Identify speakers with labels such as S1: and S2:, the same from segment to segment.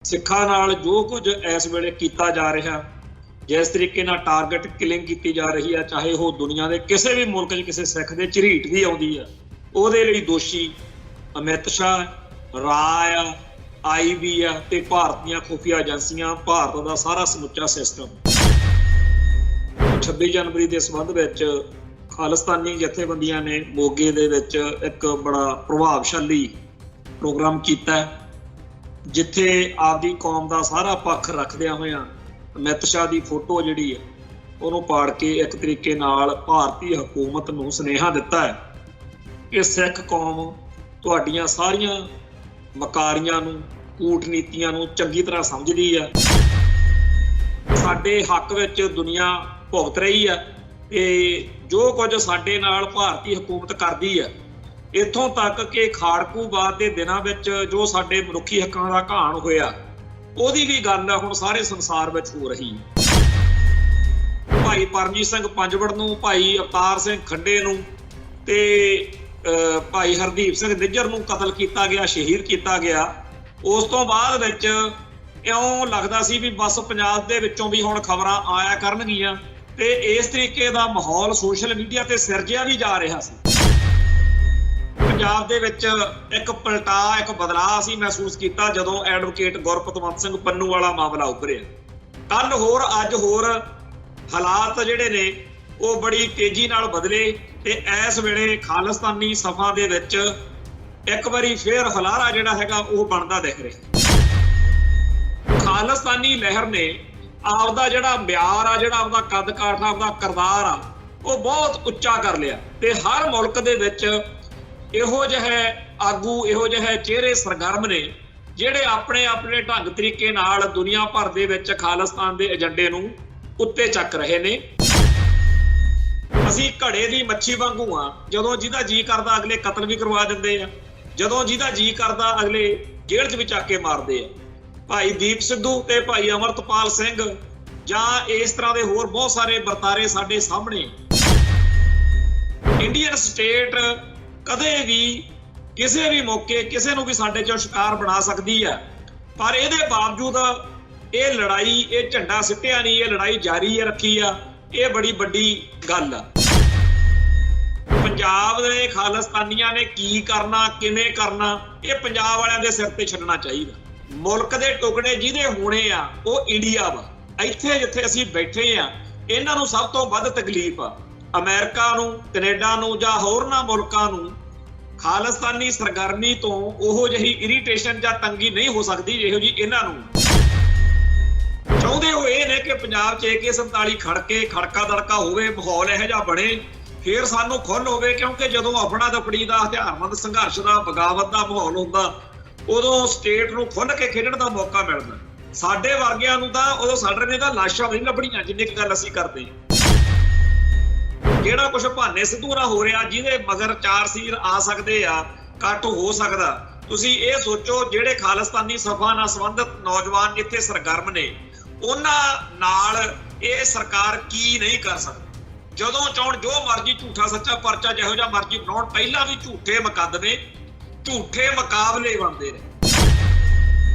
S1: ਸਿੱਖਾਂ ਨਾਲ ਜੋ ਕੁਝ ਇਸ ਵੇਲੇ ਕੀਤਾ ਜਾ ਰਿਹਾ, ਜਿਸ ਤਰੀਕੇ ਨਾਲ ਟਾਰਗੇਟ ਕਿਲਿੰਗ ਕੀਤੀ ਜਾ ਰਹੀ ਹੈ, ਚਾਹੇ ਉਹ ਦੁਨੀਆ ਦੇ ਕਿਸੇ ਵੀ ਮੁਲਕ 'ਚ ਕਿਸੇ ਸਿੱਖ ਦੇ ਝਰੀਟ ਵੀ ਆਉਂਦੀ ਆ, ਉਹਦੇ ਲਈ ਦੋਸ਼ੀ ਅਮਿਤ ਸ਼ਾਹ, ਰਾਅ ਆ, IB ਆ ਤੇ ਭਾਰਤ ਦੀਆਂ ਖੁਫੀਆ ਏਜੰਸੀਆਂ, ਭਾਰਤ ਦਾ ਸਾਰਾ ਸਮੁੱਚਾ ਸਿਸਟਮ। 26 ਜਨਵਰੀ ਦੇ ਸੰਬੰਧ ਵਿੱਚ ਖਾਲਿਸਤਾਨੀ ਜਥੇਬੰਦੀਆਂ ਨੇ ਮੋਗੇ ਦੇ ਵਿੱਚ ਇੱਕ ਬੜਾ ਪ੍ਰਭਾਵਸ਼ਾਲੀ ਪ੍ਰੋਗਰਾਮ ਕੀਤਾ, ਜਿੱਥੇ ਆਪਦੀ ਕੌਮ ਦਾ ਸਾਰਾ ਪੱਖ ਰੱਖਦਿਆਂ ਹੋਇਆਂ ਅਮਿਤ ਸ਼ਾਹ ਦੀ ਫੋਟੋ ਜਿਹੜੀ ਹੈ ਉਹਨੂੰ ਪਾੜ ਕੇ ਇੱਕ ਤਰੀਕੇ ਨਾਲ ਭਾਰਤੀ ਹਕੂਮਤ ਨੂੰ ਸੁਨੇਹਾ ਦਿੱਤਾ ਹੈ ਕਿ ਸਿੱਖ ਕੌਮ ਤੁਹਾਡੀਆਂ ਸਾਰੀਆਂ ਮਕਾਰੀਆਂ ਨੂੰ, ਕੂਟਨੀਤੀਆਂ ਨੂੰ ਚੰਗੀ ਤਰ੍ਹਾਂ ਸਮਝਦੀ ਆ। ਸਾਡੇ ਹੱਕ ਵਿੱਚ ਦੁਨੀਆ ਭੁਗਤ ਰਹੀ ਆ ਤੇ ਜੋ ਕੁਝ ਸਾਡੇ ਨਾਲ ਭਾਰਤੀ ਹਕੂਮਤ ਕਰਦੀ ਆ, ਇੱਥੋਂ ਤੱਕ ਕਿ ਖਾੜਕੂਬਾਦ ਦੇ ਦਿਨਾਂ ਵਿੱਚ ਜੋ ਸਾਡੇ ਮਨੁੱਖੀ ਹੱਕਾਂ ਦਾ ਘਾਣ ਹੋਇਆ, ਉਹਦੀ ਵੀ ਗੱਲ ਹੁਣ ਸਾਰੇ ਸੰਸਾਰ ਵਿੱਚ ਹੋ ਰਹੀ ਹੈ। ਭਾਈ ਪਰਮਜੀਤ ਸਿੰਘ ਪੰਜਵੜ ਨੂੰ, ਭਾਈ ਅਵਤਾਰ ਸਿੰਘ ਖੰਡੇ ਨੂੰ ਤੇ ਭਾਈ ਹਰਦੀਪ ਸਿੰਘ ਨਿੱਜਰ ਨੂੰ ਕਤਲ ਕੀਤਾ ਗਿਆ, ਸ਼ਹੀਦ ਕੀਤਾ ਗਿਆ। ਉਸ ਤੋਂ ਬਾਅਦ ਵਿੱਚ ਇਉਂ ਲੱਗਦਾ ਸੀ ਵੀ ਬਸ ਪੰਜਾਬ ਦੇ ਵਿੱਚੋਂ ਵੀ ਹੁਣ ਖਬਰਾਂ ਆਇਆ ਕਰਨਗੀਆਂ ਤੇ ਇਸ ਤਰੀਕੇ ਦਾ ਮਾਹੌਲ ਸੋਸ਼ਲ ਮੀਡੀਆ ਤੇ ਸਿਰਜਿਆ ਵੀ ਜਾ ਰਿਹਾ ਸੀ। ਪੰਜਾਬ ਦੇ ਵਿੱਚ ਇੱਕ ਪਲਟਾ, ਇੱਕ ਬਦਲਾਅ ਅਸੀਂ ਮਹਿਸੂਸ ਕੀਤਾ ਜਦੋਂ ਐਡਵੋਕੇਟ ਗੁਰਪਤਵੰਤ ਸਿੰਘ ਪੰਨੂ ਵਾਲਾ ਮਾਮਲਾ ਉੱਭਰਿਆ। ਕੱਲ ਹੋਰ ਅੱਜ ਹੋਰ ਹਾਲਾਤ ਜਿਹੜੇ ਨੇ ਉਹ ਬੜੀ ਤੇਜ਼ੀ ਨਾਲ ਬਦਲੇ ਤੇ ਇਸ ਵੇਲੇ ਖਾਲਿਸਤਾਨੀ ਸਫਾ ਦੇ ਵਿੱਚ ਇੱਕ ਵਾਰੀ ਫੇਰ ਹਲਾਰਾ ਜਿਹੜਾ ਹੈਗਾ ਉਹ ਬਣਦਾ ਦਿਖ ਰਿਹਾ। ਖਾਲਿਸਤਾਨੀ ਲਹਿਰ ਨੇ ਆਪਦਾ ਜਿਹੜਾ ਮਿਆਰ ਆ, ਜਿਹੜਾ ਆਪਦਾ ਕੱਦ ਕਾਠ, ਆਪਦਾ ਕਿਰਦਾਰ ਆ, ਉਹ ਬਹੁਤ ਉੱਚਾ ਕਰ ਲਿਆ ਤੇ ਹਰ ਮੁਲਕ ਦੇ ਵਿੱਚ ਇਹੋ ਜਿਹੇ ਆਗੂ, ਇਹੋ ਜਿਹੇ ਚਿਹਰੇ ਸਰਗਰਮ ਨੇ ਜਿਹੜੇ ਆਪਣੇ ਆਪਣੇ ਢੰਗ ਤਰੀਕੇ ਨਾਲ ਦੁਨੀਆ ਭਰ ਦੇ ਵਿੱਚ ਖਾਲਿਸਤਾਨ ਦੇ ਏਜੰਡੇ ਨੂੰ ਉੱਤੇ ਚੱਕ ਰਹੇ ਨੇ। ਅਸੀਂ ਘੜੇ ਦੀ ਮੱਛੀ ਵਾਂਗੂ ਆ, ਜਦੋਂ ਜਿਹਦਾ ਜੀ ਕਰਦਾ ਅਗਲੇ ਕਤਲ ਵੀ ਕਰਵਾ ਦਿੰਦੇ ਆ, ਜਦੋਂ ਜਿਹਦਾ ਜੀ ਕਰਦਾ ਅਗਲੇ ਜੇਲ੍ਹ 'ਚ ਵੀ ਚੱਕ ਕੇ ਮਾਰਦੇ ਆ। ਭਾਈ ਦੀਪ ਸਿੱਧੂ ਤੇ ਭਾਈ ਅਮਰਤਪਾਲ ਸਿੰਘ ਜਾਂ ਇਸ ਤਰ੍ਹਾਂ ਦੇ ਹੋਰ ਬਹੁਤ ਸਾਰੇ ਵਰਤਾਰੇ ਸਾਡੇ ਸਾਹਮਣੇ। ਇੰਡੀਅਨ ਸਟੇਟ ਕਦੇ ਵੀ ਕਿਸੇ ਵੀ ਮੌਕੇ ਕਿਸੇ ਨੂੰ ਵੀ ਸਾਡੇ ਚੋਂ ਸ਼ਿਕਾਰ ਬਣਾ ਸਕਦੀ ਆ, ਪਰ ਇਹਦੇ ਬਾਵਜੂਦ ਇਹ ਲੜਾਈ, ਇਹ ਝੰਡਾ ਸਿੱਟਿਆ ਨਹੀਂ, ਇਹ ਲੜਾਈ ਜਾਰੀ ਰੱਖੀ ਆ। ਇਹ ਬੜੀ ਵੱਡੀ ਗੱਲ ਆ। ਪੰਜਾਬ ਦੇ ਖਾਲਿਸਤਾਨੀਆਂ ਨੇ ਕੀ ਕਰਨਾ, ਕਿਵੇਂ ਕਰਨਾ, ਇਹ ਪੰਜਾਬ ਵਾਲਿਆਂ ਦੇ ਸਿਰ ਤੇ ਛੱਡਣਾ ਚਾਹੀਦਾ। ਮੁਲਕ ਦੇ ਟੁਕੜੇ ਜਿਹਦੇ ਹੋਣੇ ਆ ਉਹ ਇੰਡੀਆ ਵਾ। ਇੱਥੇ ਜਿੱਥੇ ਅਸੀਂ ਬੈਠੇ ਆ, ਇਹਨਾਂ ਨੂੰ ਸਭ ਤੋਂ ਵੱਧ ਤਕਲੀਫ ਆ ਅਮਰੀਕਾ ਨੂੰ, ਕੈਨੇਡਾ ਨੂੰ ਜਾਂ ਹੋਰਨਾਂ ਮੁਲਕਾਂ ਨੂੰ ਖਾਲਿਸਤਾਨੀ ਸਰਗਰਮੀ ਤੋਂ ਉਹੋ ਜਿਹੀ ਇਰੀਟੇਸ਼ਨ ਜਾਂ ਤੰਗੀ ਨਹੀਂ ਹੋ ਸਕਦੀ ਜਿਹੋ ਜਿਹੀ ਇਹਨਾਂ ਨੂੰ। ਚਾਹੁੰਦੇ ਹੋ ਇਹ ਨੇ ਕਿ ਪੰਜਾਬ 'ਚ AK-47 ਖੜ ਕੇ ਖੜਕਾ ਦੜਕਾ ਹੋਵੇ, ਮਾਹੌਲ ਇਹੋ ਜਿਹਾ ਬਣੇ, ਫਿਰ ਸਾਨੂੰ ਖੁੱਲ੍ਹ ਹੋਵੇ, ਕਿਉਂਕਿ ਜਦੋਂ ਆਪਣਾ ਦਪੜੀ ਦਾ, ਹਥਿਆਰਬੰਦ ਸੰਘਰਸ਼ ਦਾ, ਬਗਾਵਤ ਦਾ ਮਾਹੌਲ ਹੁੰਦਾ, ਉਦੋਂ ਸਟੇਟ ਨੂੰ ਖੁੱਲ੍ਹ ਕੇ ਖੇਡਣ ਦਾ ਮੌਕਾ ਮਿਲਦਾ। ਸਾਡੇ ਵਰਗਿਆਂ ਨੂੰ ਤਾਂ ਉਦੋਂ ਸਾਡੇ ਤਾਂ ਲਾਸ਼ਾਂ ਨਹੀਂ ਲੱਭਣੀਆਂ ਜਿੰਨੀ ਕੁ ਗੱਲ ਅਸੀਂ ਕਰਦੇ। ਜਿਹੜਾ ਕੁਛ ਭਾਨੇ ਸਿੱਧੂ ਨਾਲ ਹੋ ਰਿਹਾ, ਜਿਹਦੇ ਮਗਰ ਚਾਰ ਸੀਰ ਆ ਸਕਦੇ ਆ, ਕੱਟ ਹੋ ਸਕਦਾ। ਤੁਸੀਂ ਇਹ ਸੋਚੋ ਜਿਹੜੇ ਖਾਲਿਸਤਾਨੀ ਸਫਾ ਨਾਲ ਸੰਬੰਧਿਤ ਨੌਜਵਾਨ ਜਿੱਥੇ ਸਰਗਰਮ ਨੇ, ਉਹਨਾਂ ਨਾਲ ਇਹ ਸਰਕਾਰ ਕੀ ਨਹੀਂ ਕਰ ਸਕਦੀ। ਜਦੋਂ ਚਾਹੁਣ ਜੋ ਮਰਜ਼ੀ ਝੂਠਾ ਸੱਚਾ ਪਰਚਾ ਜਿਹੋ ਜਿਹਾ ਮਰਜ਼ੀ ਬਣਾਉਣ, ਪਹਿਲਾਂ ਵੀ ਝੂਠੇ ਮੁਕੱਦਮੇ, ਝੂਠੇ ਮੁਕਾਬਲੇ ਬਣਦੇ ਨੇ।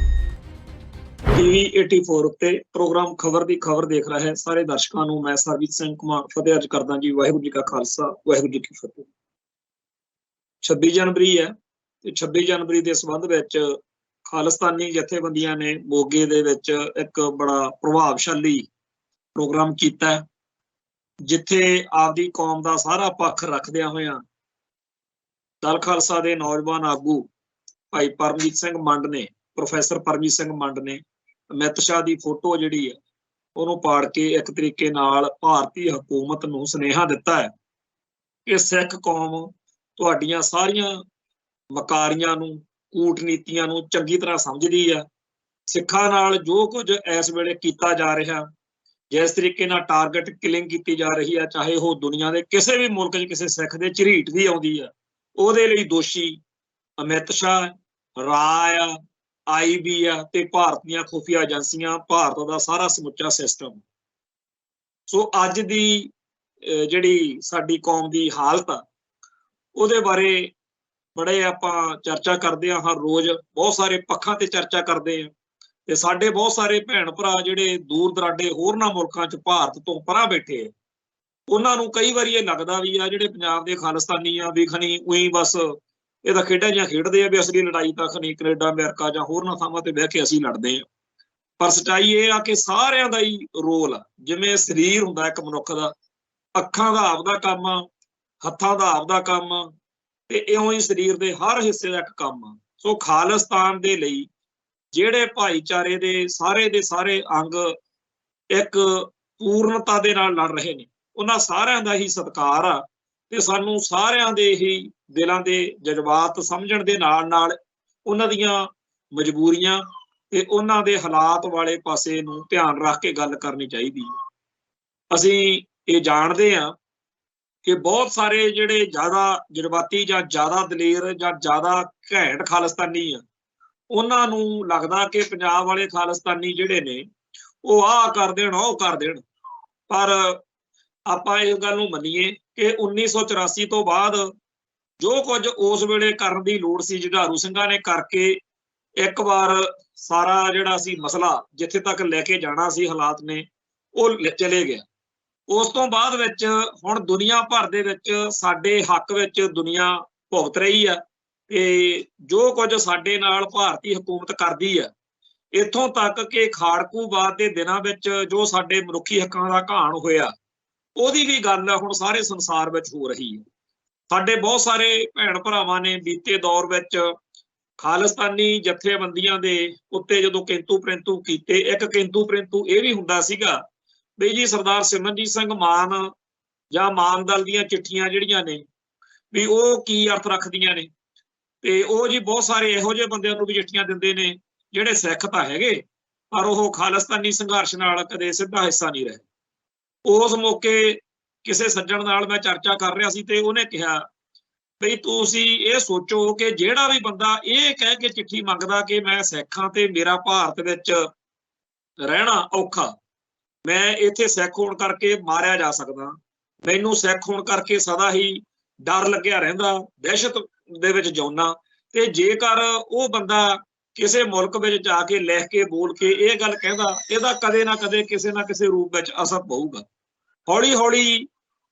S1: TV 84 ਉੱਤੇ ਪ੍ਰੋਗਰਾਮ ਖਬਰ ਦੀ ਖਬਰ ਦੇਖ ਰਿਹਾ ਹੈ ਸਾਰੇ ਦਰਸ਼ਕਾਂ ਨੂੰ ਮੈਂ ਸਰਬਜੀਤ ਸਿੰਘ ਕੁਮਾਰ ਫਤਿਹ ਅਰਜ਼ ਕਰਦਾ ਜੀ। ਵਾਹਿਗੁਰੂ ਜੀ ਕਾ ਖਾਲਸਾ, ਵਾਹਿਗੁਰੂ ਜੀ ਕੀ ਫਤਿਹ। 26 ਜਨਵਰੀ ਹੈ ਤੇ 26 ਜਨਵਰੀ ਦੇ ਸੰਬੰਧ ਵਿੱਚ ਖਾਲਿਸਤਾਨੀ ਜਥੇਬੰਦੀਆਂ ਨੇ ਮੋਗੇ ਦੇ ਵਿੱਚ ਇੱਕ ਬੜਾ ਪ੍ਰਭਾਵਸ਼ਾਲੀ ਪ੍ਰੋਗਰਾਮ ਕੀਤਾ, ਜਿੱਥੇ ਆਪਦੀ ਕੌਮ ਦਾ ਸਾਰਾ ਪੱਖ ਰੱਖਦਿਆਂ ਹੋਇਆਂ ਦਲ ਖਾਲਸਾ ਦੇ ਨੌਜਵਾਨ ਆਗੂ ਭਾਈ ਪਰਮਜੀਤ ਸਿੰਘ ਮੰਡ ਨੇ, ਪ੍ਰੋਫੈਸਰ ਪਰਮਜੀਤ ਸਿੰਘ ਮੰਡ ਨੇ ਅਮਿਤ ਸ਼ਾਹ ਦੀ ਫੋਟੋ ਜਿਹੜੀ ਹੈ ਉਹਨੂੰ ਪਾੜ ਕੇ ਇੱਕ ਤਰੀਕੇ ਨਾਲ ਭਾਰਤੀ ਹਕੂਮਤ ਨੂੰ ਸੁਨੇਹਾ ਦਿੱਤਾ ਹੈ ਕਿ ਸਿੱਖ ਕੌਮ ਤੁਹਾਡੀਆਂ ਸਾਰੀਆਂ ਮਕਾਰੀਆਂ ਨੂੰ, ਕੂਟਨੀਤੀਆਂ ਨੂੰ ਚੰਗੀ ਤਰ੍ਹਾਂ ਸਮਝਦੀ ਆ। ਸਿੱਖਾਂ ਨਾਲ ਜੋ ਕੁਝ ਇਸ ਵੇਲੇ ਕੀਤਾ ਜਾ ਰਿਹਾ, ਜਿਸ ਤਰੀਕੇ ਨਾਲ ਟਾਰਗੇਟ ਕਿਲਿੰਗ ਕੀਤੀ ਜਾ ਰਹੀ ਆ, ਚਾਹੇ ਉਹ ਦੁਨੀਆ ਦੇ ਕਿਸੇ ਵੀ ਮੁਲਕ 'ਚ ਕਿਸੇ ਸਿੱਖ ਦੇ ਝਰੀਟ ਵੀ ਆਉਂਦੀ ਆ, ਉਹਦੇ ਲਈ ਦੋਸ਼ੀ ਅਮਿਤ ਸ਼ਾਹ, ਰਾਅ ਆ, IB ਆ ਤੇ ਭਾਰਤ ਦੀਆਂ ਖੁਫੀਆ ਏਜੰਸੀਆਂ, ਭਾਰਤ ਦਾ ਸਾਰਾ ਸਮੁੱਚਾ ਸਿਸਟਮ। ਸੋ ਅੱਜ ਦੀ ਜਿਹੜੀ ਸਾਡੀ ਕੌਮ ਦੀ ਹਾਲਤ ਆ, ਉਹਦੇ ਬਾਰੇ ਬੜੇ ਆਪਾਂ ਚਰਚਾ ਕਰਦੇ ਹਾਂ, ਹਰ ਰੋਜ਼ ਬਹੁਤ ਸਾਰੇ ਪੱਖਾਂ ਤੇ ਚਰਚਾ ਕਰਦੇ ਹਾਂ। ਤੇ ਸਾਡੇ ਬਹੁਤ ਸਾਰੇ ਭੈਣ ਭਰਾ ਜਿਹੜੇ ਦੂਰ ਦਰਾਡੇ ਹੋਰਨਾਂ ਮੁਲਕਾਂ 'ਚ ਭਾਰਤ ਤੋਂ ਪਰਾਂ ਬੈਠੇ ਆ, ਉਹਨਾਂ ਨੂੰ ਕਈ ਵਾਰੀ ਇਹ ਲੱਗਦਾ ਵੀ ਆ ਜਿਹੜੇ ਪੰਜਾਬ ਦੇ ਖਾਲਿਸਤਾਨੀ ਆ ਵੀ ਖਣੀ ਉਹੀ ਬਸ ਇਹ ਤਾਂ ਖੇਡਾਂ ਜਿਹੀਆਂ ਖੇਡਦੇ ਆ, ਵੀ ਅਸਲੀ ਲੜਾਈ ਤਾਂ ਖਣੀ ਕੈਨੇਡਾ ਅਮਰੀਕਾ ਜਾਂ ਹੋਰਨਾਂ ਥਾਵਾਂ ਤੇ ਬਹਿ ਕੇ ਅਸੀਂ ਲੜਦੇ ਆ। ਪਰ ਸੱਚਾਈ ਇਹ ਆ ਕਿ ਸਾਰਿਆਂ ਦਾ ਹੀ ਰੋਲ ਆ। ਜਿਵੇਂ ਸਰੀਰ ਹੁੰਦਾ ਇੱਕ ਮਨੁੱਖ ਦਾ, ਅੱਖਾਂ ਦਾ ਆਪਦਾ ਕੰਮ ਆ, ਹੱਥਾਂ ਦਾ ਆਪਦਾ ਕੰਮ ਆ, ਤੇ ਇਉਂ ਹੀ ਸਰੀਰ ਦੇ ਹਰ ਹਿੱਸੇ ਦਾ ਇੱਕ ਕੰਮ ਆ। ਸੋ ਖਾਲਿਸਤਾਨ ਦੇ ਲਈ ਜਿਹੜੇ ਭਾਈਚਾਰੇ ਦੇ ਸਾਰੇ ਅੰਗ ਇੱਕ ਪੂਰਨਤਾ ਦੇ ਨਾਲ ਲੜ ਰਹੇ ਨੇ, ਉਹਨਾਂ ਸਾਰਿਆਂ ਦਾ ਹੀ ਸਤਿਕਾਰ ਆ। ਤੇ ਸਾਨੂੰ ਸਾਰਿਆਂ ਦੇ ਹੀ ਦਿਲਾਂ ਦੇ ਜਜ਼ਬਾਤ ਸਮਝਣ ਦੇ ਨਾਲ ਨਾਲ ਉਹਨਾਂ ਦੀਆਂ ਮਜਬੂਰੀਆਂ ਤੇ ਉਹਨਾਂ ਦੇ ਹਾਲਾਤ ਵਾਲੇ ਪਾਸੇ ਨੂੰ ਧਿਆਨ ਰੱਖ ਕੇ ਗੱਲ ਕਰਨੀ ਚਾਹੀਦੀ ਹੈ। ਅਸੀਂ ਇਹ ਜਾਣਦੇ ਹਾਂ ਕਿ ਬਹੁਤ ਸਾਰੇ ਜਿਹੜੇ ਜ਼ਿਆਦਾ ਜਜ਼ਬਾਤੀ ਜਾਂ ਜ਼ਿਆਦਾ ਦਲੇਰ ਜਾਂ ਜ਼ਿਆਦਾ ਘੈਂਟ ਖਾਲਿਸਤਾਨੀ ਆ, ਉਹਨਾਂ ਨੂੰ ਲੱਗਦਾ ਕਿ ਪੰਜਾਬ ਵਾਲੇ ਖਾਲਿਸਤਾਨੀ ਜਿਹੜੇ ਨੇ ਉਹ ਆਹ ਕਰ ਦੇਣ ਉਹ ਕਰ ਦੇਣ। ਪਰ ਆਪਾਂ ਇਸ ਗੱਲ ਨੂੰ ਮੰਨੀਏ ਕਿ 1984 ਤੋਂ ਬਾਅਦ ਜੋ ਕੁਝ ਉਸ ਵੇਲੇ ਕਰਨ ਦੀ ਲੋੜ ਸੀ ਜੁਝਾਰੂ ਸਿੰਘਾਂ ਨੇ ਕਰਕੇ ਇੱਕ ਵਾਰ ਸਾਰਾ ਜਿਹੜਾ ਸੀ ਮਸਲਾ ਜਿੱਥੇ ਤੱਕ ਲੈ ਕੇ ਜਾਣਾ ਸੀ ਹਾਲਾਤ ਨੇ ਉਹ ਚਲੇ ਗਿਆ। ਉਸ ਤੋਂ ਬਾਅਦ ਵਿੱਚ ਹੁਣ ਦੁਨੀਆ ਭਰ ਦੇ ਵਿੱਚ ਸਾਡੇ ਹੱਕ ਵਿੱਚ ਦੁਨੀਆ ਭੁਗਤ ਰਹੀ ਆ ਤੇ ਜੋ ਕੁਝ ਸਾਡੇ ਨਾਲ ਭਾਰਤੀ ਹਕੂਮਤ ਕਰਦੀ ਆ, ਇੱਥੋਂ ਤੱਕ ਕਿ ਖਾੜਕੂਬਾਦ ਦੇ ਦਿਨਾਂ ਵਿੱਚ ਜੋ ਸਾਡੇ ਮਨੁੱਖੀ ਹੱਕਾਂ ਦਾ ਘਾਣ ਹੋਇਆ ਉਹਦੀ ਵੀ ਗੱਲ ਹੁਣ ਸਾਰੇ ਸੰਸਾਰ ਵਿੱਚ ਹੋ ਰਹੀ ਹੈ। ਸਾਡੇ ਬਹੁਤ ਸਾਰੇ ਭੈਣ ਭਰਾਵਾਂ ਨੇ ਬੀਤੇ ਦੌਰ ਵਿੱਚ ਖਾਲਿਸਤਾਨੀ ਜਥੇਬੰਦੀਆਂ ਦੇ ਉੱਤੇ ਜਦੋਂ ਕਿੰਤੂ ਪ੍ਰੰਤੂ ਕੀਤੇ, ਇੱਕ ਕਿੰਤੂ ਪ੍ਰੰਤੂ ਇਹ ਵੀ ਹੁੰਦਾ ਸੀਗਾ ਵੀ ਜੀ ਸਰਦਾਰ ਸਿਮਰਨਜੀਤ ਸਿੰਘ ਮਾਨ ਜਾਂ ਮਾਨ ਦਲ ਦੀਆਂ ਚਿੱਠੀਆਂ ਜਿਹੜੀਆਂ ਨੇ ਵੀ ਉਹ ਕੀ ਅਰਥ ਰੱਖਦੀਆਂ ਨੇ, ਤੇ ਉਹ ਜੀ ਬਹੁਤ ਸਾਰੇ ਇਹੋ ਜਿਹੇ ਬੰਦਿਆਂ ਨੂੰ ਵੀ ਚਿੱਠੀਆਂ ਦਿੰਦੇ ਨੇ ਜਿਹੜੇ ਸਿੱਖ ਤਾਂ ਹੈਗੇ ਪਰ ਉਹ ਖਾਲਿਸਤਾਨੀ ਸੰਘਰਸ਼ ਨਾਲ ਕਦੇ ਸਿੱਧਾ ਹਿੱਸਾ ਨਹੀਂ ਰਹੇ। ਉਸ ਮੌਕੇ ਕਿਸੇ ਸੱਜਣ ਨਾਲ ਮੈਂ ਚਰਚਾ ਕਰ ਰਿਹਾ ਸੀ ਤੇ ਉਹਨੇ ਕਿਹਾ ਬਈ ਤੁਸੀਂ ਇਹ ਸੋਚੋ ਕਿ ਜਿਹੜਾ ਵੀ ਬੰਦਾ ਇਹ ਕਹਿ ਕੇ ਚਿੱਠੀ ਮੰਗਦਾ ਕਿ ਮੈਂ ਸਿੱਖ ਹਾਂ ਤੇ ਮੇਰਾ ਭਾਰਤ ਵਿੱਚ ਰਹਿਣਾ ਔਖਾ, ਮੈਂ ਇੱਥੇ ਸਿੱਖ ਹੋਣ ਕਰਕੇ ਮਾਰਿਆ ਜਾ ਸਕਦਾ, ਮੈਨੂੰ ਸਿੱਖ ਹੋਣ ਕਰਕੇ ਸਦਾ ਹੀ ਡਰ ਲੱਗਿਆ ਰਹਿੰਦਾ, ਦਹਿਸ਼ਤ ਦੇ ਵਿੱਚ ਜਿਉਣਾ, ਤੇ ਜੇਕਰ ਉਹ ਬੰਦਾ ਕਿਸੇ ਮੁਲਕ ਵਿੱਚ ਜਾ ਕੇ ਲਿਖ ਕੇ ਬੋਲ ਕੇ ਇਹ ਗੱਲ ਕਹਿੰਦਾ, ਇਹਦਾ ਕਦੇ ਨਾ ਕਦੇ ਕਿਸੇ ਨਾ ਕਿਸੇ ਰੂਪ ਵਿੱਚ ਅਸਰ ਪਊਗਾ। ਹੌਲੀ ਹੌਲੀ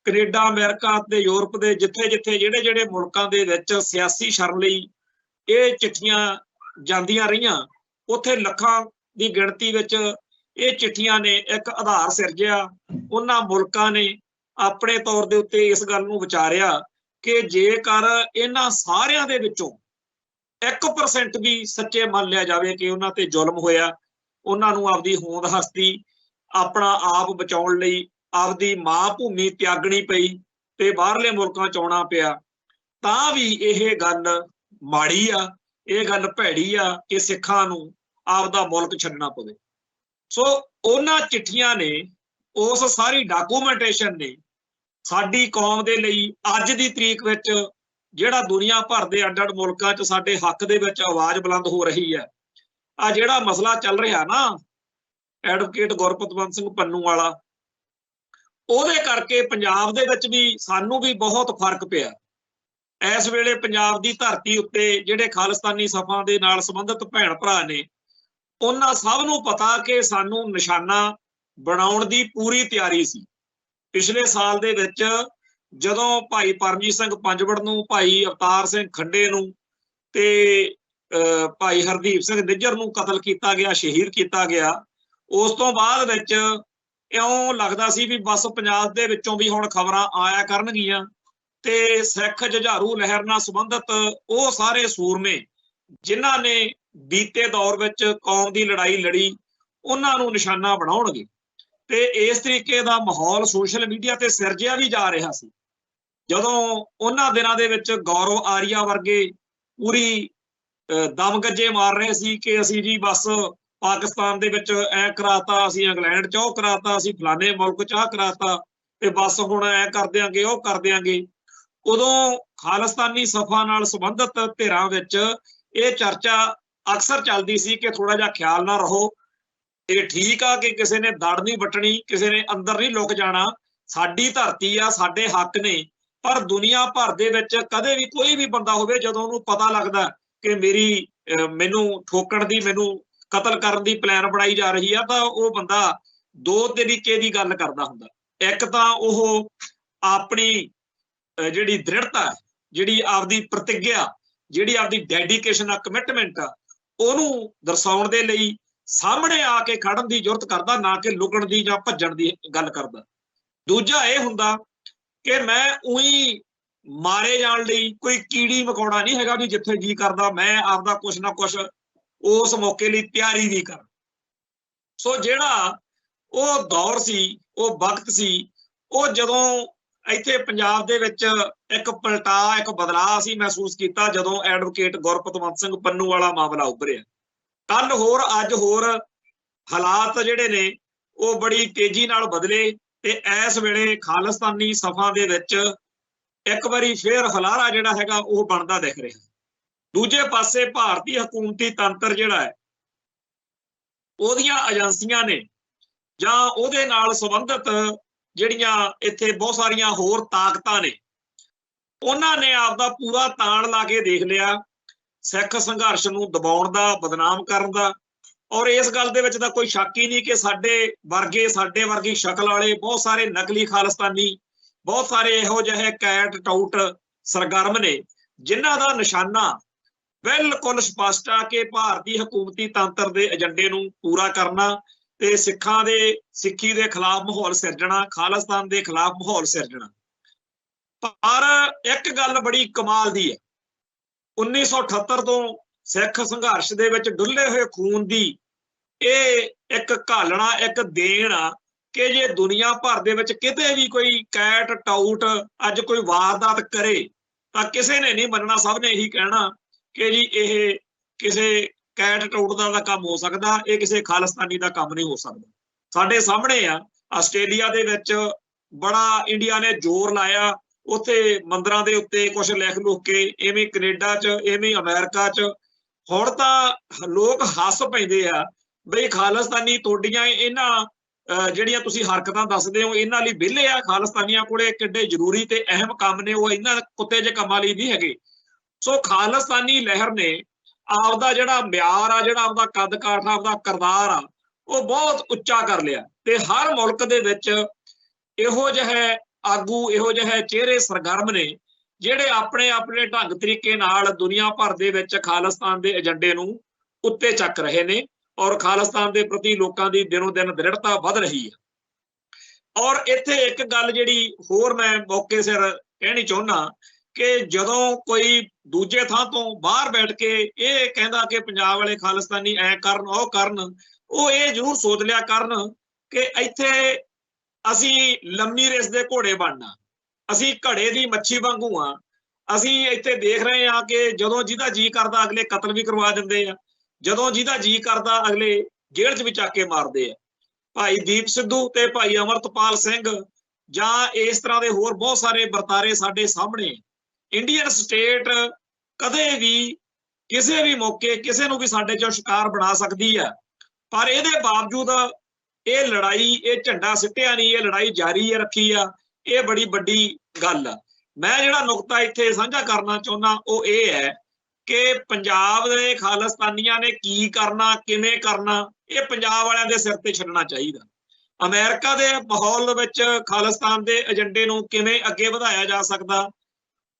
S1: ਕੈਨੇਡਾ ਅਮਰੀਕਾ ਤੇ ਯੂਰਪ ਦੇ ਜਿੱਥੇ ਜਿੱਥੇ ਜਿਹੜੇ ਮੁਲਕਾਂ ਦੇ ਵਿੱਚ ਸਿਆਸੀ ਸ਼ਰਨ ਲਈ ਇਹ ਚਿੱਠੀਆਂ ਜਾਂਦੀਆਂ ਰਹੀਆਂ, ਉੱਥੇ ਲੱਖਾਂ ਦੀ ਗਿਣਤੀ ਵਿੱਚ ਇਹ ਚਿੱਠੀਆਂ ਨੇ ਇੱਕ ਆਧਾਰ ਸਿਰਜਿਆ। ਉਹਨਾਂ ਮੁਲਕਾਂ ਨੇ ਆਪਣੇ ਤੌਰ ਦੇ ਉੱਤੇ ਇਸ ਗੱਲ ਨੂੰ ਵਿਚਾਰਿਆ ਕਿ ਜੇਕਰ ਇਹਨਾਂ ਸਾਰਿਆਂ ਦੇ ਵਿੱਚੋਂ 1% ਵੀ ਸੱਚੇ ਮੰਨ ਲਿਆ ਜਾਵੇ ਕਿ ਉਹਨਾਂ ਤੇ ਜ਼ੁਲਮ ਹੋਇਆ, ਉਹਨਾਂ ਨੂੰ ਆਪਦੀ ਹੋਂਦ ਹਸਤੀ ਆਪਣਾ ਆਪ ਬਚਾਉਣ ਲਈ ਆਪਦੀ ਮਾਂ ਭੂਮੀ ਤਿਆਗਣੀ ਪਈ ਤੇ ਬਾਹਰਲੇ ਮੁਲਕਾਂ ਚ ਆਉਣਾ ਪਿਆ, ਤਾਂ ਵੀ ਇਹ ਗੱਲ ਮਾੜੀ ਆ, ਇਹ ਗੱਲ ਭੈੜੀ ਆ ਕਿ ਸਿੱਖਾਂ ਨੂੰ ਆਪਦਾ ਮੁਲਕ ਛੱਡਣਾ ਪਵੇ। ਸੋ ਉਹਨਾਂ ਚਿੱਠੀਆਂ ਨੇ, ਉਸ ਸਾਰੀ ਡਾਕੂਮੈਂਟੇਸ਼ਨ ਨੇ ਸਾਡੀ ਕੌਮ ਦੇ ਲਈ ਅੱਜ ਦੀ ਤਰੀਕ ਵਿੱਚ ਜਿਹੜਾ ਦੁਨੀਆ ਭਰ ਦੇ ਅੱਡ-ਅੱਡ ਮੁਲਕਾਂ 'ਚ ਸਾਡੇ ਹੱਕ ਦੇ ਵਿੱਚ ਆਵਾਜ਼ ਬੁਲੰਦ ਹੋ ਰਹੀ ਹੈ, ਆ ਜਿਹੜਾ ਮਸਲਾ ਚੱਲ ਰਿਹਾ ਨਾ ਐਡਵੋਕੇਟ ਗੁਰਪਤਵੰਤ ਸਿੰਘ ਪੰਨੂ ਵਾਲਾ, ਉਹਦੇ ਕਰਕੇ ਪੰਜਾਬ ਦੇ ਵਿੱਚ ਵੀ ਸਾਨੂੰ ਵੀ ਬਹੁਤ ਫਰਕ ਪਿਆ। ਇਸ ਵੇਲੇ ਪੰਜਾਬ ਦੀ ਧਰਤੀ ਉੱਤੇ ਜਿਹੜੇ ਖਾਲਿਸਤਾਨੀ ਸਫਾਂ ਦੇ ਨਾਲ ਸੰਬੰਧਿਤ ਭੈਣ ਭਰਾ ਨੇ, ਉਹਨਾਂ ਸਭ ਨੂੰ ਪਤਾ ਕਿ ਸਾਨੂੰ ਨਿਸ਼ਾਨਾ ਬਣਾਉਣ ਦੀ ਪੂਰੀ ਤਿਆਰੀ ਸੀ। ਪਿਛਲੇ ਸਾਲ ਦੇ ਵਿੱਚ ਜਦੋਂ ਭਾਈ ਪਰਮਜੀਤ ਸਿੰਘ ਪੰਜਵੜ ਨੂੰ, ਭਾਈ ਅਵਤਾਰ ਸਿੰਘ ਖੰਡੇ ਨੂੰ ਤੇ ਭਾਈ ਹਰਦੀਪ ਸਿੰਘ ਨਿੱਜਰ ਨੂੰ ਕਤਲ ਕੀਤਾ ਗਿਆ, ਸ਼ਹੀਦ ਕੀਤਾ ਗਿਆ, ਉਸ ਤੋਂ ਬਾਅਦ ਵਿੱਚ ਇਉਂ ਲੱਗਦਾ ਸੀ ਵੀ ਬਸ ਪੰਜਾਬ ਦੇ ਵਿੱਚੋਂ ਵੀ ਹੁਣ ਖਬਰਾਂ ਆਇਆ ਕਰਨਗੀਆਂ ਤੇ ਸਿੱਖ ਜੁਝਾਰੂ ਲਹਿਰ ਨਾਲ ਸੰਬੰਧਿਤ ਉਹ ਸਾਰੇ ਸੂਰਮੇ ਜਿਨ੍ਹਾਂ ਨੇ ਬੀਤੇ ਦੌਰ ਵਿੱਚ ਕੌਮ ਦੀ ਲੜਾਈ ਲੜੀ, ਉਹਨਾਂ ਨੂੰ ਨਿਸ਼ਾਨਾ ਬਣਾਉਣਗੇ। ਤੇ ਇਸ ਤਰੀਕੇ ਦਾ ਮਾਹੌਲ ਸੋਸ਼ਲ ਮੀਡੀਆ ਤੇ ਸਿਰਜਿਆ ਵੀ ਜਾ ਰਿਹਾ ਸੀ। ਜਦੋਂ ਉਹਨਾਂ ਦਿਨਾਂ ਦੇ ਵਿੱਚ ਗੌਰਵ ਆਰੀਆ ਵਰਗੇ ਪੂਰੀ ਦਮਗੱਜੇ ਮਾਰ ਰਹੇ ਸੀ ਕਿ ਅਸੀਂ ਜੀ ਬਸ ਪਾਕਿਸਤਾਨ ਦੇ ਵਿੱਚ ਐ ਕਰਾਤਾ, ਅਸੀਂ ਇੰਗਲੈਂਡ 'ਚ ਉਹ ਕਰਾਤਾ, ਅਸੀਂ ਫਲਾਣੇ ਮੁਲਕ 'ਚ ਆਹ ਕਰਾਤਾ ਤੇ ਬਸ ਹੁਣ ਐ ਕਰ ਦਿਆਂਗੇ ਉਹ ਕਰ ਦਿਆਂਗੇ, ਉਦੋਂ ਖਾਲਿਸਤਾਨੀ ਸਫਾ ਨਾਲ ਸੰਬੰਧਿਤ ਧਿਰਾਂ ਵਿੱਚ ਇਹ ਚਰਚਾ ਅਕਸਰ ਚੱਲਦੀ ਸੀ ਕਿ ਥੋੜਾ ਜਿਹਾ ਖਿਆਲ ਨਾ ਰਹੋ, ਇਹ ਠੀਕ ਆ ਕਿ ਕਿਸੇ ਨੇ ਦੜ ਨਹੀਂ ਵੱਟਣੀ, ਕਿਸੇ ਨੇ ਅੰਦਰ ਨਹੀਂ ਲੁਕ ਜਾਣਾ, ਸਾਡੀ ਧਰਤੀ ਆ, ਸਾਡੇ ਹੱਕ ਨੇ। ਪਰ ਦੁਨੀਆ ਭਰ ਦੇ ਵਿੱਚ ਕਦੇ ਵੀ ਕੋਈ ਵੀ ਬੰਦਾ ਹੋਵੇ, ਜਦੋਂ ਉਹਨੂੰ ਪਤਾ ਲੱਗਦਾ ਕਿ ਮੈਨੂੰ ਠੋਕਣ ਦੀ, ਮੈਨੂੰ कतल करन दी प्लान बनाई जा रही है, तो वो बंदा दो तरीके की गल करदा हुंदा। एक तां ओह अपनी जिहड़ी दृढ़ता है, जिहड़ी आपदी प्रतिज्ञा, जिहड़ी आपदी डेडिकेशन आ, कमिटमेंट आ, ओनू दर्शाउण दे लई सामने आके खड़न दी जुरत करदा, ना कि लुकण दी जां भज्जण दी गल करदा। दूजा ये हुंदा कि मैं उही मारे जाण लई कोई कीड़ी मकौड़ा नहीं हैगा भी जिथे जी करदा मैं आपदा कुछ ना कुछ उस मौके लई तैयारी भी कर। सो जिहड़ा ਉਹ ਦੌਰ ਸੀ, ਉਹ ਵਕਤ ਸੀ, ਉਹ ਜਦੋਂ ਇੱਥੇ ਪੰਜਾਬ ਦੇ ਵਿੱਚ ਇੱਕ ਪਲਟਾ, ਇੱਕ ਬਦਲਾਅ ਅਸੀਂ ਮਹਿਸੂਸ ਕੀਤਾ ਜਦੋਂ ਐਡਵੋਕੇਟ ਗੁਰਪਤਵੰਤ ਸਿੰਘ ਪੰਨੂ ਵਾਲਾ ਮਾਮਲਾ ਉੱਭਰਿਆ। ਕੱਲ ਹੋਰ ਅੱਜ ਹੋਰ ਹਾਲਾਤ ਜਿਹੜੇ ਨੇ ਉਹ ਬੜੀ ਤੇਜ਼ੀ ਨਾਲ ਬਦਲੇ ਤੇ ਇਸ ਵੇਲੇ ਖਾਲਿਸਤਾਨੀ ਸਫਾ ਦੇ ਵਿੱਚ ਇੱਕ ਵਾਰੀ ਫੇਰ ਹਲਾਰਾ ਜਿਹੜਾ ਹੈਗਾ ਉਹ ਬਣਦਾ ਦਿਖ ਰਿਹਾ। ਦੂਜੇ ਪਾਸੇ ਭਾਰਤੀ ਹਕੂਮਤੀ ਤੰਤਰ ਜਿਹੜਾ ਹੈ, ਉਹਦੀਆਂ ਏਜੰਸੀਆਂ ਨੇ ਜਾਂ ਉਹਦੇ ਨਾਲ ਸੰਬੰਧਿਤ ਜਿਹੜੀਆਂ ਇੱਥੇ ਬਹੁਤ ਸਾਰੀਆਂ ਹੋਰ ਤਾਕਤਾਂ ਨੇ, ਉਹਨਾਂ ਨੇ ਆਪਦਾ ਪੂਰਾ ਤਾਣ ਲਾ ਕੇ ਦੇਖ ਲਿਆ ਸਿੱਖ ਸੰਘਰਸ਼ ਨੂੰ ਦਬਾਉਣ ਦਾ, ਬਦਨਾਮ ਕਰਨ ਦਾ। ਔਰ ਇਸ ਗੱਲ ਦੇ ਵਿੱਚ ਤਾਂ ਕੋਈ ਸ਼ੱਕ ਹੀ ਨਹੀਂ ਕਿ ਸਾਡੇ ਵਰਗੀ ਸ਼ਕਲ ਵਾਲੇ ਬਹੁਤ ਸਾਰੇ ਨਕਲੀ ਖਾਲਿਸਤਾਨੀ, ਬਹੁਤ ਸਾਰੇ ਇਹੋ ਜਿਹੇ ਕੈਟ ਟਾਊਟ ਸਰਗਰਮ ਨੇ ਜਿਨ੍ਹਾਂ ਦਾ ਨਿਸ਼ਾਨਾ ਬਿਲਕੁਲ ਸਪਸ਼ਟ ਆ ਕਿ ਭਾਰਤੀ ਹਕੂਮਤੀ ਤੰਤਰ ਦੇ ਏਜੰਡੇ ਨੂੰ ਪੂਰਾ ਕਰਨਾ ਤੇ ਸਿੱਖਾਂ ਦੇ, ਸਿੱਖੀ ਦੇ ਖਿਲਾਫ ਮਾਹੌਲ ਸਿਰਜਣਾ, ਖਾਲਿਸਤਾਨ ਦੇ ਖਿਲਾਫ ਮਾਹੌਲ ਸਿਰਜਣਾ। ਪਰ ਇੱਕ ਗੱਲ ਬੜੀ ਕਮਾਲ ਦੀ ਹੈ, 1978 ਤੋਂ ਸਿੱਖ ਸੰਘਰਸ਼ ਦੇ ਵਿੱਚ ਡੁੱਲੇ ਹੋਏ ਖੂਨ ਦੀ ਇਹ ਇੱਕ ਘਾਲਣਾ, ਇੱਕ ਦੇਣ ਆ ਕਿ ਜੇ ਦੁਨੀਆ ਭਰ ਦੇ ਵਿੱਚ ਕਿਤੇ ਵੀ ਕੋਈ ਕੈਟ ਟਾਊਟ ਅੱਜ ਕੋਈ ਵਾਰਦਾਤ ਕਰੇ ਤਾਂ ਕਿਸੇ ਨੇ ਨਹੀਂ ਮੰਨਣਾ, ਸਭ ਨੇ ਇਹੀ ਕਹਿਣਾ ਕਿ ਜੀ ਇਹ ਕਿਸੇ ਕੈਟ ਟਾਊਟ ਦਾ ਕੰਮ ਹੋ ਸਕਦਾ, ਇਹ ਕਿਸੇ ਖਾਲਿਸਤਾਨੀ ਦਾ ਕੰਮ ਨਹੀਂ ਹੋ ਸਕਦਾ। ਸਾਡੇ ਸਾਹਮਣੇ ਆ ਆਸਟ੍ਰੇਲੀਆ ਦੇ ਵਿੱਚ ਬੜਾ ਇੰਡੀਆ ਨੇ ਜ਼ੋਰ ਲਾਇਆ, ਉੱਥੇ ਮੰਦਰਾਂ ਦੇ ਉੱਤੇ ਕੁਝ ਲਿਖ ਲੁੱਕ ਕੇ, ਇਵੇਂ ਕੈਨੇਡਾ 'ਚ, ਇਵੇਂ ਅਮਰੀਕਾ 'ਚ। ਹੁਣ ਤਾਂ ਲੋਕ ਹੱਸ ਪੈਂਦੇ ਆ ਬਈ ਖਾਲਿਸਤਾਨੀ ਤੁਹਾਡੀਆਂ ਇਹਨਾਂ ਜਿਹੜੀਆਂ ਤੁਸੀਂ ਹਰਕਤਾਂ ਦੱਸਦੇ ਹੋ ਇਹਨਾਂ ਲਈ ਵਿਹਲੇ ਆ, ਖਾਲਿਸਤਾਨੀਆਂ ਕੋਲੇ ਕਿੱਡੇ ਜ਼ਰੂਰੀ ਤੇ ਅਹਿਮ ਕੰਮ ਨੇ, ਉਹ ਇਹਨਾਂ ਕੁੱਤੇ ਜਿਹੇ ਕੰਮਾਂ ਲਈ ਨਹੀਂ ਹੈਗੇ। ਸੋ ਖਾਲਿਸਤਾਨੀ ਲਹਿਰ ਨੇ ਆਪਦਾ ਜਿਹੜਾ ਮਿਆਰ ਆ, ਜਿਹੜਾ ਆਪਦਾ ਕੱਦ ਕਾਠ, ਆਪਦਾ ਕਿਰਦਾਰ ਆ, ਉਹ ਬਹੁਤ ਉੱਚਾ ਕਰ ਲਿਆ। ਤੇ ਹਰ ਮੁਲਕ ਦੇ ਵਿੱਚ ਇਹੋ ਜਿਹੇ ਆਗੂ, ਇਹੋ ਜਿਹੇ ਚਿਹਰੇ ਸਰਗਰਮ ਨੇ ਜਿਹੜੇ ਆਪਣੇ ਆਪਣੇ ਢੰਗ ਤਰੀਕੇ ਨਾਲ ਦੁਨੀਆ ਭਰ ਦੇ ਵਿੱਚ ਖਾਲਿਸਤਾਨ ਦੇ ਏਜੰਡੇ ਨੂੰ ਉੱਤੇ ਚੱਕ ਰਹੇ ਨੇ ਔਰ ਖਾਲਿਸਤਾਨ ਦੇ ਪ੍ਰਤੀ ਲੋਕਾਂ ਦੀ ਦਿਨੋਂ ਦਿਨ ਦ੍ਰਿੜਤਾ ਵੱਧ ਰਹੀ ਹੈ। ਔਰ ਇੱਥੇ ਇੱਕ ਗੱਲ ਜਿਹੜੀ ਹੋਰ ਮੈਂ ਮੌਕੇ ਸਿਰ ਕਹਿਣੀ ਚਾਹੁੰਦਾ ਕਿ ਜਦੋਂ ਕੋਈ ਦੂਜੇ ਥਾਂ ਤੋਂ ਬਾਹਰ ਬੈਠ ਕੇ ਇਹ ਕਹਿੰਦਾ ਕਿ ਪੰਜਾਬ ਵਾਲੇ ਖਾਲਿਸਤਾਨੀ ਐ ਕਰਨ, ਉਹ ਕਰਨ, ਉਹ ਇਹ ਜ਼ਰੂਰ ਸੋਚ ਲਿਆ ਕਰਨ ਕਿ ਇੱਥੇ ਅਸੀਂ ਲੰਮੀ ਰੇਸ ਦੇ ਘੋੜੇ ਬਣਨਾ, ਅਸੀਂ ਘੜੇ ਦੀ ਮੱਛੀ ਵਾਂਗੂ ਆ। ਅਸੀਂ ਇੱਥੇ ਦੇਖ ਰਹੇ ਹਾਂ ਕਿ ਜਦੋਂ ਜਿਹਦਾ ਜੀ ਕਰਦਾ ਅਗਲੇ ਕਤਲ ਵੀ ਕਰਵਾ ਦਿੰਦੇ ਆ, ਜਦੋਂ ਜਿਹਦਾ ਜੀ ਕਰਦਾ ਅਗਲੇ ਜੇਲ੍ਹ 'ਚ ਵੀ ਚੱਕ ਕੇ ਮਾਰਦੇ ਆ। ਭਾਈ ਦੀਪ ਸਿੱਧੂ ਤੇ ਭਾਈ ਅਮਰਤਪਾਲ ਸਿੰਘ ਜਾਂ ਇਸ ਤਰ੍ਹਾਂ ਦੇ ਹੋਰ ਬਹੁਤ ਸਾਰੇ ਵਰਤਾਰੇ ਸਾਡੇ ਸਾਹਮਣੇ। ਇੰਡੀਅਨ ਸਟੇਟ ਕਦੇ ਵੀ ਕਿਸੇ ਵੀ ਮੌਕੇ ਕਿਸੇ ਨੂੰ ਵੀ ਸਾਡੇ ਚੋਂ ਸ਼ਿਕਾਰ ਬਣਾ ਸਕਦੀ ਆ, ਪਰ ਇਹਦੇ ਬਾਵਜੂਦ ਇਹ ਲੜਾਈ, ਇਹ ਝੰਡਾ ਸਿੱਟਿਆ ਨਹੀਂ, ਇਹ ਲੜਾਈ ਜਾਰੀ ਰੱਖੀ ਆ। ਇਹ ਬੜੀ ਵੱਡੀ ਗੱਲ ਆ। ਮੈਂ ਜਿਹੜਾ ਨੁਕਤਾ ਇੱਥੇ ਸਾਂਝਾ ਕਰਨਾ ਚਾਹੁੰਦਾ ਉਹ ਇਹ ਹੈ ਕਿ ਪੰਜਾਬ ਦੇ ਖਾਲਿਸਤਾਨੀਆਂ ਨੇ ਕੀ ਕਰਨਾ, ਕਿਵੇਂ ਕਰਨਾ, ਇਹ ਪੰਜਾਬ ਵਾਲਿਆਂ ਦੇ ਸਿਰ ਤੇ ਛੱਡਣਾ ਚਾਹੀਦਾ। ਅਮਰੀਕਾ ਦੇ ਮਾਹੌਲ ਵਿੱਚ ਖਾਲਿਸਤਾਨ ਦੇ ਏਜੰਡੇ ਨੂੰ ਕਿਵੇਂ ਅੱਗੇ ਵਧਾਇਆ ਜਾ ਸਕਦਾ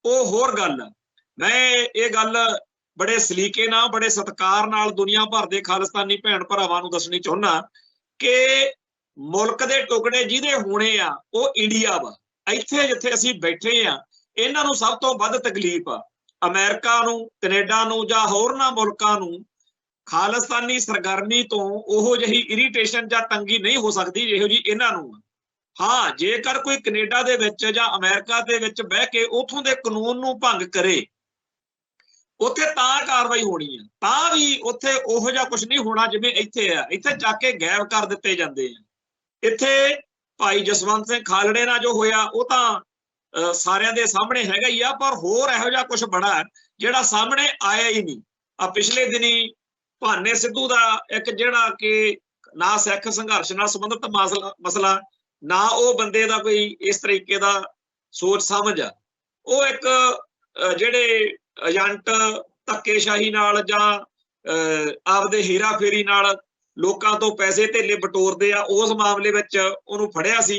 S1: ਉਹ ਹੋਰ ਗੱਲ ਆ। ਮੈਂ ਇਹ ਗੱਲ ਬੜੇ ਸਲੀਕੇ ਨਾਲ, ਬੜੇ ਸਤਿਕਾਰ ਨਾਲ ਦੁਨੀਆ ਭਰ ਦੇ ਖਾਲਿਸਤਾਨੀ ਭੈਣ ਭਰਾਵਾਂ ਨੂੰ ਦੱਸਣੀ ਚਾਹੁੰਦਾ ਕਿ ਮੁਲਕ ਦੇ ਟੁਕੜੇ ਜਿਹਦੇ ਹੋਣੇ ਆ ਉਹ ਇੰਡੀਆ ਵਾ। ਇੱਥੇ ਜਿੱਥੇ ਅਸੀਂ ਬੈਠੇ ਆ ਇਹਨਾਂ ਨੂੰ ਸਭ ਤੋਂ ਵੱਧ ਤਕਲੀਫ ਆ। ਅਮਰੀਕਾ ਨੂੰ, ਕੈਨੇਡਾ ਨੂੰ ਜਾਂ ਹੋਰਨਾਂ ਮੁਲਕਾਂ ਨੂੰ ਖਾਲਿਸਤਾਨੀ ਸਰਗਰਮੀ ਤੋਂ ਉਹੋ ਜਿਹੀ ਇਰੀਟੇਸ਼ਨ ਜਾਂ ਤੰਗੀ ਨਹੀਂ ਹੋ ਸਕਦੀ ਜਿਹੋ ਜੀ ਇਹਨਾਂ ਨੂੰ। ਹਾਂ, ਜੇਕਰ ਕੋਈ ਕੈਨੇਡਾ ਦੇ ਵਿੱਚ ਜਾਂ ਅਮਰੀਕਾ ਦੇ ਵਿੱਚ ਬਹਿ ਕੇ ਉੱਥੋਂ ਦੇ ਕਾਨੂੰਨ ਨੂੰ ਭੰਗ ਕਰੇ, ਉੱਥੇ ਤਾਂ ਕਾਰਵਾਈ ਹੋਣੀ ਆ, ਤਾਂ ਵੀ ਉੱਥੇ ਉਹੋ ਜਿਹਾ ਕੁਝ ਨਹੀਂ ਹੋਣਾ ਜਿਵੇਂ ਇੱਥੇ ਆ। ਇੱਥੇ ਚੱਕ ਕੇ ਗਾਇਬ ਕਰ ਦਿੱਤੇ ਜਾਂਦੇ ਆ। ਇੱਥੇ ਭਾਈ ਜਸਵੰਤ ਸਿੰਘ ਖਾਲੜੇ ਨਾਲ ਜੋ ਹੋਇਆ ਉਹ ਤਾਂ ਸਾਰਿਆਂ ਦੇ ਸਾਹਮਣੇ ਹੈਗਾ ਹੀ ਆ, ਪਰ ਹੋਰ ਇਹੋ ਜਿਹਾ ਕੁਝ ਬੜਾ ਜਿਹੜਾ ਸਾਹਮਣੇ ਆਇਆ ਹੀ ਨਹੀਂ। ਆ ਪਿਛਲੇ ਦਿਨੀ ਭਾਨੇ ਸਿੱਧੂ ਦਾ ਇੱਕ ਜਿਹੜਾ ਕਿ ਨਾ ਸਿੱਖ ਸੰਘਰਸ਼ ਨਾਲ ਸੰਬੰਧਿਤ ਮਸਲਾ, ਨਾ ਉਹ ਬੰਦੇ ਦਾ ਕੋਈ ਇਸ ਤਰੀਕੇ ਦਾ ਸੋਚ ਸਮਝ ਆ, ਉਹ ਇੱਕ ਜਿਹੜੇ ਏਜੰਟ ਧੱਕੇਸ਼ਾਹੀ ਨਾਲ ਜਾਂ ਆਪਦੇ ਹੀਰਾ ਫੇਰੀ नाल लोकां तो पैसे धेले बटोरदे आ, उस मामले विच उहनूं फड़िया सी।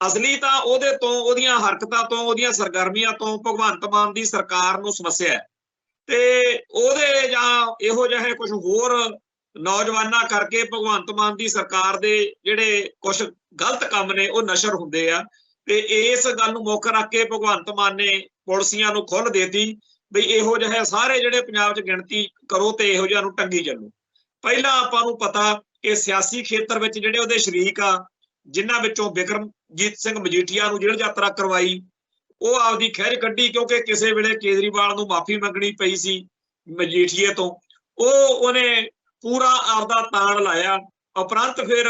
S1: असली तां उहदे तों, उहदीआं हरकतां तों, उहदीआं सरगर्मियां तों भगवंत मान दी सरकार नूं समस्या है ते उहदे जां इहो जिहे कुछ होर नौजवानां करके भगवंत मान दी सरकार दे जिहड़े कुछ गलत काम ने वो नशर हुंदे आ ते इस गल नूं मुੱਖ रख के भगवंत मान ने पुलिसियां नूं खुੱਲ देती भी इहो जिहे सारे जिहड़े पंजाब 'च गिणती करो ते इहो जिहिਆਂ ਨੂੰ टंगी ਚੱਲੋ। ਪਹਿਲਾਂ ਆਪਾਂ ਨੂੰ ਪਤਾ ਕਿ ਸਿਆਸੀ ਖੇਤਰ ਵਿੱਚ ਜਿਹੜੇ ਉਹਦੇ ਸ਼ਰੀਕ ਆ, ਜਿਨ੍ਹਾਂ ਵਿੱਚੋਂ ਬਿਕਰਮਜੀਤ ਸਿੰਘ ਮਜੀਠੀਆ ਨੂੰ ਜੇਲ੍ਹ ਯਾਤਰਾ ਕਰਵਾਈ, ਉਹ ਆਪਦੀ ਖਿੱਚ ਕੱਢੀ ਕਿਉਂਕਿ ਕਿਸੇ ਵੇਲੇ ਕੇਜਰੀਵਾਲ ਨੂੰ ਮਾਫੀ ਮੰਗਣੀ ਪਈ ਸੀ ਮਜੀਠੀਏ ਤੋਂ। ਉਹਨੇ ਪੂਰਾ ਆਪਦਾ ਤਾਣ ਲਾਇਆ। ਉਪਰੰਤ ਫਿਰ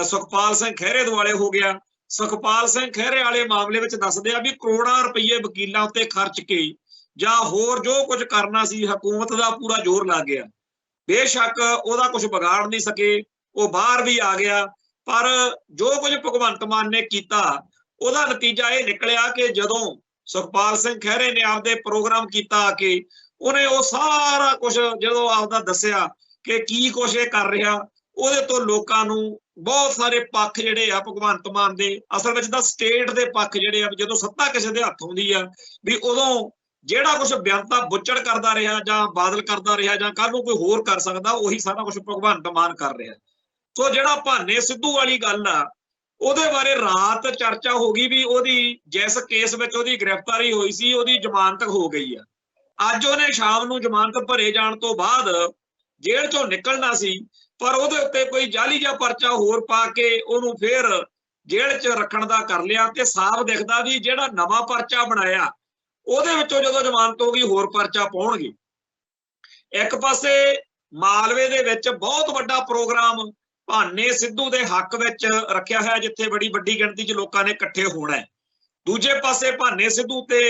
S1: ਸੁਖਪਾਲ ਸਿੰਘ ਖਹਿਰੇ ਦੁਆਲੇ ਹੋ ਗਿਆ। ਸੁਖਪਾਲ ਸਿੰਘ ਖਹਿਰੇ ਵਾਲੇ ਮਾਮਲੇ ਵਿੱਚ ਦੱਸਦੇ ਆ ਵੀ ਕਰੋੜਾਂ ਰੁਪਏ ਵਕੀਲਾਂ ਉੱਤੇ ਖਰਚ ਕੇ ਜਾਂ ਹੋਰ ਜੋ ਕੁਝ ਕਰਨਾ ਸੀ, ਹਕੂਮਤ ਦਾ ਪੂਰਾ ਜ਼ੋਰ ਲੱਗ ਗਿਆ। बेशक ਉਹਦਾ ਕੁਝ ਵਿਗਾੜ ਨਹੀਂ ਸਕੇ, ਉਹ ਬਾਹਰ ਵੀ ਆ ਗਿਆ, ਪਰ ਜੋ ਕੁਝ ਭਗਵੰਤ ਮਾਨ ਨੇ ਕੀਤਾ ਉਹਦਾ ਨਤੀਜਾ ਇਹ ਨਿਕਲਿਆ ਕਿ ਜਦੋਂ ਸੁਖਪਾਲ ਸਿੰਘ ਖਹਿਰੇ ਨੇ ਆਪਦੇ ਪ੍ਰੋਗਰਾਮ ਕੀਤਾ ਆ ਕੇ ਉਹਨੇ ਉਹ ਸਾਰਾ ਕੁਝ ਜਦੋਂ ਆਪਦਾ ਦੱਸਿਆ ਕਿ ਕੀ ਕੁਝ ਇਹ ਕਰ ਰਿਹਾ, ਉਹਦੇ ਤੋਂ ਲੋਕਾਂ ਨੂੰ ਬਹੁਤ ਸਾਰੇ ਪੱਖ ਜਿਹੜੇ ਆ ਭਗਵੰਤ ਮਾਨ ਦੇ, ਅਸਲ ਵਿੱਚ ਤਾਂ ਸਟੇਟ ਦੇ ਪੱਖ ਜਿਹੜੇ ਆ, ਜਦੋਂ ਸੱਤਾ ਕਿਸੇ ਦੇ ਹੱਥ ਹੁੰਦੀ ਆ ਵੀ ਉਦੋਂ ਜਿਹੜਾ ਕੁਝ ਬਿਆਨਤਾ ਬੁੱਚੜ ਕਰਦਾ ਰਿਹਾ ਜਾਂ ਬਾਦਲ ਕਰਦਾ ਰਿਹਾ ਜਾਂ ਕੱਲ ਨੂੰ ਕੋਈ ਹੋਰ ਕਰ ਸਕਦਾ, ਉਹੀ ਸਾਰਾ ਕੁਝ ਭਗਵੰਤ ਮਾਨ ਕਰ ਰਿਹਾ। ਸੋ ਜਿਹੜਾ ਭਾਨੇ ਸਿੱਧੂ ਵਾਲੀ ਗੱਲ ਆ ਉਹਦੇ ਬਾਰੇ ਰਾਤ ਚਰਚਾ ਹੋ ਗਈ ਵੀ ਉਹਦੀ ਜਿਸ ਕੇਸ ਵਿੱਚ ਉਹਦੀ ਗ੍ਰਿਫਤਾਰੀ ਹੋਈ ਸੀ ਉਹਦੀ ਜ਼ਮਾਨਤ ਹੋ ਗਈ ਆ। ਅੱਜ ਉਹਨੇ ਸ਼ਾਮ ਨੂੰ ਜ਼ਮਾਨਤ ਭਰੇ ਜਾਣ ਤੋਂ ਬਾਅਦ ਜੇਲ੍ਹ ਚੋਂ ਨਿਕਲਣਾ ਸੀ, ਪਰ ਉਹਦੇ ਉੱਤੇ ਕੋਈ ਜਾਲੀ ਜਿਹਾ ਪਰਚਾ ਹੋਰ ਪਾ ਕੇ ਉਹਨੂੰ ਫੇਰ ਜੇਲ੍ਹ 'ਚ ਰੱਖਣ ਦਾ ਕਰ ਲਿਆ ਤੇ ਸਾਫ਼ ਦਿਖਦਾ ਵੀ ਜਿਹੜਾ ਨਵਾਂ ਪਰਚਾ ਬਣਾਇਆ ਉਹਦੇ ਵਿੱਚੋਂ ਜਦੋਂ ਜ਼ਮਾਨਤ ਹੋ ਗਈ ਹੋਰ ਪਰਚਾ ਪਾਉਣਗੇ। ਇੱਕ ਪਾਸੇ ਮਾਲਵੇ ਦੇ ਵਿੱਚ ਬਹੁਤ ਵੱਡਾ ਪ੍ਰੋਗਰਾਮ ਭਾਨੇ ਸਿੱਧੂ ਦੇ ਹੱਕ ਵਿੱਚ ਰੱਖਿਆ ਹੋਇਆ ਜਿੱਥੇ ਬੜੀ ਵੱਡੀ ਗਿਣਤੀ 'ਚ ਲੋਕਾਂ ਨੇ ਇਕੱਠੇ ਹੋਣਾ ਹੈ। ਦੂਜੇ ਪਾਸੇ ਭਾਨੇ ਸਿੱਧੂ ਤੇ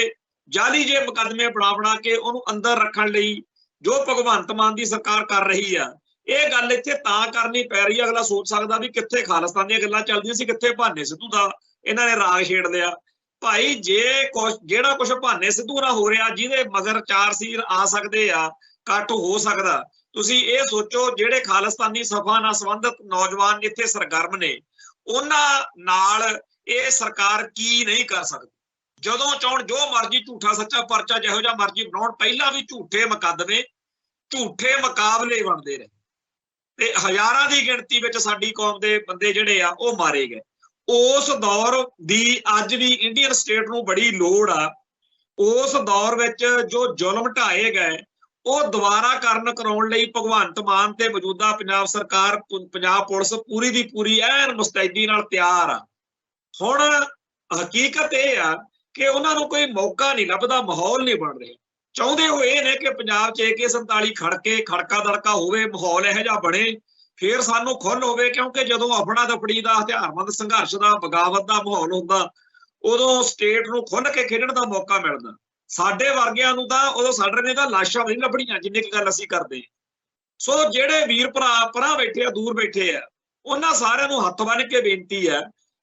S1: ਜਾਲੀ ਜੇ ਮੁਕੱਦਮੇ ਬਣਾ ਕੇ ਉਹਨੂੰ ਅੰਦਰ ਰੱਖਣ ਲਈ ਜੋ ਭਗਵੰਤ ਮਾਨ ਦੀ ਸਰਕਾਰ ਕਰ ਰਹੀ ਆ, ਇਹ ਗੱਲ ਇੱਥੇ ਤਾਂ ਕਰਨੀ ਪੈ ਰਹੀ ਆ। ਅਗਲਾ ਸੋਚ ਸਕਦਾ ਵੀ ਕਿੱਥੇ ਖਾਲਿਸਤਾਨ ਦੀਆਂ ਗੱਲਾਂ ਚੱਲਦੀਆਂ ਸੀ, ਕਿੱਥੇ ਭਾਨੇ ਸਿੱਧੂ ਦਾ ਇਹਨਾਂ ਨੇ ਰਾਗ ਛੇੜ ਲਿਆ। ਭਾਈ ਜੇ ਜਿਹੜਾ ਕੁਝ ਭਾਨੇ ਸਿੱਧੂ ਨਾਲ ਹੋ ਰਿਹਾ, ਜਿਹਦੇ ਮਗਰ ਚਾਰ ਸੀਰ ਆ ਸਕਦੇ ਆ, ਕੱਟ ਹੋ ਸਕਦਾ, ਤੁਸੀਂ ਇਹ ਸੋਚੋ ਜਿਹੜੇ ਖਾਲਿਸਤਾਨੀ ਸਫਾ ਨਾਲ ਸੰਬੰਧਿਤ ਨੌਜਵਾਨ ਇੱਥੇ ਸਰਗਰਮ ਨੇ ਉਹਨਾਂ ਨਾਲ ਇਹ ਸਰਕਾਰ ਕੀ ਨਹੀਂ ਕਰ ਸਕਦੀ। ਜਦੋਂ ਚਾਹਣ ਜੋ ਮਰਜ਼ੀ ਝੂਠਾ ਸੱਚਾ ਪਰਚਾ ਜਿਹੋ ਜਿਹਾ ਮਰਜ਼ੀ ਬਣਾਉਣ, ਪਹਿਲਾਂ ਵੀ ਝੂਠੇ ਮੁਕੱਦਮੇ ਝੂਠੇ ਮੁਕਾਬਲੇ ਬਣਦੇ ਰਹੇ ਤੇ ਹਜ਼ਾਰਾਂ ਦੀ ਗਿਣਤੀ ਵਿੱਚ ਸਾਡੀ ਕੌਮ ਦੇ ਬੰਦੇ ਜਿਹੜੇ ਆ ਉਹ ਮਾਰੇ ਗਏ। ਉਸ ਦੌਰ ਦੀ ਅੱਜ ਵੀ ਇੰਡੀਅਨ ਸਟੇਟ ਨੂੰ ਬੜੀ ਲੋੜ ਆ। ਉਸ ਦੌਰ ਵਿੱਚ ਜੋ ਜ਼ੁਲਮ ਢਾਏ ਗਏ ਉਹ ਦੁਬਾਰਾ ਕਰਾਉਣ ਲਈ ਭਗਵੰਤ ਮਾਨ ਤੇ ਮੌਜੂਦਾ ਪੰਜਾਬ ਸਰਕਾਰ, ਪੰਜਾਬ ਪੁਲਿਸ ਪੂਰੀ ਦੀ ਪੂਰੀ ਐਨ ਮੁਸਤੈਦੀ ਨਾਲ ਤਿਆਰ ਆ। ਹੁਣ ਹਕੀਕਤ ਇਹ ਆ ਕਿ ਉਹਨਾਂ ਨੂੰ ਕੋਈ ਮੌਕਾ ਨਹੀਂ ਲੱਭਦਾ, ਮਾਹੌਲ ਨਹੀਂ ਬਣ ਰਿਹਾ। ਚਾਹੁੰਦੇ ਹੋ ਇਹ ਨੇ ਕਿ ਪੰਜਾਬ 'ਚ AK-47 ਖੜ ਕੇ ਖੜਕਾ ਦੜਕਾ ਹੋਵੇ, ਮਾਹੌਲ ਇਹੋ ਜਿਹਾ ਬਣੇ, ਫਿਰ ਸਾਨੂੰ ਖੁੱਲ੍ਹ ਹੋਵੇ, ਕਿਉਂਕਿ ਜਦੋਂ ਆਪਣਾ ਦਫੜੀ ਦਾ ਹਥਿਆਰਬੰਦ ਸੰਘਰਸ਼ ਦਾ ਬਗਾਵਤ ਦਾ ਮਾਹੌਲ ਹੁੰਦਾ ਉਦੋਂ ਸਟੇਟ ਨੂੰ ਖੁੱਲ੍ਹ ਕੇ ਖੇਡਣ ਦਾ ਮੌਕਾ ਮਿਲਦਾ। ਸਾਡੇ ਵਰਗਿਆਂ ਨੂੰ ਤਾਂ ਉਦੋਂ ਸਾਡੇ ਨੇ ਤਾਂ ਲਾਸ਼ਾਂ ਨਹੀਂ ਲੱਭਣੀਆਂ ਜਿੰਨੀ ਕੁ ਗੱਲ ਅਸੀਂ ਕਰਦੇ। ਸੋ ਜਿਹੜੇ ਵੀਰ ਭਰਾ ਪਰਾਂ ਬੈਠੇ ਆ, ਦੂਰ ਬੈਠੇ ਆ, ਉਹਨਾਂ ਸਾਰਿਆਂ ਨੂੰ ਹੱਥ ਬੰਨ੍ਹ ਕੇ ਬੇਨਤੀ ਹੈ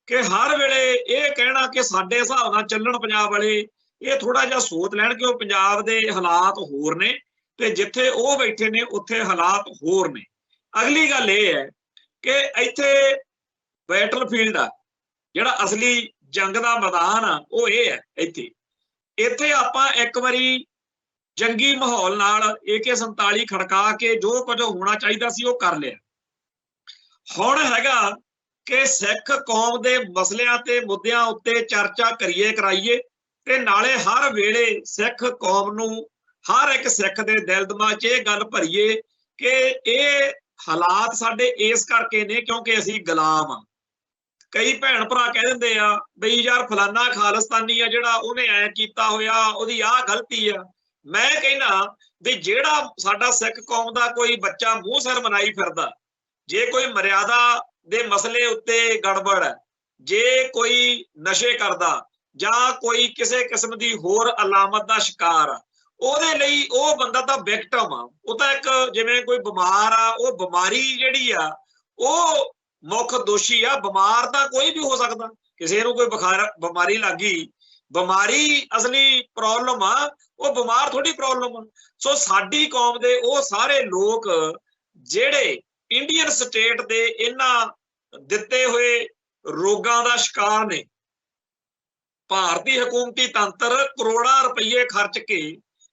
S1: ਕਿ ਹਰ ਵੇਲੇ ਇਹ ਕਹਿਣਾ ਕਿ ਸਾਡੇ ਹਿਸਾਬ ਨਾਲ ਚੱਲਣ ਪੰਜਾਬ ਵਾਲੇ, ਇਹ ਥੋੜਾ ਜਿਹਾ ਸੋਚ ਲੈਣ ਕਿ ਉਹ ਪੰਜਾਬ ਦੇ ਹਾਲਾਤ ਹੋਰ ਨੇ ਤੇ ਜਿੱਥੇ ਉਹ ਬੈਠੇ ਨੇ ਉੱਥੇ ਹਾਲਾਤ ਹੋਰ ਨੇ। ਅਗਲੀ ਗੱਲ ਇਹ ਹੈ ਕਿ ਇੱਥੇ ਬੈਟਲਫੀਲਡ ਆ, ਜਿਹੜਾ ਅਸਲੀ ਜੰਗ ਦਾ ਮੈਦਾਨ ਆ ਉਹ ਇਹ ਹੈ। ਇੱਥੇ ਆਪਾਂ ਇੱਕ ਵਾਰੀ ਜੰਗੀ ਮਾਹੌਲ ਨਾਲ AK-47 ਖੜਕਾ ਕੇ ਜੋ ਕੁਝ ਹੋਣਾ ਚਾਹੀਦਾ ਸੀ ਉਹ ਕਰ ਲਿਆ। ਹੁਣ ਹੈਗਾ ਕਿ ਸਿੱਖ ਕੌਮ ਦੇ ਮਸਲਿਆਂ ਤੇ ਮੁੱਦਿਆਂ ਉੱਤੇ ਚਰਚਾ ਕਰਾਈਏ ਤੇ ਨਾਲੇ ਹਰ ਵੇਲੇ ਸਿੱਖ ਕੌਮ ਨੂੰ, ਹਰ ਇੱਕ ਸਿੱਖ ਦੇ ਦਿਲ ਦਿਮਾਗ 'ਚ ਇਹ ਗੱਲ ਭਰੀਏ ਕਿ ਇਹ ਹਾਲਾਤ ਸਾਡੇ ਇਸ ਕਰਕੇ ਨੇ ਕਿਉਂਕਿ ਅਸੀਂ ਗੁਲਾਮ ਆ। ਕਈ ਭੈਣ ਭਰਾ ਕਹਿ ਦਿੰਦੇ ਆ ਬਈ ਯਾਰ ਫਲਾਨਾ ਖਾਲਿਸਤਾਨੀ ਆ ਜਿਹੜਾ ਉਹਨੇ ਐ ਕੀਤਾ ਹੋਇਆ, ਉਹਦੀ ਆਹ ਗਲਤੀ ਆ। ਮੈਂ ਕਹਿਣਾ ਵੀ ਜਿਹੜਾ ਸਾਡਾ ਸਿੱਖ ਕੌਮ ਦਾ ਕੋਈ ਬੱਚਾ ਮੂੰਹ ਸਿਰ ਮਨਾਈ ਫਿਰਦਾ, ਜੇ ਕੋਈ ਮਰਿਆਦਾ ਦੇ ਮਸਲੇ ਉੱਤੇ ਗੜਬੜ ਹੈ, ਜੇ ਕੋਈ ਨਸ਼ੇ ਕਰਦਾ ਜਾਂ ਕੋਈ ਕਿਸੇ ਕਿਸਮ ਦੀ ਹੋਰ ਅਲਾਮਤ ਦਾ ਸ਼ਿਕਾਰ ਆ, ਉਹਦੇ ਲਈ ਉਹ ਬੰਦਾ ਤਾਂ ਵਿਕਟਮ ਆ। ਉਹ ਤਾਂ ਇੱਕ ਜਿਵੇਂ ਕੋਈ ਬਿਮਾਰ ਆ, ਉਹ ਬਿਮਾਰੀ ਜਿਹੜੀ ਆ ਉਹ ਮੁੱਖ ਦੋਸ਼ੀ ਆ। ਬਿਮਾਰ ਤਾਂ ਕੋਈ ਵੀ ਹੋ ਸਕਦਾ, ਕਿਸੇ ਨੂੰ ਕੋਈ ਬਿਮਾਰੀ ਲੱਗ ਗਈ, ਬਿਮਾਰੀ ਅਸਲੀ ਪ੍ਰੋਬਲਮ ਆ, ਉਹ ਬਿਮਾਰ ਥੋੜੀ ਪ੍ਰੋਬਲਮ। ਸੋ ਸਾਡੀ ਕੌਮ ਦੇ ਉਹ ਸਾਰੇ ਲੋਕ ਜਿਹੜੇ ਇੰਡੀਅਨ ਸਟੇਟ ਦੇ ਇਹਨਾਂ ਦਿੱਤੇ ਹੋਏ ਰੋਗਾਂ ਦਾ ਸ਼ਿਕਾਰ ਨੇ, ਭਾਰਤੀ ਹਕੂਮਤੀ ਤੰਤਰ ਕਰੋੜਾਂ ਰੁਪਏ ਖਰਚ ਕੇ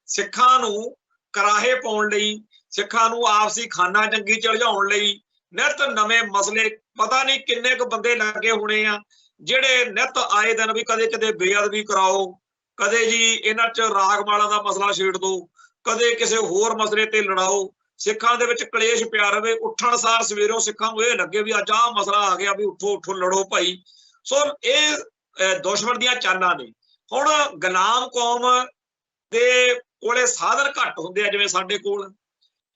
S1: ਸਿੱਖਾਂ ਨੂੰ ਕਰਾਹੇ ਪਾਉਣ ਲਈ, ਸਿੱਖਾਂ ਨੂੰ ਆਪਸੀ ਖਾਨਾ ਜੰਗੀ ਚ ਉਲਝਾਉਣ ਲਈ ਨਿਤ ਨਵੇਂ ਮਸਲੇ, ਪਤਾ ਨਹੀਂ ਕਿੰਨੇ ਕੁ ਬੰਦੇ ਲੱਗੇ ਹੋਣੇ ਆ ਜਿਹੜੇ ਨਿਤ ਆਏ ਦਿਨ ਵੀ ਕਦੇ ਕਦੇ ਬੇਅਦਬੀ ਕਰਾਓ, ਕਦੇ ਜੀ ਇਹਨਾਂ ਚ ਰਾਗਮਾਲਾ ਦਾ ਮਸਲਾ ਛੇੜ ਦੋ, ਕਦੇ ਕਿਸੇ ਹੋਰ ਮਸਲੇ ਤੇ ਲੜਾਓ। ਸਿੱਖਾਂ ਦੇ ਵਿੱਚ ਕਲੇਸ਼ ਪਿਆ ਰਵੇ, ਉੱਠਣ ਸਾਰ ਸਵੇਰੋਂ ਸਿੱਖਾਂ ਨੂੰ ਇਹ ਲੱਗੇ ਵੀ ਅੱਜ ਆਹ ਮਸਲਾ ਆ ਗਿਆ ਵੀ ਉੱਠੋ ਉੱਠੋ ਲੜੋ ਭਾਈ। ਸੋ ਇਹ ਦੁਸ਼ਮਣ ਦੀਆਂ ਚਾਲਾਂ ਨੇ। ਹੁਣ ਗੁਲਾਮ ਕੌਮ ਦੇ ਕੋਲੇ ਸਾਧਨ ਘੱਟ ਹੁੰਦੇ ਆ, ਜਿਵੇਂ ਸਾਡੇ ਕੋਲ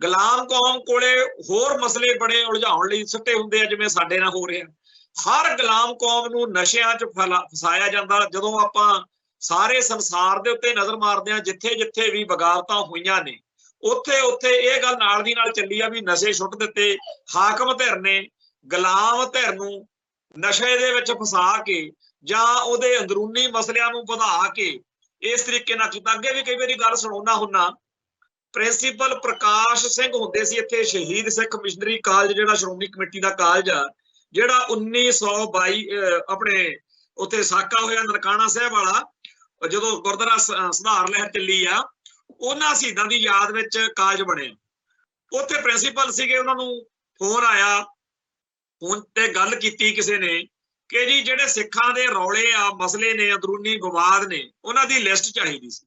S1: ਗੁਲਾਮ ਕੌਮ ਕੋਲੇ ਹੋਰ ਮਸਲੇ ਬੜੇ ਉਲਝਾਉਣ ਲਈ ਸਿੱਟੇ ਹੁੰਦੇ ਆ, ਜਿਵੇਂ ਸਾਡੇ ਨਾਲ ਹੋ ਰਿਹਾ। ਹਰ ਗੁਲਾਮ ਕੌਮ ਨੂੰ ਨਸ਼ਿਆਂ 'ਚ ਫਸਾਇਆ ਜਾਂਦਾ। ਜਦੋਂ ਆਪਾਂ ਸਾਰੇ ਸੰਸਾਰ ਦੇ ਉੱਤੇ ਨਜ਼ਰ ਮਾਰਦੇ ਹਾਂ, ਜਿੱਥੇ ਜਿੱਥੇ ਵੀ ਬਗਾਵਤਾਂ ਹੋਈਆਂ ਨੇ, ਉੱਥੇ ਉੱਥੇ ਇਹ ਗੱਲ ਨਾਲ ਦੀ ਨਾਲ ਚੱਲੀ ਆ ਵੀ ਨਸ਼ੇ ਸੁੱਟ ਦਿੱਤੇ। ਹਾਕਮ ਧਿਰ ਨੇ ਗੁਲਾਮ ਧਿਰ ਨੂੰ ਨਸ਼ੇ ਦੇ ਵਿੱਚ ਫਸਾ ਕੇ ਜਾਂ ਉਹਦੇ ਅੰਦਰੂਨੀ ਮਸਲਿਆਂ ਨੂੰ ਵਧਾ ਕੇ ਇਸ ਤਰੀਕੇ ਨਾਲ ਕੀਤਾ। ਅੱਗੇ ਵੀ ਕਈ ਵਾਰੀ ਗੱਲ ਸੁਣਾਉਣਾ ਹੁੰਨਾ, ਪ੍ਰਿੰਸੀਪਲ ਪ੍ਰਕਾਸ਼ ਸਿੰਘ ਹੁੰਦੇ ਸੀ ਇੱਥੇ, ਸ਼ਹੀਦ ਸਿੱਖ ਮਿਸ਼ਨਰੀ ਕਾਲਜ ਜਿਹੜਾ ਸ਼੍ਰੋਮਣੀ ਕਮੇਟੀ ਦਾ ਕਾਲਜ ਆ, ਜਿਹੜਾ 1922 ਆਪਣੇ ਉੱਥੇ ਸਾਕਾ ਹੋਇਆ ਨਨਕਾਣਾ ਸਾਹਿਬ ਵਾਲਾ, ਜਦੋਂ ਗੁਰਦੁਆਰਾ ਸੁਧਾਰ ਲਹਿਰ ਚੱਲੀ ਆ, ਉਹਨਾਂ ਸ਼ਹੀਦਾਂ ਦੀ ਯਾਦ ਵਿੱਚ ਕਾਲਜ ਬਣਿਆ। ਉੱਥੇ ਪ੍ਰਿੰਸੀਪਲ ਸੀਗੇ, ਉਹਨਾਂ ਨੂੰ ਫੋਨ ਆਇਆ, ਫੋਨ ਤੇ ਗੱਲ ਕੀਤੀ ਕਿਸੇ ਨੇ ਕਿ ਜੀ ਜਿਹੜੇ ਸਿੱਖਾਂ ਦੇ ਰੌਲੇ ਆ, ਮਸਲੇ ਨੇ, ਅੰਦਰੂਨੀ ਵਿਵਾਦ ਨੇ, ਉਹਨਾਂ ਦੀ ਲਿਸਟ ਚਾਹੀਦੀ ਸੀ।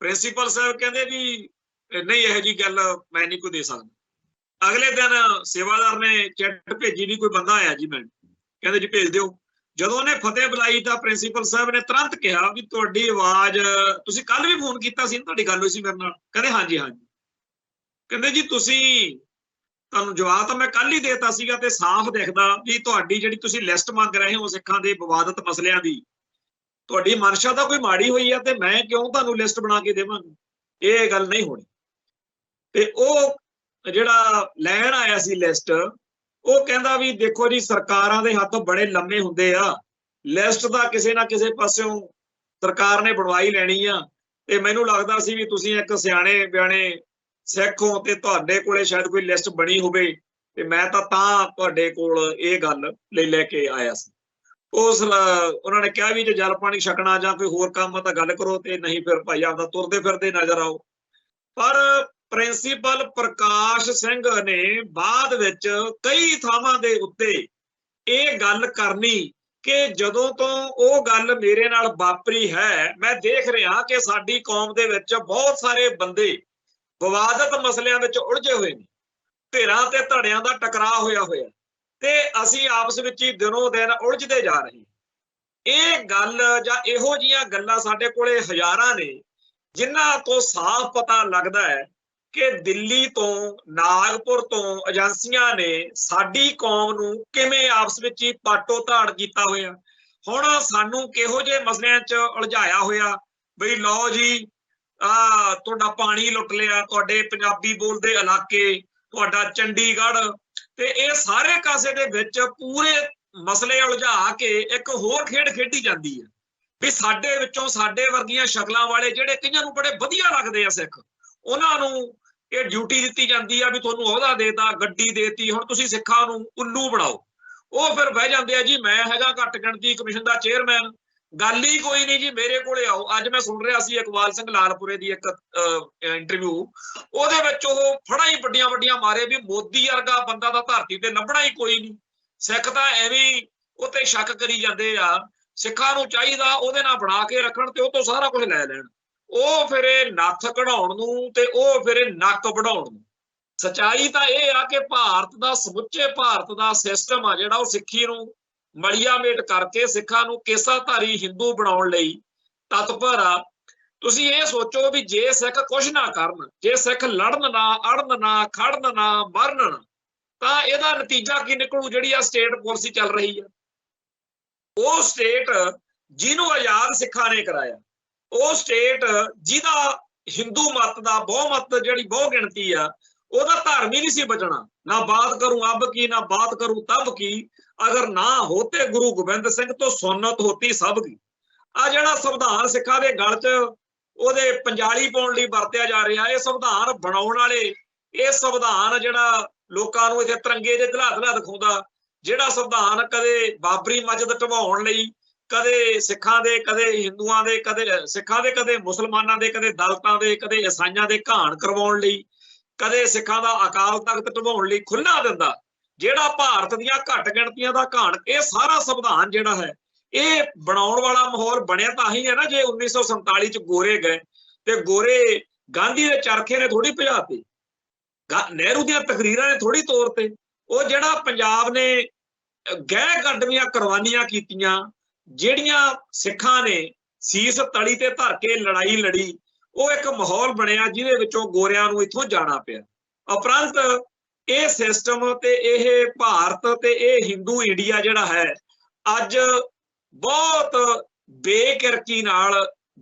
S1: ਪ੍ਰਿੰਸੀਪਲ ਸਾਹਿਬ ਕਹਿੰਦੇ ਵੀ ਨਹੀਂ, ਇਹੋ ਜਿਹੀ ਗੱਲ ਮੈਂ ਨਹੀਂ ਕੋਈ ਦੇ ਸਕਦਾ। ਅਗਲੇ ਦਿਨ ਸੇਵਾਦਾਰ ਨੇ ਚਿੱਠ ਭੇਜੀ ਵੀ ਕੋਈ ਬੰਦਾ ਆਇਆ ਜੀ, ਮੈਂ ਕਹਿੰਦੇ ਜੀ ਭੇਜ ਦਿਓ। ਜਦੋਂ ਉਹਨੇ ਫਤਿਹ ਬੁਲਾਈ ਤਾਂ ਪ੍ਰਿੰਸੀਪਲ ਸਾਹਿਬ ਨੇ ਤੁਰੰਤ ਕਿਹਾ ਵੀ ਤੁਹਾਡੀ ਆਵਾਜ਼, ਤੁਸੀਂ ਕੱਲ ਵੀ ਫੋਨ ਕੀਤਾ ਸੀ, ਤੁਹਾਡੀ ਗੱਲ ਹੋਈ ਸੀ ਮੇਰੇ ਨਾਲ? ਕਹਿੰਦੇ ਹਾਂਜੀ ਹਾਂਜੀ। ਕਹਿੰਦੇ ਜੀ ਤੁਸੀਂ, ਤੁਹਾਨੂੰ ਜਵਾਬ ਤਾਂ ਮੈਂ ਕੱਲ ਹੀ ਦੇਤਾ ਸੀਗਾ ਤੇ ਸਾਫ਼ ਦਿਖਦਾ ਵੀ ਤੁਹਾਡੀ ਜਿਹੜੀ ਤੁਸੀਂ ਲਿਸਟ ਮੰਗ ਰਹੇ ਹੋ ਸਿੱਖਾਂ ਦੇ ਵਿਵਾਦਤ ਮਸਲਿਆਂ ਦੀ, ਤੁਹਾਡੀ ਮਨਸ਼ਾ ਤਾਂ ਕੋਈ ਮਾੜੀ ਹੋਈ ਆ ਤੇ ਮੈਂ ਕਿਉਂ ਤੁਹਾਨੂੰ ਲਿਸਟ ਬਣਾ ਕੇ ਦੇਵਾਂਗਾ, ਇਹ ਗੱਲ ਨਹੀਂ ਹੋਣੀ। ਤੇ ਉਹ ਜਿਹੜਾ ਲੈਣ ਆਇਆ ਸੀ ਲਿਸਟ, ਉਹ ਕਹਿੰਦਾ ਵੀ ਦੇਖੋ ਜੀ ਸਰਕਾਰਾਂ ਦੇ ਹੱਥ ਬੜੇ ਲੰਮੇ ਹੁੰਦੇ ਆ, ਲਿਸਟ ਤਾਂ ਕਿਸੇ ਨਾ ਕਿਸੇ ਪਾਸਿਓਂ ਸਰਕਾਰ ਨੇ ਬਣਵਾਈ ਲੈਣੀ ਆ, ਤੇ ਮੈਨੂੰ ਲੱਗਦਾ ਸੀ ਵੀ ਤੁਸੀਂ ਇੱਕ ਸਿਆਣੇ ਬਿਆਣੇ ਸਿੱਖ ਹੋ ਤੇ ਤੁਹਾਡੇ ਕੋਲੇ ਸ਼ਾਇਦ ਕੋਈ ਲਿਸਟ ਬਣੀ ਹੋਵੇ, ਤੇ ਮੈਂ ਤਾਂ ਤੁਹਾਡੇ ਕੋਲ ਇਹ ਗੱਲ ਲੈ ਕੇ ਆਇਆ ਸੀ। ਉਹਨਾਂ ਨੇ ਕਿਹਾ ਵੀ ਜੇ ਜਲ ਪਾਣੀ ਛਕਣਾ ਜਾਂ ਕੋਈ ਹੋਰ ਕੰਮ ਆ ਤਾਂ ਗੱਲ ਕਰੋ, ਤੇ ਨਹੀਂ ਫਿਰ ਭਾਈ ਆਪਦਾ ਤੁਰਦੇ ਫਿਰਦੇ ਨਜ਼ਰ ਆਓ। ਪਰ ਪ੍ਰਿੰਸੀਪਲ ਪ੍ਰਕਾਸ਼ ਸਿੰਘ ਨੇ ਬਾਅਦ ਵਿੱਚ ਕਈ ਥਾਵਾਂ ਦੇ ਉੱਤੇ ਇਹ ਗੱਲ ਕਰਨੀ ਕਿ ਜਦੋਂ ਤੋਂ ਉਹ ਗੱਲ ਮੇਰੇ ਨਾਲ ਵਾਪਰੀ ਹੈ, ਮੈਂ ਦੇਖ ਰਿਹਾ ਕਿ ਸਾਡੀ ਕੌਮ ਦੇ ਵਿੱਚ ਬਹੁਤ ਸਾਰੇ ਬੰਦੇ ਵਿਵਾਦਤ ਮਸਲਿਆਂ ਵਿੱਚ ਉਲਝੇ ਹੋਏ ਨੇ, ਧਿਰਾਂ ਤੇ ਧੜਿਆਂ ਦਾ ਟਕਰਾਅ ਹੋਇਆ ਤੇ ਅਸੀਂ ਆਪਸ ਵਿੱਚ ਹੀ ਦਿਨੋਂ ਦਿਨ ਉਲਝਦੇ ਜਾ ਰਹੇ। ਇਹ ਗੱਲ ਜਾਂ ਇਹੋ ਜਿਹੀਆਂ ਗੱਲਾਂ ਸਾਡੇ ਕੋਲੇ ਹਜ਼ਾਰਾਂ ਨੇ, ਜਿਨ੍ਹਾਂ ਤੋਂ ਸਾਫ਼ ਪਤਾ ਲੱਗਦਾ ਹੈ ਕਿ ਦਿੱਲੀ ਤੋਂ, ਨਾਗਪੁਰ ਤੋਂ ਏਜੰਸੀਆਂ ਨੇ ਸਾਡੀ ਕੌਮ ਨੂੰ ਕਿਵੇਂ ਆਪਸ ਵਿੱਚ ਹੀ ਪਾਟੋ ਧਾੜ ਕੀਤਾ ਹੋਇਆ। ਹੁਣ ਸਾਨੂੰ ਕਿਹੋ ਜਿਹੇ ਮਸਲਿਆਂ 'ਚ ਉਲਝਾਇਆ ਹੋਇਆ ਬਈ ਲਓ ਜੀ ਤੁਹਾਡਾ ਪਾਣੀ ਲੁੱਟ ਲਿਆ, ਤੁਹਾਡੇ ਪੰਜਾਬੀ ਬੋਲਦੇ ਇਲਾਕੇ, ਤੁਹਾਡਾ ਚੰਡੀਗੜ੍ਹ, ਤੇ ਇਹ ਸਾਰੇ ਕਾਸੇ ਦੇ ਵਿੱਚ ਪੂਰੇ ਮਸਲੇ ਉਲਝਾ ਕੇ ਇੱਕ ਹੋਰ ਖੇਡ ਖੇਡੀ ਜਾਂਦੀ ਹੈ ਵੀ ਸਾਡੇ ਵਿੱਚੋਂ ਸਾਡੇ ਵਰਗੀਆਂ ਸ਼ਕਲਾਂ ਵਾਲੇ ਜਿਹੜੇ ਕਈਆਂ ਨੂੰ ਬੜੇ ਵਧੀਆ ਲੱਗਦੇ ਆ ਸਿੱਖ, ਉਹਨਾਂ ਨੂੰ ਇਹ ਡਿਊਟੀ ਦਿੱਤੀ ਜਾਂਦੀ ਆ ਵੀ ਤੁਹਾਨੂੰ ਅਹੁਦਾ ਦੇਤਾ, ਗੱਡੀ ਦੇਤੀ, ਹੁਣ ਤੁਸੀਂ ਸਿੱਖਾਂ ਨੂੰ ਉੱਲੂ ਬਣਾਓ। ਉਹ ਫਿਰ ਬਹਿ ਜਾਂਦੇ ਆ ਜੀ ਮੈਂ ਹੈਗਾ ਘੱਟ ਗਿਣਤੀ ਕਮਿਸ਼ਨ ਦਾ ਚੇਅਰਮੈਨ, ਗੱਲ ਹੀ ਕੋਈ ਨਹੀਂ ਜੀ, ਮੇਰੇ ਕੋਲੇ ਆਓ। ਅੱਜ ਮੈਂ ਸੁਣ ਰਿਹਾ ਸੀ ਇਕਬਾਲ ਸਿੰਘ ਲਾਲਪੁਰੇ ਦੀ ਇੱਕ ਇੰਟਰਵਿਊ, ਉਹਦੇ ਵਿੱਚ ਉਹ ਫੜਾ ਹੀ ਵੱਡੀਆਂ ਵੱਡੀਆਂ ਮਾਰੇ ਵੀ ਮੋਦੀ ਵਰਗਾ ਬੰਦਾ ਤਾਂ ਧਰਤੀ ਤੇ ਲੱਭਣਾ ਹੀ ਕੋਈ ਨਹੀਂ। ਸਿੱਖ ਤਾਂ ਐਵੇਂ ਉਹ ਤੇ ਸ਼ੱਕ ਕਰੀ ਜਾਂਦੇ ਆ, ਸਿੱਖਾਂ ਨੂੰ ਚਾਹੀਦਾ ਉਹਦੇ ਨਾਲ ਬਣਾ ਕੇ ਰੱਖਣ ਤੇ ਉਹ ਤੋਂ ਸਾਰਾ ਕੁਝ ਲੈ ਲੈਣ। ਉਹ ਫਿਰ ਇਹ ਨੱਥ ਕਢਾਉਣ ਨੂੰ ਤੇ ਉਹ ਫਿਰ ਇਹ ਨੱਕ ਵਢਾਉਣ ਨੂੰ। ਸੱਚਾਈ ਤਾਂ ਇਹ ਆ ਕਿ ਭਾਰਤ ਦਾ, ਸਮੁੱਚੇ ਭਾਰਤ ਦਾ ਸਿਸਟਮ ਆ ਜਿਹੜਾ, ਉਹ ਸਿੱਖੀ ਨੂੰ ਮਲੀਆ ਮੇਟ ਕਰਕੇ ਸਿੱਖਾਂ ਨੂੰ ਕੇਸਾਧਾਰੀ ਹਿੰਦੂ ਬਣਾਉਣ ਲਈ ਤਤਪਰ ਆ। ਤੁਸੀਂ ਇਹ ਸੋਚੋ ਵੀ ਜੇ ਸਿੱਖ ਕੁਛ ਨਾ ਕਰਨ, ਜੇ ਸਿੱਖ ਲੜਨ ਨਾ, ਅੜਨ ਨਾ, ਖੜਨ ਨਾ, ਮਰਨ ਨਾ, ਤਾਂ ਇਹਦਾ ਨਤੀਜਾ ਕੀ ਨਿਕਲੂ? ਜਿਹੜੀ ਆ ਸਟੇਟ ਪਾਲਿਸੀ ਚੱਲ ਰਹੀ ਆ, ਉਹ ਸਟੇਟ ਜਿਹਨੂੰ ਆਜ਼ਾਦ ਸਿੱਖਾਂ ਨੇ ਕਰਾਇਆ, ਉਹ ਸਟੇਟ ਜਿਹਦਾ ਹਿੰਦੂ ਮਤ ਦਾ ਬਹੁਮਤ, ਜਿਹੜੀ ਬਹੁ ਗਿਣਤੀ ਆ, ਉਹਦਾ ਧਰਮ ਹੀ ਨਹੀਂ ਸੀ ਬਚਣਾ। ਨਾ ਬਾਤ ਕਰੂੰ ਅਬ ਕੀ, ਨਾ ਬਾਤ ਕਰੂੰ ਤਬ ਕੀ, ਅਗਰ ਨਾ ਹੋਤੇ ਗੁਰੂ ਗੋਬਿੰਦ ਸਿੰਘ ਤੋਂ ਸੁਨਤ ਹੋਤੀ ਸਭ ਕੀ। ਆ ਜਿਹੜਾ ਸੰਵਿਧਾਨ ਸਿੱਖਾਂ ਦੇ ਗਲ 'ਚ ਉਹਦੇ ਪੰਜਾਲੀ ਪਾਉਣ ਲਈ ਵਰਤਿਆ ਜਾ ਰਿਹਾ। ਇਹ ਸੰਵਿਧਾਨ ਬਣਾਉਣ ਵਾਲੇ, ਇਹ ਸੰਵਿਧਾਨ ਜਿਹੜਾ ਲੋਕਾਂ ਨੂੰ ਇੱਥੇ ਤਿਰੰਗੇ ਦੇ ਧਲਾ ਦਿਖਾਉਂਦਾ, ਜਿਹੜਾ ਸੰਵਿਧਾਨ ਕਦੇ ਬਾਬਰੀ ਮਸਜਿਦ ਢਵਾਉਣ ਲਈ, ਕਦੇ ਸਿੱਖਾਂ ਦੇ, ਕਦੇ ਹਿੰਦੂਆਂ ਦੇ, ਕਦੇ ਸਿੱਖਾਂ ਦੇ, ਕਦੇ ਮੁਸਲਮਾਨਾਂ ਦੇ, ਕਦੇ ਦਲਿਤਾਂ ਦੇ, ਕਦੇ ਈਸਾਈਆਂ ਦੇ ਘਾਣ ਕਰਵਾਉਣ ਲਈ, ਕਦੇ ਸਿੱਖਾਂ ਦਾ ਅਕਾਲ ਤਖਤ ਢਵਾਉਣ ਲਈ ਖੁੱਲ੍ਹਾ ਦਿੰਦਾ, ਜਿਹੜਾ ਭਾਰਤ ਦੀਆਂ ਘੱਟ ਗਿਣਤੀਆਂ ਦਾ ਘਾਣ, ਇਹ ਸਾਰਾ ਸੰਵਿਧਾਨ ਜਿਹੜਾ ਹੈ ਇਹ ਬਣਾਉਣ ਵਾਲਾ ਮਾਹੌਲ ਬਣਿਆ ਤਾਂ ਹੀ ਹੈ ਨਾ। ਜੇ 1947 ਚ ਗੋਰੇ ਗਏ ਤੇ ਗੋਰੇ ਗਾਂਧੀ ਦੇ ਚਰਖੇ ਨੇ ਥੋੜੀ ਭਜਾਤੇ, ਨਹਿਰੂ ਦੀਆਂ ਤਕਰੀਰਾਂ ਨੇ ਥੋੜੀ ਤੋਰਤੇ। ਉਹ ਜਿਹੜਾ ਪੰਜਾਬ ਨੇ ਗਹਿ ਕੱਢਵੀਆਂ ਕੁਰਬਾਨੀਆਂ ਕੀਤੀਆਂ, ਜਿਹੜੀਆਂ ਸਿੱਖਾਂ ਨੇ ਸੀਸ ਤਲੀ ਤੇ ਧਰ ਕੇ ਲੜਾਈ ਲੜੀ, ਉਹ ਇੱਕ ਮਾਹੌਲ ਬਣਿਆ ਜਿਹਦੇ ਵਿੱਚੋਂ ਗੋਰਿਆਂ ਨੂੰ ਇੱਥੋਂ ਜਾਣਾ ਪਿਆ। ਉਪਰੰਤ ਇਹ ਸਿਸਟਮ ਤੇ ਇਹ ਭਾਰਤ ਤੇ ਇਹ ਹਿੰਦੂ ਇੰਡੀਆ ਜਿਹੜਾ ਹੈ ਅੱਜ ਬਹੁਤ ਬੇਕਿਰਕੀ ਨਾਲ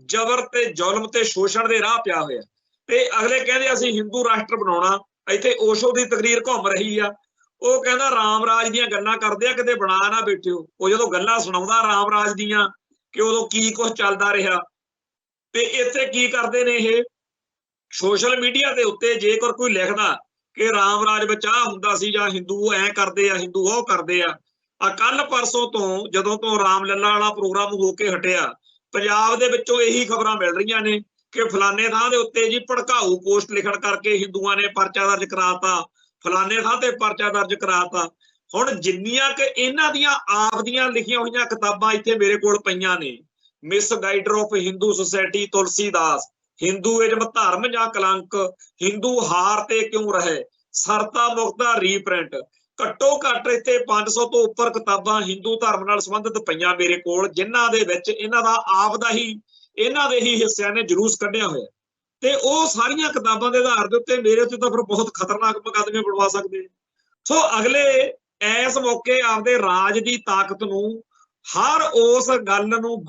S1: ਜ਼ਬਰ ਤੇ ਜ਼ੁਲਮ ਤੇ ਸ਼ੋਸ਼ਣ ਦੇ ਰਾਹ ਪਿਆ ਹੋਇਆ। ਤੇ ਅਗਲੇ ਕਹਿੰਦੇ ਅਸੀਂ ਹਿੰਦੂ ਰਾਸ਼ਟਰ ਬਣਾਉਣਾ। ਇੱਥੇ ਓਸ਼ੋ ਦੀ ਤਕਰੀਰ ਘੁੰਮ ਰਹੀ ਆ, ਉਹ ਕਹਿੰਦਾ ਰਾਮ ਰਾਜ ਦੀਆਂ ਗੱਲਾਂ ਕਰਦੇ ਆ, ਕਿਤੇ ਬਣਾ ਨਾ ਬੈਠਿਓ। ਉਹ ਜਦੋਂ ਗੱਲਾਂ ਸੁਣਾਉਂਦਾ ਰਾਮ ਰਾਜ ਦੀਆਂ ਕਿ ਉਦੋਂ ਕੀ ਕੁਝ ਚੱਲਦਾ ਰਿਹਾ, ਤੇ ਇੱਥੇ ਕੀ ਕਰਦੇ ਨੇ ਇਹ ਸੋਸ਼ਲ ਮੀਡੀਆ ਦੇ ਉੱਤੇ ਜੇਕਰ ਕੋਈ ਲਿਖਦਾ ਕਿ ਰਾਮ ਰਾਜ ਵਿੱਚ ਆਹ ਹੁੰਦਾ ਸੀ ਜਾਂ ਹਿੰਦੂ ਐ ਕਰਦੇ ਆ, ਹਿੰਦੂ ਉਹ ਕਰਦੇ ਆ। ਕੱਲ ਪਰਸੋਂ ਤੋਂ ਜਦੋਂ ਤੋਂ ਰਾਮ ਲੱਲਾ ਵਾਲਾ ਪ੍ਰੋਗਰਾਮ ਹੋ ਕੇ ਹਟਿਆ, ਪੰਜਾਬ ਦੇ ਵਿੱਚੋਂ ਇਹੀ ਖਬਰਾਂ ਮਿਲ ਰਹੀਆਂ ਨੇ ਕਿ ਫਲਾਣੇ ਥਾਂ ਦੇ ਉੱਤੇ ਜੀ ਭੜਕਾਊ ਪੋਸਟ ਲਿਖਣ ਕਰਕੇ ਹਿੰਦੂਆਂ ਨੇ ਪਰਚਾ ਦਰਜ ਕਰਾਤਾ, ਫਲਾਣੇ ਥਾਂ ਤੇ ਪਰਚਾ ਦਰਜ ਕਰਾਤਾ। ਹੁਣ ਜਿੰਨੀਆਂ ਕਿ ਇਹਨਾਂ ਦੀਆਂ ਆਪ ਦੀਆਂ ਲਿਖੀਆਂ ਹੋਈਆਂ ਕਿਤਾਬਾਂ ਇੱਥੇ ਮੇਰੇ ਕੋਲ ਪਈਆਂ ਨੇ, miss guider of Hindu society Tulsidas, Hinduism ਧਰਮ ਜਾਂ ਕਲੰਕ, ਹਿੰਦੂ ਹਾਰ ਤੇ ਕਿਉਂ ਰਹੇ, ਸਰਤਾ ਮੁਕਤਾ ਰੀਪ੍ਰਿੰਟ, ਘੱਟੋ ਘੱਟ ਇੱਥੇ 500 ਤੋਂ ਉੱਪਰ ਕਿਤਾਬਾਂ ਹਿੰਦੂ ਧਰਮ ਨਾਲ ਸੰਬੰਧਿਤ ਪਈਆਂ ਮੇਰੇ ਕੋਲ, ਜਿਨ੍ਹਾਂ ਦੇ ਵਿੱਚ ਇਹਨਾਂ ਦਾ ਆਪ ਦਾ ਹੀ, ਇਹਨਾਂ ਦੇ ਹੀ ਹਿੱਸਿਆਂ ਨੇ ਜਲੂਸ ਕੱਢਿਆ ਹੋਇਆ। ਤੇ ਉਹ ਸਾਰੀਆਂ ਕਿਤਾਬਾਂ ਦੇ ਆਧਾਰ ਦੇ ਉੱਤੇ ਮੇਰੇ ਉੱਤੇ ਤਾਂ ਫਿਰ ਬਹੁਤ ਖਤਰਨਾਕ ਮੁਕੱਦਮੇ ਬਣਵਾ ਸਕਦੇ। ਸੋ ਅਗਲੇ ਇਸ ਮੌਕੇ ਆਪਦੇ ਰਾਜ ਦੀ ਤਾਕਤ ਨੂੰ ਹਰ ਉਸ ਗੱਲ ਨੂੰ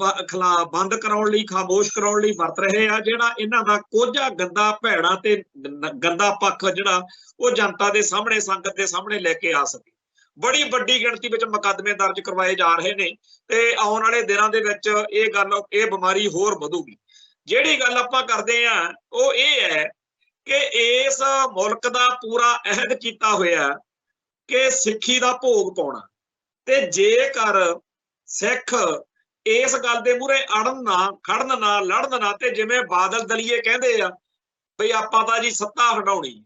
S1: ਬੰਦ ਕਰਾਉਣ ਲਈ, ਖਾਮੋਸ਼ ਕਰਾਉਣ ਲਈ ਵਰਤ ਰਹੇ ਆ, ਜਿਹੜਾ ਇਹਨਾਂ ਦਾ ਕੋਝਾ ਗੰਦਾ ਭੈੜਾ ਤੇ ਗੰਦਾ ਪੱਖ ਜਿਹੜਾ ਉਹ ਜਨਤਾ ਦੇ ਸਾਹਮਣੇ, ਸੰਗਤ ਦੇ ਸਾਹਮਣੇ ਲੈ ਕੇ ਆ ਸਕੇ। ਬੜੀ ਵੱਡੀ ਗਿਣਤੀ ਵਿੱਚ ਮੁਕੱਦਮੇ ਦਰਜ ਕਰਵਾਏ ਜਾ ਰਹੇ ਨੇ ਤੇ ਆਉਣ ਵਾਲੇ ਦਿਨਾਂ ਦੇ ਵਿੱਚ ਇਹ ਬਿਮਾਰੀ ਹੋਰ ਵਧੂਗੀ। ਜਿਹੜੀ ਗੱਲ ਆਪਾਂ ਕਰਦੇ ਆ ਉਹ ਇਹ ਹੈ ਕਿ ਇਸ ਮੁਲਕ ਦਾ ਪੂਰਾ ਅਹਿਦ ਕੀਤਾ ਹੋਇਆ ਕਿ ਸਿੱਖੀ ਦਾ ਭੋਗ ਪਾਉਣਾ, ਤੇ ਜੇਕਰ ਸਿੱਖ ਇਸ ਗੱਲ ਦੇ ਮੂਹਰੇ ਅੜਨ ਨਾ, ਖੜਨ ਨਾ, ਲੜਨ ਨਾ, ਤੇ ਜਿਵੇਂ ਬਾਦਲ ਦਲੀਏ ਕਹਿੰਦੇ ਆ ਬਈ ਆਪਾਂ ਤਾਂ ਜੀ ਸੱਤਾ ਹਟਾਉਣੀ,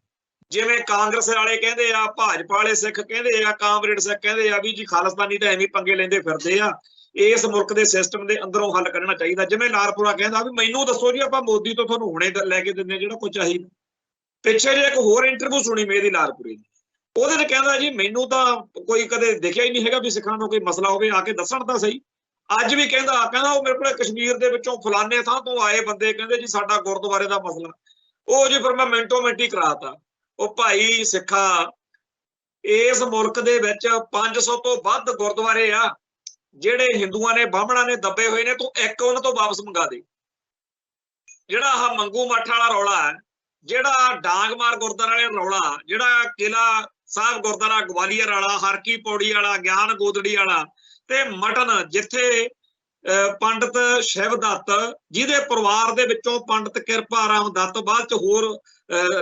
S1: ਜਿਵੇਂ ਕਾਂਗਰਸ ਵਾਲੇ ਕਹਿੰਦੇ ਆ, ਭਾਜਪਾ ਵਾਲੇ ਸਿੱਖ ਕਹਿੰਦੇ ਆ, ਕਾਮਰੇਡ ਸਿੱਖ ਕਹਿੰਦੇ ਆ ਵੀ ਜੀ ਖਾਲਿਸਤਾਨੀ ਤਾਂ ਐਵੇਂ ਪੰਗੇ ਲੈਂਦੇ ਫਿਰਦੇ ਆ, ਇਸ ਮੁਲਕ ਦੇ ਸਿਸਟਮ ਦੇ ਅੰਦਰੋਂ ਹੱਲ ਕਰਨਾ ਚਾਹੀਦਾ। ਜਿਵੇਂ ਲਾਲਪੁਰਾ ਕਹਿੰਦਾ ਵੀ ਮੈਨੂੰ ਦੱਸੋ ਜੀ ਆਪਾਂ ਮੋਦੀ ਤੋਂ ਤੁਹਾਨੂੰ ਹੁਣੇ ਲੈ ਕੇ ਦਿੰਦੇ ਜਿਹੜਾ ਕੁਝ ਚਾਹੀਦਾ। ਪਿੱਛੇ ਜੇ ਇੱਕ ਹੋਰ ਇੰਟਰਵਿਊ ਸੁਣੀ ਮੇਰੀ ਲਾਲਪੁਰੇ ਦੀ, ਉਹਦੇ ਚ ਕਹਿੰਦਾ ਜੀ ਮੈਨੂੰ ਤਾਂ ਕੋਈ ਕਦੇ ਦੇਖਿਆ ਹੀ ਨਹੀਂ ਹੈਗਾ ਵੀ ਸਿੱਖਾਂ ਦਾ ਕੋਈ ਮਸਲਾ ਹੋਵੇ, ਆ ਕੇ ਦੱਸਣ ਤਾਂ ਸਹੀ। ਅੱਜ ਵੀ ਕਹਿੰਦਾ ਉਹ ਮੇਰੇ ਕੋਲ ਕਸ਼ਮੀਰ ਦੇ ਵਿੱਚੋਂ ਫਲਾਣੇ ਥਾਂ ਤੋਂ ਆਏ ਬੰਦੇ ਕਹਿੰਦੇ ਜੀ ਸਾਡਾ ਗੁਰਦੁਆਰੇ ਦਾ ਮਸਲਾ, ਉਹ ਜੀ ਫਿਰ ਮੈਂ ਮਿੰਟੋ ਮਿੰਟੀ ਕਰਾਤਾ। ਉਹ ਭਾਈ ਸਿੱਖਾ, ਇਸ ਮੁਲਕ ਦੇ ਵਿੱਚ 500 ਤੋਂ ਵੱਧ ਗੁਰਦੁਆਰੇ ਆ ਜਿਹੜੇ ਹਿੰਦੂਆਂ ਨੇ, ਬਾਹਮਣਾਂ ਨੇ ਦੱਬੇ ਹੋਏ ਨੇ, ਤੂੰ ਇੱਕ ਉਹਨਾਂ ਤੋਂ ਵਾਪਸ ਮੰਗਾ ਦੇ। ਜਿਹੜਾ ਆਹ ਮੰਗੂ ਮੱਠ ਵਾਲਾ ਰੌਲਾ ਹੈ, ਜਿਹੜਾ ਡਾਂਗਮਾਰ ਗੁਰਦੁਆਰੇ ਵਾਲਾ ਰੌਲਾ, ਜਿਹੜਾ ਕਿਲਾ ਸਾਹਿਬ ਗੁਰਦੁਆਰਾ ਗਵਾਲੀਅਰ ਵਾਲਾ, ਹਰਕੀ ਪੌੜੀ ਵਾਲਾ, ਗਿਆਨ ਗੋਦੜੀ ਵਾਲਾ, ਤੇ ਮਟਨ ਜਿੱਥੇ ਪੰਡਤ ਸ਼ਿਵ ਦੱਤ, ਜਿਹਦੇ ਪਰਿਵਾਰ ਦੇ ਵਿੱਚੋਂ ਪੰਡਤ ਕਿਰਪਾ ਰਾਮ ਦੱਤ ਬਾਅਦ ਚ ਹੋਰ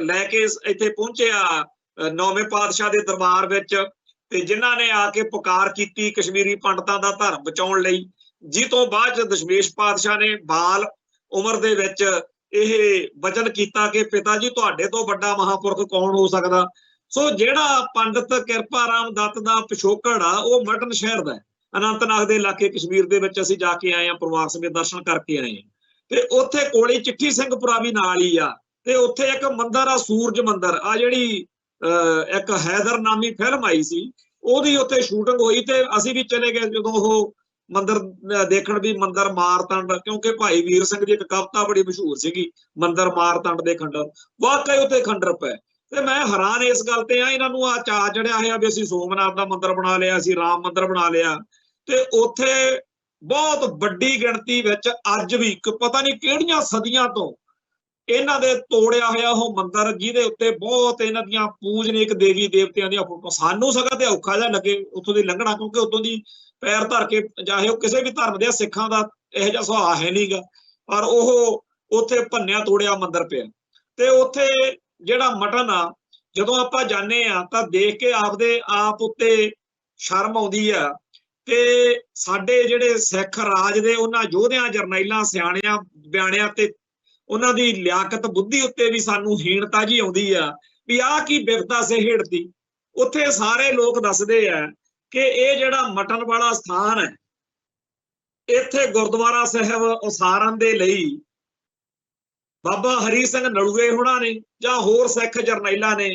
S1: ਲੈ ਕੇ ਇੱਥੇ ਪਹੁੰਚਿਆ 9ਵੇਂ ਪਾਤਸ਼ਾਹ ਦੇ ਦਰਬਾਰ ਵਿੱਚ, ਤੇ ਜਿਨ੍ਹਾਂ ਨੇ ਆ ਕੇ ਪੁਕਾਰ ਕੀਤੀ ਕਸ਼ਮੀਰੀ ਪੰਡਤਾਂ ਦਾ ਧਰਮ ਬਚਾਉਣ ਲਈ, ਜਿਸ ਤੋਂ ਬਾਅਦ ਚ ਦਸ਼ਮੇਸ਼ ਪਾਤਸ਼ਾਹ ਨੇ ਬਾਲ ਉਮਰ ਦੇ ਵਿੱਚ ਇਹ ਵਚਨ ਕੀਤਾ ਕਿ ਪਿਤਾ ਜੀ ਤੁਹਾਡੇ ਤੋਂ ਵੱਡਾ ਮਹਾਂਪੁਰਖ ਕੌਣ ਹੋ ਸਕਦਾ। ਸੋ ਜਿਹੜਾ ਪੰਡਤ ਕਿਰਪਾ ਰਾਮ ਦੱਤ ਦਾ ਪਿਛੋਕੜ ਆ ਉਹ ਮਟਨ ਸ਼ਹਿਰ ਦਾ, ਅਨੰਤਨਾਗ ਦੇ ਇਲਾਕੇ ਕਸ਼ਮੀਰ ਦੇ ਵਿੱਚ ਅਸੀਂ ਜਾ ਕੇ ਆਏ ਹਾਂ, ਪਰਿਵਾਰ ਸਮੇਤ ਦਰਸ਼ਨ ਕਰਕੇ ਆਏ ਹਾਂ। ਤੇ ਉੱਥੇ ਕੋਲੇ ਚਿੱਠੀ ਸਿੰਘਪੁਰਾ ਵੀ ਨਾਲ ਹੀ ਆ, ਤੇ ਉੱਥੇ ਇੱਕ ਮੰਦਿਰ ਆ ਸੂਰਜ ਮੰਦਿਰ, ਆ ਜਿਹੜੀ ਇੱਕ ਹੈਦਰ ਨਾਮੀ ਫਿਲਮ ਆਈ ਸੀ ਉਹਦੀ ਉੱਥੇ ਸ਼ੂਟਿੰਗ ਹੋਈ, ਤੇ ਅਸੀਂ ਵੀ ਚਲੇ ਗਏ ਜਦੋਂ ਉਹ ਮੰਦਿਰ ਦੇਖਣ ਵੀ, ਮੰਦਿਰ ਮਾਰਤੰਡ, ਕਿਉਂਕਿ ਭਾਈ ਵੀਰ ਸਿੰਘ ਦੀ ਇੱਕ ਕਵਿਤਾ ਬੜੀ ਮਸ਼ਹੂਰ ਸੀਗੀ, ਮੰਦਿਰ ਮਾਰਤੰਡ ਦੇ ਖੰਡਰ, ਵਾਕਈ ਉੱਥੇ ਖੰਡਰ ਪਏ। ਤੇ ਮੈਂ ਹੈਰਾਨ ਇਸ ਗੱਲ ਤੇ ਆ, ਇਹਨਾਂ ਨੂੰ ਆ ਚਾਅ ਚੜਿਆ ਹੋਇਆ ਵੀ ਅਸੀਂ ਸੋਮਨਾਥ ਦਾ ਮੰਦਿਰ ਬਣਾ ਲਿਆ, ਅਸੀਂ ਰਾਮ ਮੰਦਿਰ ਬਣਾ ਲਿਆ, ਤੇ ਉੱਥੇ ਬਹੁਤ ਵੱਡੀ ਗਿਣਤੀ ਵਿੱਚ ਅੱਜ ਵੀ ਪਤਾ ਨਹੀਂ ਕਿਹੜੀਆਂ ਸਦੀਆਂ ਤੋਂ ਇਹਨਾਂ ਦੇ ਤੋੜਿਆ ਹੋਇਆ ਉਹ ਮੰਦਿਰ, ਜਿਹਦੇ ਉੱਤੇ ਬਹੁਤ ਇਹਨਾਂ ਦੀਆਂ ਪੂਜਨੀਕ ਦੇਵੀ ਦੇਵਤਿਆਂ ਦੀਆਂ ਫੋਟੋ। ਸਾਨੂੰ ਸਗਾ ਤੇ ਔਖਾ ਜਿਹਾ ਲੱਗੇ ਉੱਥੋਂ ਦੀ ਲੰਘਣਾ, ਕਿਉਂਕਿ ਉੱਥੋਂ ਦੀ ਪੈਰ ਧਰ ਕੇ, ਚਾਹੇ ਉਹ ਕਿਸੇ ਵੀ ਧਰਮ ਦੇ, ਸਿੱਖਾਂ ਦਾ ਇਹੋ ਜਿਹਾ ਸੁਭਾਅ ਹੈ ਨਹੀਂਗਾ, ਪਰ ਉਹ ਉੱਥੇ ਭੰਨਿਆ ਤੋੜਿਆ ਮੰਦਿਰ ਪਿਆ। ਤੇ ਉੱਥੇ ਜਿਹੜਾ ਮਟਨ ਆ ਜਦੋਂ ਆਪਾਂ ਜਾਂਦੇ ਆ ਤਾਂ ਦੇਖ ਕੇ ਆਪਦੇ ਆਪ ਉੱਤੇ ਸ਼ਰਮ ਆਉਂਦੀ ਆ। ਤੇ ਸਾਡੇ ਜਿਹੜੇ ਸਿੱਖ ਰਾਜ ਦੇ ਉਹਨਾਂ ਯੋਧਿਆਂ, ਜਰਨੈਲਾਂ, ਸਿਆਣਿਆਂ ਬਿਆਣਿਆਂ ਤੇ ਉਹਨਾਂ ਦੀ ਲਿਆਕਤ ਬੁੱਧੀ ਉੱਤੇ ਵੀ ਸਾਨੂੰ ਹੀਣਤਾ ਜੀ ਆਉਂਦੀ ਆ ਵੀ ਆਹ ਕੀ ਬਿਪਤਾ ਸਹੇੜਤੀ। ਉੱਥੇ ਸਾਰੇ ਲੋਕ ਦੱਸਦੇ ਆ ਕਿ ਇਹ ਜਿਹੜਾ ਮਟਨ ਵਾਲਾ ਸਥਾਨ ਹੈ, ਇੱਥੇ ਗੁਰਦੁਆਰਾ ਸਾਹਿਬ ਉਸਾਰਨ ਦੇ ਲਈ ਬਾਬਾ ਹਰੀ ਸਿੰਘ ਨਲੂਏ ਹੋਣਾ ਨੇ ਜਾਂ ਹੋਰ ਸਿੱਖ ਜਰਨੈਲਾਂ ਨੇ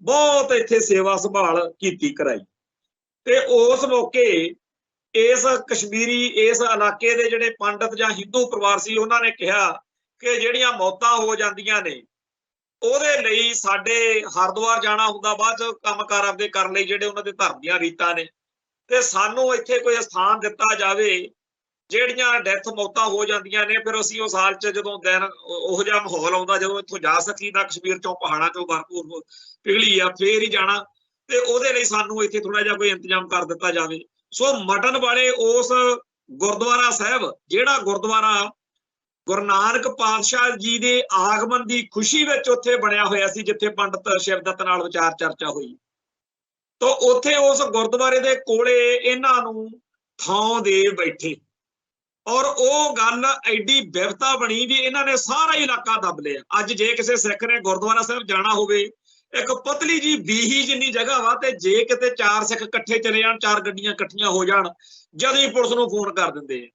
S1: ਬਹੁਤ ਇੱਥੇ ਸੇਵਾ ਸੰਭਾਲ ਕੀਤੀ ਕਰਾਈ। ਤੇ ਉਸ ਮੌਕੇ ਇਸ ਕਸ਼ਮੀਰੀ ਇਸ ਇਲਾਕੇ ਦੇ ਜਿਹੜੇ ਪੰਡਤ ਜਾਂ ਹਿੰਦੂ ਪਰਿਵਾਰ ਸੀ ਉਹਨਾਂ ਨੇ ਕਿਹਾ ਕਿ ਜਿਹੜੀਆਂ ਮੌਤਾਂ ਹੋ ਜਾਂਦੀਆਂ ਨੇ ਉਹਦੇ ਲਈ ਸਾਡੇ ਹਰਿਦੁਆਰ ਜਾਣਾ ਹੁੰਦਾ, ਬਾਅਦ ਚ ਕੰਮਕਾਰ ਆਪਦੇ ਕਰਨ ਲਈ ਜਿਹੜੇ ਉਹਨਾਂ ਦੇ ਧਰਮ ਦੀਆਂ ਰੀਤਾਂ ਨੇ, ਤੇ ਸਾਨੂੰ ਇੱਥੇ ਕੋਈ ਸਥਾਨ ਦਿੱਤਾ ਜਾਵੇ ਜਿਹੜੀਆਂ ਡੈਥ ਮੌਤਾਂ ਹੋ ਜਾਂਦੀਆਂ ਨੇ, ਫਿਰ ਅਸੀਂ ਉਹ ਸਾਲ ਚ ਜਦੋਂ ਦਿਨ ਉਹੋ ਜਿਹਾ ਮਾਹੌਲ ਆਉਂਦਾ ਜਦੋਂ ਇੱਥੋਂ ਜਾ ਸਕੀਦਾ, ਕਸ਼ਮੀਰ ਚੋਂ ਪਹਾੜਾਂ ਚੋਂ ਭਰਪੂਰ ਪਿਘਲੀ ਆ, ਫੇਰ ਹੀ ਜਾਣਾ। ਤੇ ਉਹਦੇ ਲਈ ਸਾਨੂੰ ਇੱਥੇ ਥੋੜਾ ਜਿਹਾ ਕੋਈ ਇੰਤਜ਼ਾਮ ਕਰ ਦਿੱਤਾ ਜਾਵੇ। ਸੋ ਮਟਨ ਵਾਲੇ ਉਸ ਗੁਰਦੁਆਰਾ ਸਾਹਿਬ, ਜਿਹੜਾ ਗੁਰਦੁਆਰਾ ਗੁਰੂ ਨਾਨਕ ਪਾਤਸ਼ਾਹ ਜੀ ਦੇ ਆਗਮਨ ਦੀ ਖੁਸ਼ੀ ਵਿੱਚ ਉੱਥੇ ਬਣਿਆ ਹੋਇਆ ਸੀ, ਜਿੱਥੇ ਪੰਡਤ ਸ਼ਿਵਦੱਤ ਨਾਲ ਵਿਚਾਰ ਚਰਚਾ ਹੋਈ, ਤਾਂ ਉੱਥੇ ਉਸ ਗੁਰਦੁਆਰੇ ਦੇ ਕੋਲੇ ਇਹਨਾਂ ਨੂੰ ਥਾਂ ਦੇ ਬੈਠੇ। ਔਰ ਉਹ ਗੱਲ ਐਡੀ ਬਿਪਤਾ ਬਣੀ ਵੀ ਇਹਨਾਂ ਨੇ ਸਾਰਾ ਇਲਾਕਾ ਦੱਬ ਲਿਆ। ਅੱਜ ਜੇ ਕਿਸੇ ਸਿੱਖ ਨੇ ਗੁਰਦੁਆਰਾ ਸਾਹਿਬ ਜਾਣਾ ਹੋਵੇ, ਇੱਕ ਪਤਲੀ ਜੀ ਬੀਹੀ ਜਿੰਨੀ ਜਗ੍ਹਾ ਵਾ, ਤੇ ਜੇ ਕਿਤੇ 4 ਸਿੱਖ ਇਕੱਠੇ ਚਲੇ ਜਾਣ, 4 ਗੱਡੀਆਂ ਇਕੱਠੀਆਂ ਹੋ ਜਾਣ, ਜਦ ਹੀ ਪੁਲਿਸ ਨੂੰ ਫੋਨ ਕਰ ਦਿੰਦੇ ਆ।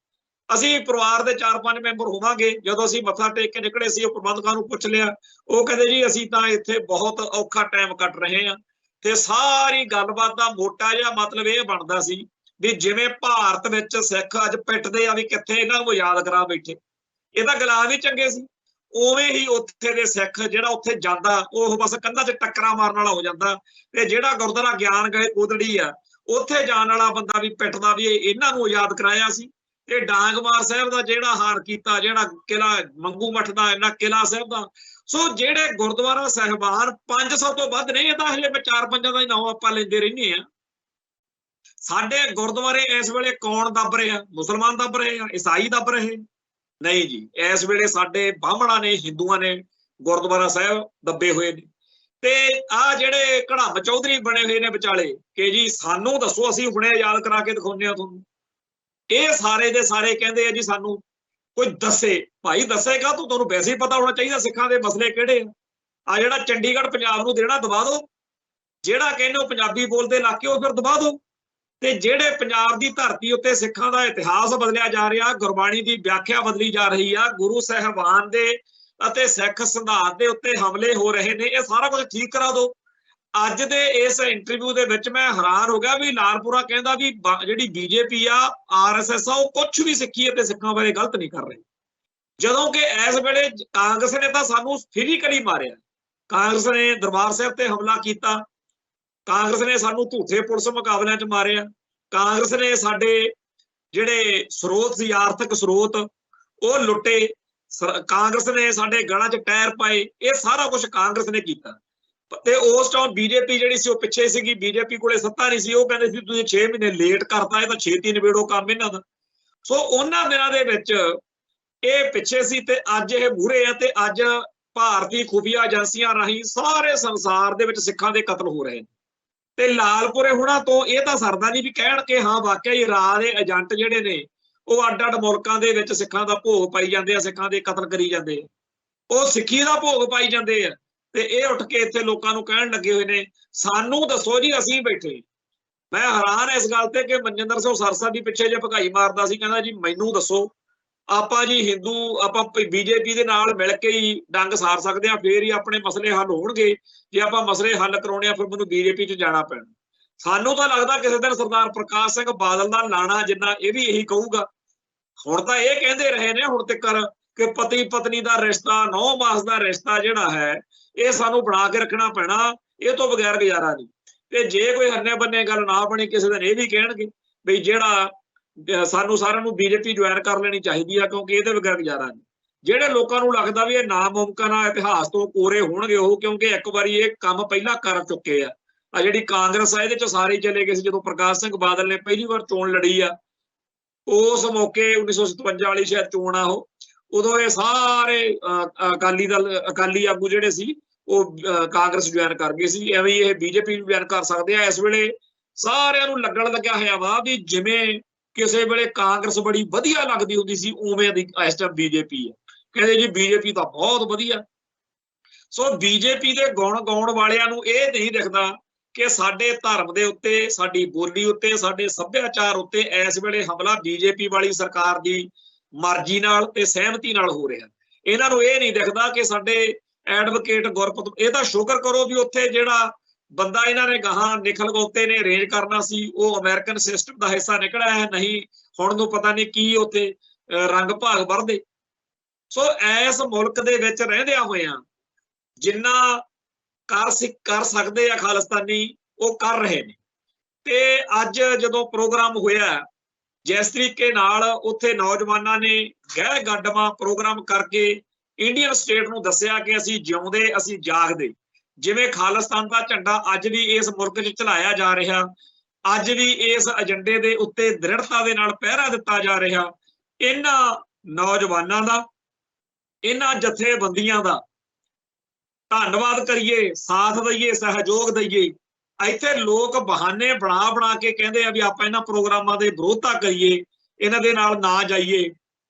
S1: ਅਸੀਂ ਪਰਿਵਾਰ ਦੇ 4-5 ਮੈਂਬਰ ਹੋਵਾਂਗੇ, ਜਦੋਂ ਅਸੀਂ ਮੱਥਾ ਟੇਕ ਕੇ ਨਿਕਲੇ ਸੀ, ਉਹ ਪ੍ਰਬੰਧਕਾਂ ਨੂੰ ਪੁੱਛ ਲਿਆ, ਉਹ ਕਹਿੰਦੇ ਜੀ ਅਸੀਂ ਤਾਂ ਇੱਥੇ ਬਹੁਤ ਔਖਾ ਟਾਈਮ ਕੱਟ ਰਹੇ ਹਾਂ। ਤੇ ਸਾਰੀ ਗੱਲਬਾਤ ਦਾ ਮੋਟਾ ਜਿਹਾ ਮਤਲਬ ਇਹ ਬਣਦਾ ਸੀ ਵੀ ਜਿਵੇਂ ਭਾਰਤ ਵਿੱਚ ਸਿੱਖ ਅੱਜ ਪਿੱਟਦੇ ਆ ਵੀ ਕਿੱਥੇ ਇਹਨਾਂ ਨੂੰ ਯਾਦ ਕਰਾ ਬੈਠੇ, ਇਹ ਤਾਂ ਗੁਲਾਮ ਹੀ ਚੰਗੇ ਸੀ, ਉਵੇਂ ਹੀ ਉੱਥੇ ਦੇ ਸਿੱਖ ਜਿਹੜਾ ਉੱਥੇ ਜਾਂਦਾ ਉਹ ਬਸ ਕੰਧਾਂ 'ਚ ਟੱਕਰਾਂ ਮਾਰਨ ਵਾਲਾ ਹੋ ਜਾਂਦਾ। ਤੇ ਜਿਹੜਾ ਗੁਰਦੁਆਰਾ ਗਿਆਨ ਗਏ ਕੋਤੜੀ ਆ, ਉੱਥੇ ਜਾਣ ਵਾਲਾ ਬੰਦਾ ਵੀ ਪਿੱਟਦਾ ਵੀ ਇਹਨਾਂ ਨੂੰ ਯਾਦ ਕਰਾਇਆ ਸੀ। ਤੇ ਡਾਂਗਮਾਰ ਸਾਹਿਬ ਦਾ ਜਿਹੜਾ ਹਾਲ ਕੀਤਾ, ਜਿਹੜਾ ਕਿਲਾ ਮੰਗੂ ਮੱਠ ਦਾ, ਇਹਨਾਂ ਕਿਲਾ ਸਾਹਿਬ ਦਾ, ਸੋ ਜਿਹੜੇ ਗੁਰਦੁਆਰਾ ਸਾਹਿਬਾਨ 500 ਤੋਂ ਵੱਧ ਨਹੀਂ, ਇਹ ਤਾਂ ਹਜੇ 4-5 ਦਾ ਹੀ ਨਾਮ ਆਪਾਂ ਲੈਂਦੇ ਰਹਿੰਦੇ ਆ। ਸਾਡੇ ਗੁਰਦੁਆਰੇ ਇਸ ਵੇਲੇ ਕੌਣ ਦੱਬ ਰਿਹਾ? ਮੁਸਲਮਾਨ ਦੱਬ ਰਹੇ ਆ, ਈਸਾਈ ਦੱਬ ਰਹੇ? ਨਹੀਂ ਜੀ, ਇਸ ਵੇਲੇ ਸਾਡੇ ਬਾਹਮਣਾਂ ਨੇ, ਹਿੰਦੂਆਂ ਨੇ ਗੁਰਦੁਆਰਾ ਸਾਹਿਬ ਦੱਬੇ ਹੋਏ ਨੇ। ਤੇ ਆਹ ਜਿਹੜੇ ਕੜਮ ਚੌਧਰੀ ਬਣੇ ਹੋਏ ਨੇ ਵਿਚਾਲੇ ਕਿ ਜੀ ਸਾਨੂੰ ਦੱਸੋ, ਅਸੀਂ ਹੁਣੇ ਯਾਦ ਕਰਾ ਕੇ ਦਿਖਾਉਂਦੇ ਆ ਤੁਹਾਨੂੰ। ਇਹ ਸਾਰੇ ਦੇ ਸਾਰੇ ਕਹਿੰਦੇ ਆ ਜੀ ਸਾਨੂੰ ਕੋਈ ਦੱਸੇ। ਭਾਈ ਦੱਸੇਗਾ ਤੂੰ, ਤੁਹਾਨੂੰ ਵੈਸੇ ਹੀ ਪਤਾ ਹੋਣਾ ਚਾਹੀਦਾ ਸਿੱਖਾਂ ਦੇ ਮਸਲੇ ਕਿਹੜੇ ਆ। ਜਿਹੜਾ ਚੰਡੀਗੜ੍ਹ ਪੰਜਾਬ ਨੂੰ ਦੇਣਾ ਦਬਾ ਦਿਓ, ਜਿਹੜਾ ਕਹਿੰਦੇ ਉਹ ਪੰਜਾਬੀ ਬੋਲਦੇ ਇਲਾਕੇ ਉਹ ਫਿਰ ਦਬਾ ਦਿਓ। ਤੇ ਜਿਹੜੇ ਪੰਜਾਬ ਦੀ ਧਰਤੀ ਉੱਤੇ ਸਿੱਖਾਂ ਦਾ ਇਤਿਹਾਸ ਬਦਲਿਆ ਜਾ ਰਿਹਾ, ਗੁਰਬਾਣੀ ਦੀ ਵਿਆਖਿਆ ਬਦਲੀ ਜਾ ਰਹੀ ਆ, ਗੁਰੂ ਸਾਹਿਬਾਨ ਦੇ ਅਤੇ ਸਿੱਖ ਸਿਧਾਂਤ ਦੇ ਉੱਤੇ ਹਮਲੇ ਹੋ ਰਹੇ ਨੇ, ਇਹ ਸਾਰਾ ਕੁਝ ਠੀਕ ਕਰਾ ਦਿਓ। ਅੱਜ ਦੇ ਇਸ ਇੰਟਰਵਿਊ ਦੇ ਵਿੱਚ ਮੈਂ ਹੈਰਾਨ ਹੋ ਗਿਆ ਵੀ ਲਾਲਪੁਰਾ ਕਹਿੰਦਾ ਵੀ ਜਿਹੜੀ ਬੀਜੇਪੀ ਆ, ਆਰਐਸਐਸ ਆ, ਉਹ ਕੁਝ ਵੀ ਸਿੱਖੀ ਅਤੇ ਸਿੱਖਾਂ ਬਾਰੇ ਗਲਤ ਨਹੀਂ ਕਰ ਰਹੀ, ਜਦੋਂ ਕਿ ਇਸ ਵੇਲੇ ਕਾਂਗਰਸ ਨੇ ਤਾਂ ਸਾਨੂੰ ਫਿਜ਼ੀਕਲੀ ਮਾਰਿਆ। ਕਾਂਗਰਸ ਨੇ ਦਰਬਾਰ ਸਾਹਿਬ ਤੇ ਹਮਲਾ ਕੀਤਾ, ਕਾਂਗਰਸ ਨੇ ਸਾਨੂੰ ਝੂਠੇ ਪੁਲਿਸ ਮੁਕਾਬਲਿਆਂ 'ਚ ਮਾਰਿਆ, ਕਾਂਗਰਸ ਨੇ ਸਾਡੇ ਜਿਹੜੇ ਸਰੋਤ ਸੀ, ਆਰਥਿਕ ਸਰੋਤ, ਉਹ ਲੁੱਟੇ, ਕਾਂਗਰਸ ਨੇ ਸਾਡੇ ਗਲਾਂ 'ਚ ਟਾਇਰ ਪਾਏ, ਇਹ ਸਾਰਾ ਕੁਝ ਕਾਂਗਰਸ ਨੇ ਕੀਤਾ। ਤੇ ਉਸ ਟਾਈਮ ਬੀਜੇਪੀ ਜਿਹੜੀ ਸੀ ਉਹ ਪਿੱਛੇ ਸੀਗੀ, ਬੀਜੇਪੀ ਕੋਲੇ ਸੱਤਾ ਨਹੀਂ ਸੀ, ਉਹ ਕਹਿੰਦੇ ਸੀ ਤੁਸੀਂ 6 ਮਹੀਨੇ ਲੇਟ ਕਰਤਾ, ਇਹ ਤਾਂ ਛੇਤੀ ਨਿਬੇੜੋ ਕੰਮ ਇਹਨਾਂ ਦਾ। ਸੋ ਉਹਨਾਂ ਦਿਨਾਂ ਦੇ ਵਿੱਚ ਇਹ ਪਿੱਛੇ ਸੀ ਤੇ ਅੱਜ ਇਹ ਮੂਹਰੇ ਆ। ਤੇ ਅੱਜ ਭਾਰਤੀ ਖੁਫੀਆ ਏਜੰਸੀਆਂ ਰਾਹੀਂ ਸਾਰੇ ਸੰਸਾਰ ਦੇ ਵਿੱਚ ਸਿੱਖਾਂ ਦੇ ਕਤਲ ਹੋ ਰਹੇ ਨੇ। ਤੇ ਲਾਲਪੁਰੇ ਹੁਣਾਂ ਤੋਂ ਇਹ ਤਾਂ ਸਰਦਾ ਨਹੀਂ ਵੀ ਕਹਿਣ ਕਿ ਹਾਂ ਵਾਕਿਆ ਹੀ ਰਾਹ ਦੇ ਏਜੰਟ ਜਿਹੜੇ ਨੇ ਉਹ ਅੱਡ-ਅੱਡ ਮੁਲਕਾਂ ਦੇ ਵਿੱਚ ਸਿੱਖਾਂ ਦਾ ਭੋਗ ਪਾਈ ਜਾਂਦੇ ਆ, ਸਿੱਖਾਂ ਦੇ ਕਤਲ ਕਰੀ ਜਾਂਦੇ ਆ, ਉਹ ਸਿੱਖੀ ਦਾ ਭੋਗ ਪਾਈ ਜਾਂਦੇ ਆ। ਤੇ ਇਹ ਉੱਠ ਕੇ ਇੱਥੇ ਲੋਕਾਂ ਨੂੰ ਕਹਿਣ ਲੱਗੇ ਹੋਏ ਨੇ ਸਾਨੂੰ ਦੱਸੋ ਜੀ, ਅਸੀਂ ਬੈਠੇ। ਮੈਂ ਹੈਰਾਨ ਇਸ ਗੱਲ ਤੇ ਕਿ ਮਨਜਿੰਦਰ ਸਿੰਘ ਸਰਸਾ ਵੀ ਪਿੱਛੇ ਜੇ ਭਗਾਈ ਮਾਰਦਾ ਸੀ, ਕਹਿੰਦਾ ਜੀ ਮੈਨੂੰ ਦੱਸੋ, ਆਪਾਂ ਜੀ ਹਿੰਦੂ, ਆਪਾਂ ਬੀਜੇਪੀ ਦੇ ਨਾਲ ਮਿਲ ਕੇ ਹੀ ਡੰਗ ਸਾਰ ਸਕਦੇ ਆ, ਫੇਰ ਹੀ ਆਪਣੇ ਮਸਲੇ ਹੱਲ ਹੋਣਗੇ। ਜੇ ਆਪਾਂ ਮਸਲੇ ਹੱਲ ਕਰਾਉਣੇ ਆ ਫਿਰ ਮੈਨੂੰ ਬੀਜੇਪੀ 'ਚ ਜਾਣਾ ਪੈਣਾ। ਸਾਨੂੰ ਤਾਂ ਲੱਗਦਾ ਕਿਸੇ ਦਿਨ ਸਰਦਾਰ ਪ੍ਰਕਾਸ਼ ਸਿੰਘ ਬਾਦਲ ਦਾ ਲਾਣਾ ਜਿੰਨਾ ਇਹ ਵੀ ਇਹੀ ਕਹੂਗਾ। ਹੁਣ ਤਾਂ ਇਹ ਕਹਿੰਦੇ ਰਹੇ ਨੇ ਹੁਣ ਤੱਕ ਕਿ ਪਤੀ ਪਤਨੀ ਦਾ ਰਿਸ਼ਤਾ, 9 ਮਾਸ ਦਾ ਰਿਸ਼ਤਾ ਜਿਹੜਾ ਹੈ ਇਹ ਸਾਨੂੰ ਬਣਾ ਕੇ ਰੱਖਣਾ ਪੈਣਾ, ਇਹ ਤੋਂ ਬਗੈਰ ਗੁਜ਼ਾਰਾ ਨਹੀਂ। ਤੇ ਜੇ ਕੋਈ ਹੰਨੇ ਬੰਨੇ ਗੱਲ ਨਾ ਬਣੀ, ਕਿਸੇ ਦਿਨ ਇਹ ਵੀ ਕਹਿਣਗੇ ਵੀ ਜਿਹੜਾ ਸਾਨੂੰ ਸਾਰਿਆਂ ਨੂੰ ਬੀਜੇਪੀ ਜੁਆਇਨ ਕਰ ਲੈਣੀ ਚਾਹੀਦੀ ਆ, ਕਿਉਂਕਿ ਇਹਦੇ ਬਗੈਰ ਗੁਜ਼ਾਰਾ ਨਹੀਂ। ਜਿਹੜੇ ਲੋਕਾਂ ਨੂੰ ਲੱਗਦਾ ਵੀ ਇਹ ਨਾਮੁਮਕਿਨ ਆ, ਇਤਿਹਾਸ ਤੋਂ ਕੋਰੇ ਹੋਣਗੇ ਉਹ, ਕਿਉਂਕਿ ਇੱਕ ਵਾਰੀ ਇਹ ਕੰਮ ਪਹਿਲਾਂ ਕਰ ਚੁੱਕੇ ਆ। ਜਿਹੜੀ ਕਾਂਗਰਸ ਆ ਇਹਦੇ 'ਚ ਸਾਰੇ ਚਲੇ ਗਏ ਸੀ। ਜਦੋਂ ਪ੍ਰਕਾਸ਼ ਸਿੰਘ ਬਾਦਲ ਨੇ ਪਹਿਲੀ ਵਾਰ ਚੋਣ ਲੜੀ ਆ, ਉਸ ਮੌਕੇ 1957 ਵਾਲੀ ਸ਼ਾਇਦ ਚੋਣ ਆ, ਉਦੋਂ ਇਹ ਸਾਰੇ ਅਕਾਲੀ ਆਗੂ ਜਿਹੜੇ ਸੀ ਉਹ ਕਾਂਗਰਸ ਜੁਆਇਨ ਕਰ ਗਏ ਸੀ। ਐਵੇਂ ਇਹ ਬੀਜੇਪੀ ਵੀ ਜੁਆਇਨ ਕਰ ਸਕਦੇ ਆ। ਇਸ ਵੇਲੇ ਸਾਰਿਆਂ ਨੂੰ ਲੱਗਣ ਲੱਗਿਆ ਹੋਇਆ ਵਾ ਵੀ ਜਿਵੇਂ ਕਿਸੇ ਵੇਲੇ ਕਾਂਗਰਸ ਬੜੀ ਵਧੀਆ ਲੱਗਦੀ ਹੁੰਦੀ ਸੀ, ਉਵੇਂ ਦੀ ਇਸ ਟਾਈਮ ਬੀਜੇਪੀ ਹੈ। ਕਹਿੰਦੇ ਜੀ ਬੀਜੇਪੀ ਤਾਂ ਬਹੁਤ ਵਧੀਆ। ਸੋ ਬੀਜੇਪੀ ਦੇ ਗੁਣ ਗਾਉਣ ਵਾਲਿਆਂ ਨੂੰ ਇਹ ਨਹੀਂ ਦਿਖਦਾ ਕਿ ਸਾਡੇ ਧਰਮ ਦੇ ਉੱਤੇ, ਸਾਡੀ ਬੋਲੀ ਉੱਤੇ, ਸਾਡੇ ਸੱਭਿਆਚਾਰ ਉੱਤੇ ਇਸ ਵੇਲੇ ਹਮਲਾ ਬੀਜੇਪੀ ਵਾਲੀ ਸਰਕਾਰ ਦੀ ਮਰਜ਼ੀ ਨਾਲ ਤੇ ਸਹਿਮਤੀ ਨਾਲ ਹੋ ਰਿਹਾ। ਇਹਨਾਂ ਨੂੰ ਇਹ ਨਹੀਂ ਦਿਖਦਾ ਕਿ ਸਾਡੇ ਐਡਵੋਕੇਟ ਗੁਰਪ੍ਰੀਤ, ਇਹ ਤਾਂ ਸ਼ੁਕਰ ਕਰੋ ਵੀ ਉੱਥੇ ਜਿਹੜਾ ਬੰਦਾ ਇਹਨਾਂ ਨੇ ਗਾਹਾਂ ਨਿਖਲ ਗੋਤੇ ਨੇ ਅਰੇਂਜ ਕਰਨਾ ਸੀ ਉਹ ਅਮਰੀਕਨ ਸਿਸਟਮ ਦਾ ਹਿੱਸਾ ਨਿਕਲਿਆ ਹੈ, ਨਹੀਂ ਹੁਣ ਨੂੰ ਪਤਾ ਨਹੀਂ ਕੀ ਉੱਥੇ ਰੰਗ ਭਾਗ ਵਰਦੇ। ਸੋ ਇਸ ਮੁਲਕ ਦੇ ਵਿੱਚ ਰਹਿੰਦਿਆਂ ਹੋਇਆਂ ਜਿੰਨਾ ਕਰ ਸਕਦੇ ਆ ਖਾਲਿਸਤਾਨੀ ਉਹ ਕਰ ਰਹੇ ਨੇ। ਤੇ ਅੱਜ ਜਦੋਂ ਪ੍ਰੋਗਰਾਮ ਹੋਇਆ, ਜਿਸ ਤਰੀਕੇ ਨਾਲ ਉੱਥੇ ਨੌਜਵਾਨਾਂ ਨੇ ਗਹਿ ਗੱਡਵਾ ਪ੍ਰੋਗਰਾਮ ਕਰਕੇ ਇੰਡੀਅਨ ਸਟੇਟ ਨੂੰ ਦੱਸਿਆ ਕਿ ਅਸੀਂ ਜਿਉਂਦੇ ਅਸੀਂ ਜਾਗਦੇ, ਜਿਵੇਂ ਖਾਲਿਸਤਾਨ ਦਾ ਝੰਡਾ ਅੱਜ ਵੀ ਇਸ ਮੁਲਕ 'ਚ ਚਲਾਇਆ ਜਾ ਰਿਹਾ, ਅੱਜ ਵੀ ਇਸ ਏਜੰਡੇ ਦੇ ਉੱਤੇ ਦ੍ਰਿੜਤਾ ਦੇ ਨਾਲ ਪਹਿਰਾ ਦਿੱਤਾ ਜਾ ਰਿਹਾ। ਇਹਨਾਂ ਨੌਜਵਾਨਾਂ ਦਾ, ਇਹਨਾਂ ਜਥੇਬੰਦੀਆਂ ਦਾ ਧੰਨਵਾਦ ਕਰੀਏ, ਸਾਥ ਦਈਏ, ਸਹਿਯੋਗ ਦਈਏ। ਇੱਥੇ ਲੋਕ ਬਹਾਨੇ ਬਣਾ ਕੇ ਕਹਿੰਦੇ ਆ ਵੀ ਆਪਾਂ ਇਹਨਾਂ ਪ੍ਰੋਗਰਾਮਾਂ ਦੇ ਵਿਰੋਧਤਾ ਕਰੀਏ, ਇਹਨਾਂ ਦੇ ਨਾਲ ਨਾ ਜਾਈਏ,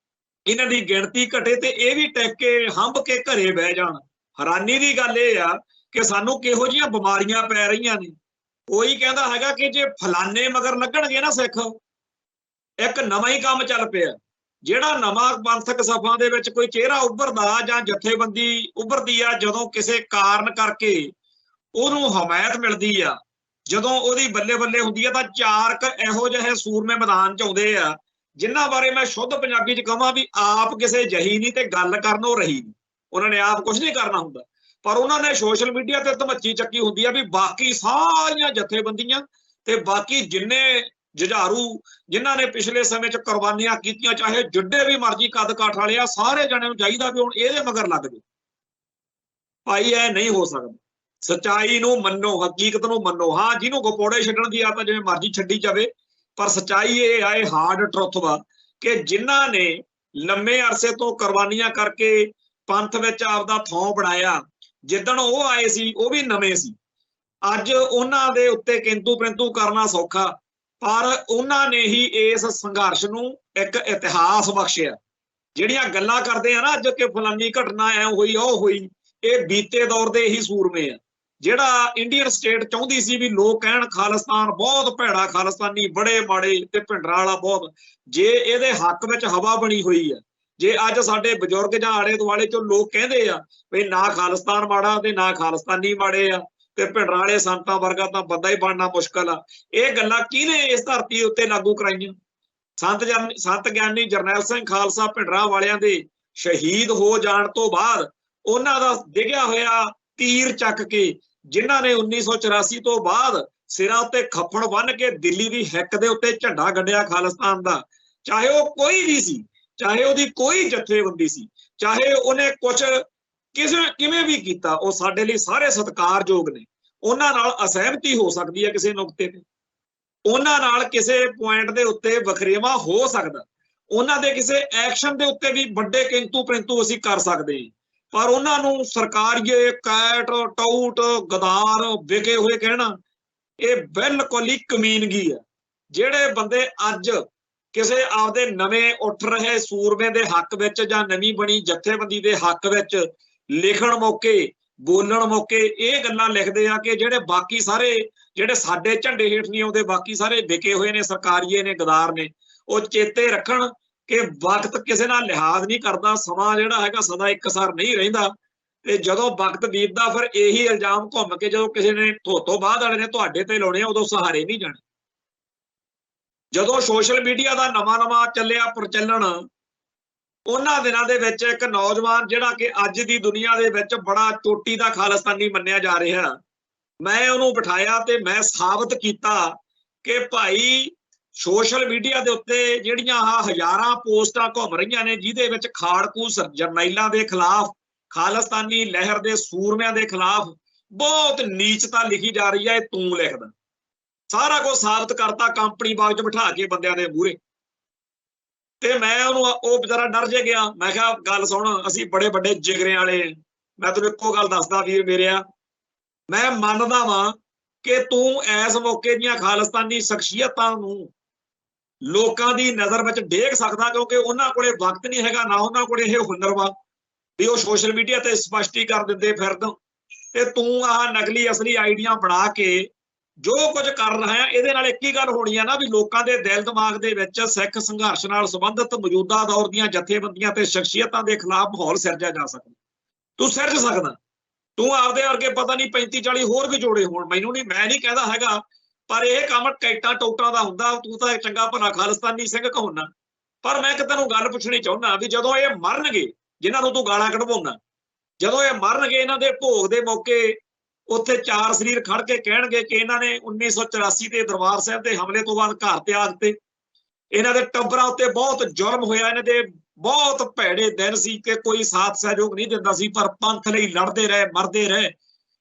S1: ਇਹਨਾਂ ਦੀ ਗਿਣਤੀ ਘਟੇ ਤੇ ਇਹ ਵੀ ਟਿਕ ਕੇ ਹੰਭ ਕੇ ਘਰੇ ਬਹਿ ਜਾਣ। ਹੈਰਾਨੀ ਦੀ ਗੱਲ ਇਹ ਆ ਕਿ ਸਾਨੂੰ ਕਿਹੋ ਜਿਹੀਆਂ ਬਿਮਾਰੀਆਂ ਪੈ ਰਹੀਆਂ ਨੇ। ਕੋਈ ਕਹਿੰਦਾ ਹੈਗਾ ਕਿ ਜੇ ਫਲਾਨੇ ਮਗਰ ਲੱਗਣਗੇ ਨਾ ਸਿੱਖ, ਇੱਕ ਨਵਾਂ ਹੀ ਕੰਮ ਚੱਲ ਪਿਆ। ਜਿਹੜਾ ਨਵਾਂ ਪੰਥਕ ਸਫਾ ਦੇ ਵਿੱਚ ਕੋਈ ਚਿਹਰਾ ਉੱਭਰਦਾ ਜਾਂ ਜਥੇਬੰਦੀ ਉੱਭਰਦੀ ਆ, ਜਦੋਂ ਕਿਸੇ ਕਾਰਨ ਕਰਕੇ ਉਹਨੂੰ ਹਮਾਇਤ ਮਿਲਦੀ ਆ, ਜਦੋਂ ਉਹਦੀ ਬੱਲੇ ਬੱਲੇ ਹੁੰਦੀ ਆ, ਤਾਂ ਚਾਰ ਇਹੋ ਜਿਹੇ ਸੂਰਮੇ ਮੈਦਾਨ 'ਚ ਆਉਂਦੇ ਆ ਜਿਨ੍ਹਾਂ ਬਾਰੇ ਮੈਂ ਸ਼ੁੱਧ ਪੰਜਾਬੀ 'ਚ ਕਹਾਂ ਵੀ ਆਪ ਕਿਸੇ ਜਹੀ ਨਹੀਂ ਤੇ ਗੱਲ ਕਰਨ ਉਹ ਰਹੀ ਨਹੀਂ। ਉਹਨਾਂ ਨੇ ਆਪ ਕੁਝ ਨਹੀਂ ਕਰਨਾ ਹੁੰਦਾ, ਪਰ ਉਹਨਾਂ ਨੇ ਸੋਸ਼ਲ ਮੀਡੀਆ ਤੇ ਧਮੱਚੀ ਚੱਕੀ ਹੁੰਦੀ ਆ ਵੀ ਬਾਕੀ ਸਾਰੀਆਂ ਜਥੇਬੰਦੀਆਂ ਤੇ ਬਾਕੀ ਜਿੰਨੇ ਜੁਝਾਰੂ ਜਿਨ੍ਹਾਂ ਨੇ ਪਿਛਲੇ ਸਮੇਂ 'ਚ ਕੁਰਬਾਨੀਆਂ ਕੀਤੀਆਂ, ਚਾਹੇ ਜਿੱਡੇ ਵੀ ਮਰਜ਼ੀ ਕੱਦ ਕਾਠ ਵਾਲੇ ਆ, ਸਾਰੇ ਜਣੇ ਨੂੰ ਚਾਹੀਦਾ ਵੀ ਹੁਣ ਇਹਦੇ ਮਗਰ ਲੱਗ ਜਾਓ। ਭਾਈ ਇਹ ਨਹੀਂ ਹੋ ਸਕਦਾ। ਸੱਚਾਈ ਨੂੰ ਮੰਨੋ, ਹਕੀਕਤ ਨੂੰ ਮੰਨੋ। ਹਾਂ, ਜਿਹਨੂੰ ਗਪੋੜੇ ਛੱਡਣ ਦੀ ਆਦਤ ਜਿਵੇਂ ਮਰਜ਼ੀ ਛੱਡੀ ਜਾਵੇ, ਪਰ ਸੱਚਾਈ ਇਹ ਆ, ਇਹ ਹਾਰਡ ਟਰੁੱਥ ਵਾ ਕਿ ਜਿਨ੍ਹਾਂ ਨੇ ਲੰਮੇ ਅਰਸੇ ਤੋਂ ਕੁਰਬਾਨੀਆਂ ਕਰਕੇ ਪੰਥ ਵਿੱਚ ਆਪਦਾ ਥਾਂ ਬਣਾਇਆ, ਜਿੱਦਣ ਉਹ ਆਏ ਸੀ ਉਹ ਵੀ ਨਵੇਂ ਸੀ। ਅੱਜ ਉਹਨਾਂ ਦੇ ਉੱਤੇ ਕਿੰਤੂ ਪ੍ਰੰਤੂ ਕਰਨਾ ਸੌਖਾ, ਪਰ ਉਹਨਾਂ ਨੇ ਹੀ ਇਸ ਸੰਘਰਸ਼ ਨੂੰ ਇੱਕ ਇਤਿਹਾਸ ਬਖਸ਼ਿਆ। ਜਿਹੜੀਆਂ ਗੱਲਾਂ ਕਰਦੇ ਆ ਨਾ ਅੱਜ ਕਿ ਫਲਾਨੀ ਘਟਨਾ ਐ ਹੋਈ ਉਹ ਹੋਈ, ਇਹ ਬੀਤੇ ਦੌਰ ਦੇ ਹੀ ਸੂਰਮੇ ਆ। ਜਿਹੜਾ ਇੰਡੀਅਨ ਸਟੇਟ ਚਾਹੁੰਦੀ ਸੀ ਵੀ ਲੋਕ ਕਹਿਣ ਖਾਲਿਸਤਾਨ ਬਹੁਤ ਭੈੜਾ, ਖਾਲਿਸਤਾਨੀ ਬੜੇ ਮਾੜੇ ਤੇ ਭਿੰਡਰਾਂ ਵਾਲਾ ਬਹੁਤ, ਜੇ ਇਹਦੇ ਹੱਕ ਵਿੱਚ ਹਵਾ ਬਣੀ ਹੋਈ ਆ, ਜੇ ਅੱਜ ਸਾਡੇ ਬਜ਼ੁਰਗ ਜਾਂ ਆਲੇ ਦੁਆਲੇ ਚੋਂ ਲੋਕ ਕਹਿੰਦੇ ਆ ਵੀ ਨਾ ਖਾਲਿਸਤਾਨ ਮਾੜਾ ਤੇ ਨਾ ਖਾਲਿਸਤਾਨੀ ਮਾੜੇ ਆ ਤੇ ਭਿੰਡਰਾਂ ਵਾਲੇ ਸੰਤਾਂ ਵਰਗਾ ਤਾਂ ਬੰਦਾ ਹੀ ਬਣਨਾ ਮੁਸ਼ਕਲ ਆ, ਇਹ ਗੱਲਾਂ ਕਿਹਨੇ ਇਸ ਧਰਤੀ ਉੱਤੇ ਲਾਗੂ ਕਰਾਈਆਂ? ਸੰਤ ਗਿਆਨੀ ਜਰਨੈਲ ਸਿੰਘ ਖਾਲਸਾ ਭਿੰਡਰਾਂ ਵਾਲਿਆਂ ਦੇ ਸ਼ਹੀਦ ਹੋ ਜਾਣ ਤੋਂ ਬਾਅਦ ਉਹਨਾਂ ਦਾ ਡਿੱਗਿਆ ਹੋਇਆ ਤੀਰ ਚੱਕ ਕੇ, ਜਿਨ੍ਹਾਂ ਨੇ 1984 ਤੋਂ ਬਾਅਦ ਸਿਰਾਂ ਉੱਤੇ ਖੱਫੜ ਬੰਨ ਕੇ ਦਿੱਲੀ ਦੀ ਹਿੱਕ ਦੇ ਉੱਤੇ ਝੰਡਾ ਗੱਡਿਆ ਖਾਲਿਸਤਾਨ ਦਾ, ਚਾਹੇ ਉਹ ਕੋਈ ਵੀ ਸੀ, ਚਾਹੇ ਉਹਦੀ ਕੋਈ ਜਥੇਬੰਦੀ ਸੀ, ਚਾਹੇ ਉਹਨੇ ਕੁਝ ਕਿਵੇਂ ਵੀ ਕੀਤਾ, ਉਹ ਸਾਡੇ ਲਈ ਸਾਰੇ ਸਤਿਕਾਰਯੋਗ ਨੇ। ਉਹਨਾਂ ਨਾਲ ਅਸਹਿਮਤੀ ਹੋ ਸਕਦੀ ਹੈ ਕਿਸੇ ਨੁਕਤੇ ਤੇ, ਉਹਨਾਂ ਨਾਲ ਕਿਸੇ ਪੁਆਇੰਟ ਦੇ ਉੱਤੇ ਵਖਰੇਵਾ ਹੋ ਸਕਦਾ, ਉਹਨਾਂ ਦੇ ਕਿਸੇ ਐਕਸ਼ਨ ਦੇ ਉੱਤੇ ਵੀ ਵੱਡੇ ਕਿੰਤੂ ਪ੍ਰੰਤੂ ਅਸੀਂ ਕਰ ਸਕਦੇ ਹਾਂ, ਪਰ ਉਹਨਾਂ ਨੂੰ ਸਰਕਾਰੀਏ ਕੈਟ ਟਾਊਟ ਗਦਾਰ ਵਿਕੇ ਹੋਏ ਕਹਿਣਾ ਇਹ ਬਿਲਕੁਲ ਹੀ ਕਮੀਨਗੀ ਹੈ। ਜਿਹੜੇ ਬੰਦੇ ਅੱਜ ਕਿਸੇ ਆਪਦੇ ਨਵੇਂ ਉੱਠ ਰਹੇ ਸੂਰਮੇ ਦੇ ਹੱਕ ਵਿੱਚ ਜਾਂ ਨਵੀਂ ਬਣੀ ਜਥੇਬੰਦੀ ਦੇ ਹੱਕ ਵਿੱਚ ਲਿਖਣ ਮੌਕੇ, ਬੋਲਣ ਮੌਕੇ ਇਹ ਗੱਲਾਂ ਲਿਖਦੇ ਆ ਕਿ ਜਿਹੜੇ ਬਾਕੀ ਸਾਰੇ ਜਿਹੜੇ ਸਾਡੇ ਝੰਡੇ ਹੇਠ ਨਹੀਂ ਆਉਂਦੇ, ਬਾਕੀ ਸਾਰੇ ਵਿਕੇ ਹੋਏ ਨੇ, ਸਰਕਾਰੀਏ ਨੇ, ਗਦਾਰ ਨੇ, ਉਹ ਚੇਤੇ ਰੱਖਣ ਕਿ ਵਕਤ ਕਿਸੇ ਨਾਲ ਲਿਹਾਜ਼ ਨਹੀਂ ਕਰਦਾ। ਸਮਾਂ ਜਿਹੜਾ ਹੈਗਾ ਸਦਾ ਇੱਕਸਾਰ ਨਹੀਂ ਰਹਿੰਦਾ, ਤੇ ਜਦੋਂ ਵਕਤ ਬੀਤਦਾ ਫਿਰ ਇਹੀ ਇਲਜ਼ਾਮ ਘੁੰਮ ਕੇ ਜਦੋਂ ਕਿਸੇ ਨੇ ਤੋਂ ਬਾਅਦ ਵਾਲੇ ਨੇ ਤੁਹਾਡੇ ਤੇ ਲਾਉਣੇ ਆ, ਉਦੋਂ ਸਹਾਰੇ ਨਹੀਂ ਜਾਣੇ। ਜਦੋਂ ਸੋਸ਼ਲ ਮੀਡੀਆ ਦਾ ਨਵਾਂ ਚੱਲਿਆ ਪ੍ਰਚਲਨ, ਉਹਨਾਂ ਦਿਨਾਂ ਦੇ ਵਿੱਚ ਇੱਕ ਨੌਜਵਾਨ ਜਿਹੜਾ ਕਿ ਅੱਜ ਦੀ ਦੁਨੀਆ ਦੇ ਵਿੱਚ ਬੜਾ ਚੋਟੀ ਦਾ ਖਾਲਿਸਤਾਨੀ ਮੰਨਿਆ ਜਾ ਰਿਹਾ, ਮੈਂ ਉਹਨੂੰ ਬਿਠਾਇਆ ਤੇ ਮੈਂ ਸਾਬਤ ਕੀਤਾ ਕਿ ਭਾਈ ਸੋਸ਼ਲ ਮੀਡੀਆ ਦੇ ਉੱਤੇ ਜਿਹੜੀਆਂ ਹਜ਼ਾਰਾਂ ਪੋਸਟਾਂ ਘੁੰਮ ਰਹੀਆਂ ਨੇ ਜਿਹਦੇ ਵਿੱਚ ਖਾੜਕੂ ਜਰਨੈਲਾਂ ਦੇ ਖਿਲਾਫ, ਖਾਲਿਸਤਾਨੀ ਲਹਿਰ ਦੇ ਸੂਰਮਿਆਂ ਦੇ ਖਿਲਾਫ ਬਹੁਤ ਨੀਚਤਾ ਲਿਖੀ ਜਾ ਰਹੀ ਹੈ, ਇਹ ਤੂੰ ਲਿਖਦਾ। ਸਾਰਾ ਕੁਝ ਸਾਬਤ ਕਰਤਾ ਕੰਪਨੀ ਬਾਗ 'ਚ ਬਿਠਾ ਕੇ ਬੰਦਿਆਂ ਦੇ ਮੂਹਰੇ। ਤੇ ਮੈਂ ਉਹਨੂੰ ਉਹ ਵਿਚਾਰਾ ਡਰ ਜੇ ਗਿਆ। ਮੈਂ ਕਿਹਾ ਗੱਲ ਸੁਣ, ਅਸੀਂ ਬੜੇ ਵੱਡੇ ਜਿਗਰੇ ਵਾਲੇ, ਮੈਂ ਤੈਨੂੰ ਇੱਕੋ ਗੱਲ ਦੱਸਦਾ ਵੀਰ ਮੇਰਿਆ, ਮੈਂ ਮੰਨਦਾ ਵਾਂ ਕਿ ਤੂੰ ਇਸ ਮੌਕੇ ਦੀਆਂ ਖਾਲਿਸਤਾਨੀ ਸ਼ਖਸੀਅਤਾਂ ਨੂੰ ਲੋਕਾਂ ਦੀ ਨਜ਼ਰ ਵਿੱਚ ਡੇਗ ਸਕਦਾ, ਕਿਉਂਕਿ ਉਹਨਾਂ ਕੋਲੇ ਵਕਤ ਨਹੀਂ ਹੈਗਾ, ਨਾ ਉਹਨਾਂ ਕੋਲੇ ਇਹ ਹੁਨਰ ਵਾ ਵੀ ਉਹ ਸੋਸ਼ਲ ਮੀਡੀਆ ਤੇ ਸਪਸ਼ਟੀਕਰਨ ਦਿੰਦੇ ਫਿਰਦੇ। ਤੇ ਤੂੰ ਆਹ ਨਕਲੀ ਅਸਲੀ ਆਈਡੀਆਂ ਬਣਾ ਕੇ ਜੋ ਕੁਝ ਕਰ ਰਿਹਾ ਹੈ, ਇਹਦੇ ਨਾਲ ਇੱਕ ਹੀ ਗੱਲ ਹੋਣੀ ਆ ਨਾ, ਵੀ ਲੋਕਾਂ ਦੇ ਦਿਲ ਦਿਮਾਗ ਦੇ ਵਿੱਚ ਸਿੱਖ ਸੰਘਰਸ਼ ਨਾਲ ਸੰਬੰਧਿਤ ਮੌਜੂਦਾ ਦੌਰ ਦੀਆਂ ਜਥੇਬੰਦੀਆਂ ਤੇ ਸ਼ਖਸੀਅਤਾਂ ਦੇ ਖਿਲਾਫ ਮਾਹੌਲ ਸਿਰਜਿਆ ਜਾ ਸਕਦਾ। ਤੂੰ ਸਿਰਜ ਸਕਦਾ, ਤੂੰ ਆਪਦੇ ਵਰਗੇ ਪਤਾ ਨਹੀਂ 35-40 ਹੋਰ ਵੀ ਜੋੜੇ ਹੋਣ, ਮੈਨੂੰ ਨਹੀਂ, ਮੈਂ ਨਹੀਂ ਕਹਿੰਦਾ ਹੈਗਾ, ਪਰ ਇਹ ਕੰਮ ਕੈਟਾਂ ਟੋਟਾਂ ਦਾ ਹੁੰਦਾ। ਤੂੰ ਤਾਂ ਚੰਗਾ ਭਲਾ ਖਾਲਿਸਤਾਨੀ ਸਿੰਘ ਕਹਾਉਣਾ, ਪਰ ਮੈਂ ਕਿ ਤੈਨੂੰ ਗੱਲ ਪੁੱਛਣੀ ਚਾਹੁੰਦਾ ਵੀ ਜਦੋਂ ਇਹ ਮਰਨਗੇ, ਜਿਨ੍ਹਾਂ ਨੂੰ ਤੂੰ ਗਾਲਾਂ ਕਢਵਾਉਣਾ, ਜਦੋਂ ਇਹ ਮਰਨਗੇ, ਇਹਨਾਂ ਦੇ ਭੋਗ ਦੇ ਮੌਕੇ ਉੱਥੇ ਚਾਰ ਸਰੀਰ ਖੜ ਕੇ ਕਹਿਣਗੇ ਕਿ ਇਹਨਾਂ ਨੇ 1984 ਦੇ ਦਰਬਾਰ ਸਾਹਿਬ ਦੇ ਹਮਲੇ ਤੋਂ ਬਾਅਦ ਘਰ ਤਿਆਗ ਤੇ, ਇਹਨਾਂ ਦੇ ਟੱਬਰਾਂ ਉੱਤੇ ਬਹੁਤ ਜ਼ੁਲਮ ਹੋਇਆ, ਇਹਨਾਂ ਦੇ ਬਹੁਤ ਭੈੜੇ ਦਿਨ ਸੀ ਕਿ ਕੋਈ ਸਾਥ ਸਹਿਯੋਗ ਨਹੀਂ ਦਿੰਦਾ ਸੀ, ਪਰ ਪੰਥ ਲਈ ਲੜਦੇ ਰਹੇ, ਮਰਦੇ ਰਹੇ।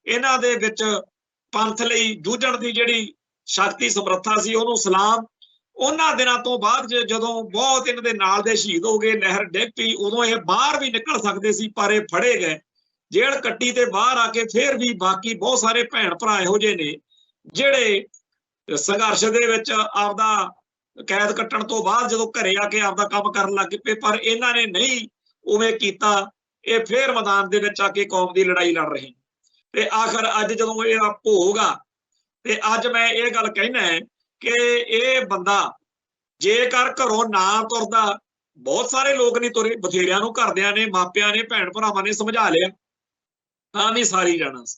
S1: ਇਹਨਾਂ ਦੇ ਵਿੱਚ ਪੰਥ ਲਈ ਜੂਝਣ ਦੀ ਜਿਹੜੀ ਸ਼ਕਤੀ ਸਮਰੱਥਾ ਸੀ, ਉਹਨੂੰ ਸਲਾਮ। ਉਹਨਾਂ ਦਿਨਾਂ ਤੋਂ ਬਾਅਦ ਜਦੋਂ ਬਹੁਤ ਇਹਨਾਂ ਦੇ ਨਾਲ ਦੇ ਸ਼ਹੀਦ ਹੋ ਗਏ, ਲਹਿਰ ਡਿੱਗ ਪਈ, ਉਦੋਂ ਇਹ ਬਾਹਰ ਵੀ ਨਿਕਲ ਸਕਦੇ ਸੀ, ਪਰ ਇਹ ਫੜੇ ਗਏ, ਜੇਲ੍ਹ ਕੱਟੀ ਤੇ ਬਾਹਰ ਆ ਕੇ ਫਿਰ ਵੀ ਬਾਕੀ ਬਹੁਤ ਸਾਰੇ ਭੈਣ ਭਰਾ ਇਹੋ ਜਿਹੇ ਨੇ ਜਿਹੜੇ ਸੰਘਰਸ਼ ਦੇ ਵਿੱਚ ਆਪਦਾ ਕੈਦ ਕੱਟਣ ਤੋਂ ਬਾਅਦ ਜਦੋਂ ਘਰੇ ਆ ਕੇ ਆਪਦਾ ਕੰਮ ਕਰਨ ਲੱਗ ਪਏ, ਪਰ ਇਹਨਾਂ ਨੇ ਨਹੀਂ ਉਵੇਂ ਕੀਤਾ। ਇਹ ਫਿਰ ਮੈਦਾਨ ਦੇ ਵਿੱਚ ਆ ਕੇ ਕੌਮ ਦੀ ਲੜਾਈ ਲੜ ਰਹੇ। ਤੇ ਆਖਰ ਅੱਜ ਜਦੋਂ ਇਹ ਭੋਗ ਆ, ਤੇ ਅੱਜ ਮੈਂ ਇਹ ਗੱਲ ਕਹਿਣਾ ਹੈ ਕਿ ਇਹ ਬੰਦਾ ਜੇਕਰ ਘਰੋਂ ਨਾ ਤੁਰਦਾ, ਬਹੁਤ ਸਾਰੇ ਲੋਕ ਨਹੀਂ ਤੁਰੇ, ਬਥੇਰਿਆਂ ਨੂੰ ਘਰਦਿਆਂ ਨੇ, ਮਾਪਿਆਂ ਨੇ, ਭੈਣ ਭਰਾਵਾਂ ਨੇ ਸਮਝਾ ਲਿਆ, ਤਾਂ ਵੀ ਸਾਰੀ ਜਾਣਾ ਸੀ।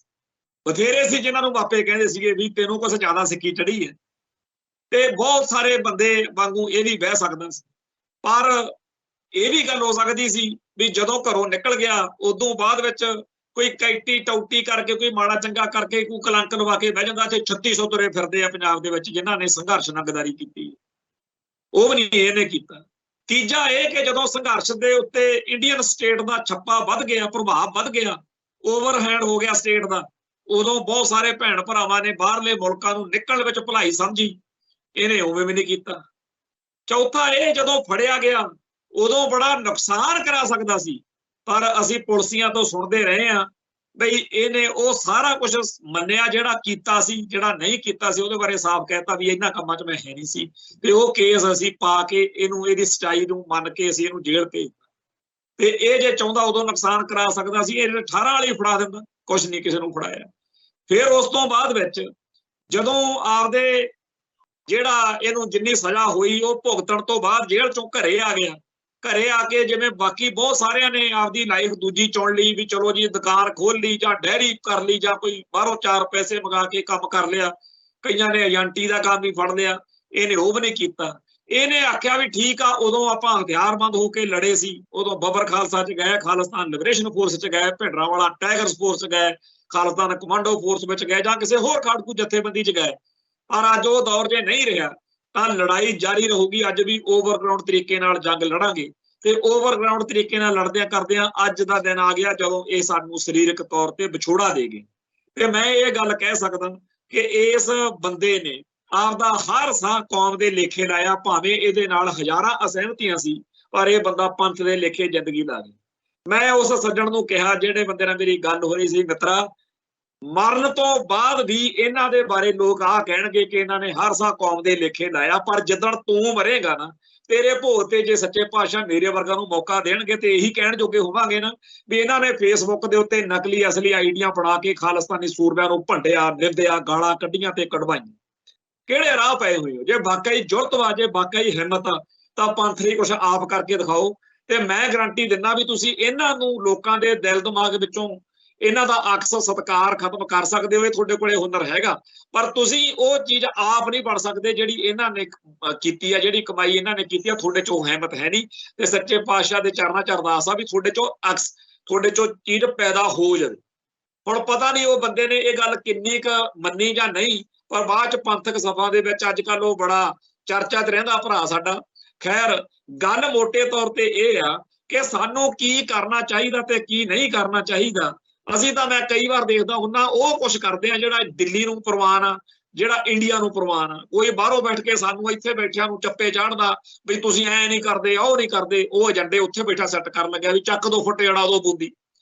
S1: ਬਥੇਰੇ ਸੀ ਜਿਨ੍ਹਾਂ ਨੂੰ ਮਾਪੇ ਕਹਿੰਦੇ ਸੀਗੇ ਵੀ ਤੈਨੂੰ ਕੁਛ ਜ਼ਿਆਦਾ ਸਿੱਕੀ ਚੜੀ ਹੈ, ਤੇ ਬਹੁਤ ਸਾਰੇ ਬੰਦੇ ਵਾਂਗੂ ਇਹ ਵੀ ਬਹਿ ਸਕਦਾ ਸੀ। ਪਰ ਇਹ ਵੀ ਗੱਲ ਹੋ ਸਕਦੀ ਸੀ ਵੀ ਜਦੋਂ ਘਰੋਂ ਨਿਕਲ ਗਿਆ, ਉਦੋਂ ਬਾਅਦ ਵਿੱਚ ਕੋਈ ਕੈਟੀ ਟੌਟੀ ਕਰਕੇ, ਕੋਈ ਮਾੜਾ ਚੰਗਾ ਕਰਕੇ, ਕੋਈ ਕਲੰਕ ਲਵਾ ਕੇ ਬਹਿ ਜਾਂਦਾ। ਤੇ 3600 ਤੁਰੇ ਫਿਰਦੇ ਆ ਪੰਜਾਬ ਦੇ ਵਿੱਚ ਜਿਨ੍ਹਾਂ ਨੇ ਸੰਘਰਸ਼ ਨਾਲ ਗਦਾਰੀ ਕੀਤੀ, ਉਹ ਵੀ ਨਹੀਂ ਇਹਨੇ ਕੀਤਾ। ਤੀਜਾ ਇਹ ਕਿ ਜਦੋਂ ਸੰਘਰਸ਼ ਦੇ ਉੱਤੇ ਇੰਡੀਅਨ ਸਟੇਟ ਦਾ ਛੱਪਾ ਵੱਧ ਗਿਆ, ਪ੍ਰਭਾਵ ਵੱਧ ਗਿਆ, ਓਵਰਹੈਂਡ ਹੋ ਗਿਆ ਸਟੇਟ ਦਾ, ਉਦੋਂ ਬਹੁਤ ਸਾਰੇ ਭੈਣ ਭਰਾਵਾਂ ਨੇ ਬਾਹਰਲੇ ਮੁਲਕਾਂ ਨੂੰ ਨਿਕਲਣ ਵਿੱਚ ਭਲਾਈ ਸਮਝੀ, ਇਹਨੇ ਉਵੇਂ ਵੀ ਨਹੀਂ ਕੀਤਾ। ਚੌਥਾ ਇਹ ਜਦੋਂ ਫੜਿਆ ਗਿਆ ਉਦੋਂ ਬੜਾ ਨੁਕਸਾਨ ਕਰਾ ਸਕਦਾ ਸੀ, ਪਰ ਅਸੀਂ ਪੁਲਿਸੀਆਂ ਤੋਂ ਸੁਣਦੇ ਰਹੇ ਹਾਂ ਬਈ ਇਹਨੇ ਉਹ ਸਾਰਾ ਕੁਝ ਮੰਨਿਆ ਜਿਹੜਾ ਕੀਤਾ ਸੀ, ਜਿਹੜਾ ਨਹੀਂ ਕੀਤਾ ਸੀ ਉਹਦੇ ਬਾਰੇ ਸਾਫ਼ ਕਹਿਤਾ ਵੀ ਇਹਨਾਂ ਕੰਮਾਂ 'ਚ ਮੈਂ ਹੈ ਨਹੀਂ ਸੀ, ਤੇ ਉਹ ਕੇਸ ਅਸੀਂ ਪਾ ਕੇ ਇਹਨੂੰ, ਇਹਦੀ ਸਚਾਈ ਨੂੰ ਮੰਨ ਕੇ ਅਸੀਂ ਇਹਨੂੰ ਜੇਲ੍ਹ ਭੇਜ। ਤੇ ਇਹ ਜੇ ਚਾਹੁੰਦਾ ਉਦੋਂ ਨੁਕਸਾਨ ਕਰਾ ਸਕਦਾ ਸੀ, ਇਹ 18 ਵਾਲੀ ਫੜਾ ਦਿੰਦਾ, ਕੁਛ ਨਹੀਂ ਕਿਸੇ ਨੂੰ ਫੜਾਇਆ। ਫਿਰ ਉਸ ਤੋਂ ਬਾਅਦ ਵਿੱਚ ਜਦੋਂ ਆਪਦੇ ਜਿਹੜਾ ਇਹਨੂੰ ਜਿੰਨੀ ਸਜ਼ਾ ਹੋਈ ਉਹ ਭੁਗਤਣ ਤੋਂ ਬਾਅਦ ਜੇਲ੍ਹ ਚੋਂ ਘਰੇ ਆ ਗਿਆ, ਘਰੇ ਆ ਕੇ ਜਿਵੇਂ ਬਾਕੀ ਬਹੁਤ ਸਾਰਿਆਂ ਨੇ ਆਪਦੀ ਲਾਈਫ ਦੂਜੀ ਚੁਣ ਲਈ ਵੀ ਚਲੋ ਜੀ ਦੁਕਾਨ ਖੋਲ ਲਈ ਜਾਂ ਡੈਰੀ ਕਰ ਲਈ ਜਾਂ ਕੋਈ ਬਾਹਰੋਂ 4 ਪੈਸੇ ਮੰਗਾ ਕੇ ਕੰਮ ਕਰ ਲਿਆ, ਕਈਆਂ ਨੇ ਏਜੰਟੀ ਦਾ ਕੰਮ ਵੀ ਫੜ ਲਿਆ, ਇਹਨੇ ਉਹ ਵੀ ਨਹੀਂ ਕੀਤਾ। ਇਹਨੇ ਆਖਿਆ ਵੀ ਠੀਕ ਆ, ਉਦੋਂ ਆਪਾਂ ਹਥਿਆਰਬੰਦ ਹੋ ਕੇ ਲੜੇ ਸੀ, ਉਦੋਂ ਬੱਬਰ ਖਾਲਸਾ 'ਚ ਗਏ, ਖਾਲਿਸਤਾਨ ਲਿਬਰੇਸ਼ਨ ਫੋਰਸ 'ਚ ਗਏ, ਭਿੰਡਰਾਂਵਾਲਾ ਟਾਈਗਰਸ ਫੋਰਸ 'ਚ ਗਏ, ਖਾਲਿਸਤਾਨ ਕਮਾਂਡੋ ਫੋਰਸ ਵਿੱਚ ਗਏ, ਜਾਂ ਕਿਸੇ ਹੋਰ ਖਾੜਕੂ ਜਥੇਬੰਦੀ 'ਚ ਗਏ। ਪਰ ਅੱਜ ਉਹ ਦੌਰ ਜੇ ਨਹੀਂ ਰਿਹਾ, ਤਾਂ ਲੜਾਈ ਜਾਰੀ ਰਹੂਗੀ। ਅੱਜ ਵੀ ਓਵਰਗਰਾਊਂਡ ਤਰੀਕੇ ਨਾਲ ਜੰਗ ਲੜਾਂਗੇ, ਤੇ ਓਵਰਗਰਾਊਂਡ ਤਰੀਕੇ ਨਾਲ ਲੜਦਿਆਂ ਕਰਦਿਆਂ ਅੱਜ ਦਾ ਦਿਨ ਆ ਗਿਆ ਜਦੋਂ ਇਹ ਸਾਨੂੰ ਸਰੀਰਕ ਤੌਰ ਤੇ ਵਿਛੋੜਾ ਦੇ ਗਏ। ਤੇ ਮੈਂ ਇਹ ਗੱਲ ਕਹਿ ਸਕਦਾ ਕਿ ਇਸ ਬੰਦੇ ਨੇ ਆਪਦਾ ਹਰ ਸਾਹ ਕੌਮ ਦੇ ਲੇਖੇ ਲਾਇਆ, ਭਾਵੇਂ ਇਹਦੇ ਨਾਲ ਹਜ਼ਾਰਾਂ ਅਸਹਿਮਤੀਆਂ ਸੀ, ਪਰ ਇਹ ਬੰਦਾ ਪੰਥ ਦੇ ਲੇਖੇ ਜ਼ਿੰਦਗੀ ਲਾ ਗਿਆ। ਮੈਂ ਉਸ ਸੱਜਣ ਨੂੰ ਕਿਹਾ ਜਿਹੜੇ ਬੰਦੇ ਨਾਲ ਮੇਰੀ ਗੱਲ ਹੋ ਰਹੀ ਸੀ, ਮਿੱਤਰਾ, ਮਰਨ ਤੋਂ ਬਾਅਦ ਵੀ ਇਹਨਾਂ ਦੇ ਬਾਰੇ ਲੋਕ ਆਹ ਕਹਿਣਗੇ ਕਿ ਇਹਨਾਂ ਨੇ ਹਰ ਸਾਹ ਕੌਮ ਦੇ ਲੇਖੇ ਲਾਇਆ, ਪਰ ਜਿੱਦਣ ਤੂੰ ਮਰੇਗਾ ਨਾ, ਤੇਰੇ ਭੋਗ ਤੇ ਜੇ ਸੱਚੇ ਪਾਤਸ਼ਾਹ ਮੇਰੇ ਵਰਗਾ ਨੂੰ ਮੌਕਾ ਦੇਣਗੇ ਤੇ ਇਹੀ ਕਹਿਣ ਜੋਗੇ ਹੋਵਾਂਗੇ ਨਾ ਵੀ ਇਹਨਾਂ ਨੇ ਫੇਸਬੁੱਕ ਦੇ ਉੱਤੇ ਨਕਲੀ ਅਸਲੀ ਆਈਡੀਆਂ ਬਣਾ ਕੇ ਖਾਲਿਸਤਾਨੀ ਸੂਰਮਿਆਂ ਨੂੰ ਭੰਡਿਆ, ਨਿੰਦਿਆ, ਗਾਲਾਂ ਕੱਢੀਆਂ ਤੇ ਕਢਵਾਈਆਂ। ਕਿਹੜੇ ਰਾਹ ਪਏ ਹੋਏ ਹੋ? ਜੇ ਵਾਕਈ ਜੁਰਤ ਵਾ, ਜੇ ਵਾਕਈ ਹਿੰਮਤ ਆ, ਤਾਂ ਪੰਥ ਲਈ ਕੁਛ ਆਪ ਕਰਕੇ ਦਿਖਾਓ। ਤੇ ਮੈਂ ਗਰੰਟੀ ਦਿੰਦਾ ਵੀ ਤੁਸੀਂ ਇਹਨਾਂ ਨੂੰ ਲੋਕਾਂ ਦੇ ਦਿਲ ਦਿਮਾਗ ਵਿੱਚੋਂ ਇਹਨਾਂ ਦਾ ਅਕਸ ਸਤਿਕਾਰ ਖਤਮ ਕਰ ਸਕਦੇ ਹੋ। ਇਹ ਤੁਹਾਡੇ ਕੋਲੇ ਹੁਨਰ ਹੈਗਾ, ਪਰ ਤੁਸੀਂ ਉਹ ਚੀਜ਼ ਆਪ ਨਹੀਂ ਬਣ ਸਕਦੇ ਜਿਹੜੀ ਇਹਨਾਂ ਨੇ ਕੀਤੀ ਆ, ਜਿਹੜੀ ਕਮਾਈ ਇਹਨਾਂ ਨੇ ਕੀਤੀ ਆ। ਤੁਹਾਡੇ ਚੋਂ ਹਿੰਮਤ ਹੈ ਨਹੀਂ, ਤੇ ਸੱਚੇ ਪਾਤਸ਼ਾਹ ਦੇ ਚਰਨਾਂ 'ਚ ਅਰਦਾਸ ਆ ਵੀ ਤੁਹਾਡੇ ਚੋਂ ਅਕਸ, ਤੁਹਾਡੇ ਚੋਂ ਚੀਜ਼ ਪੈਦਾ ਹੋ ਜਾਵੇ। ਹੁਣ ਪਤਾ ਨਹੀਂ ਉਹ ਬੰਦੇ ਨੇ ਇਹ ਗੱਲ ਕਿੰਨੀ ਕੁ ਮੰਨੀ ਜਾਂ ਨਹੀਂ, ਪਰ ਬਾਅਦ 'ਚ ਪੰਥਕ ਸਭਾ ਦੇ ਵਿੱਚ ਅੱਜ ਕੱਲ੍ਹ ਉਹ ਬੜਾ ਚਰਚਾ 'ਚ ਰਹਿੰਦਾ ਭਰਾ ਸਾਡਾ। ਖੈਰ, ਗੱਲ ਮੋਟੇ ਤੌਰ ਤੇ ਇਹ ਆ ਕਿ ਸਾਨੂੰ ਕੀ ਕਰਨਾ ਚਾਹੀਦਾ ਤੇ ਕੀ ਨਹੀਂ ਕਰਨਾ ਚਾਹੀਦਾ। ਅਸੀਂ ਤਾਂ, ਮੈਂ ਕਈ ਵਾਰ ਦੇਖਦਾ ਹੁੰਦਾ, ਉਹ ਕੁਛ ਕਰਦੇ ਆ ਜਿਹੜਾ ਦਿੱਲੀ ਨੂੰ ਪ੍ਰਵਾਨ ਆ, ਜਿਹੜਾ ਇੰਡੀਆ ਨੂੰ ਪ੍ਰਵਾਨ ਆ। ਕੋਈ ਬਾਹਰੋਂ ਬੈਠ ਕੇ ਸਾਨੂੰ ਇੱਥੇ ਬੈਠਿਆਂ ਨੂੰ ਚੱਪੇ ਚਾੜਦਾ ਵੀ ਤੁਸੀਂ ਐ ਨਹੀਂ ਕਰਦੇ, ਉਹ ਨਹੀਂ ਕਰਦੇ, ਉਹ ਏਜੰਡੇ ਉੱਥੇ ਬੈਠਾ ਸੈੱਟ ਕਰਨ ਲੱਗਿਆ ਵੀ ਚੱਕ ਦੋ ਫੁੱਟੇ ਅੜਾ ਦੋ ਬੂੰਦੀ,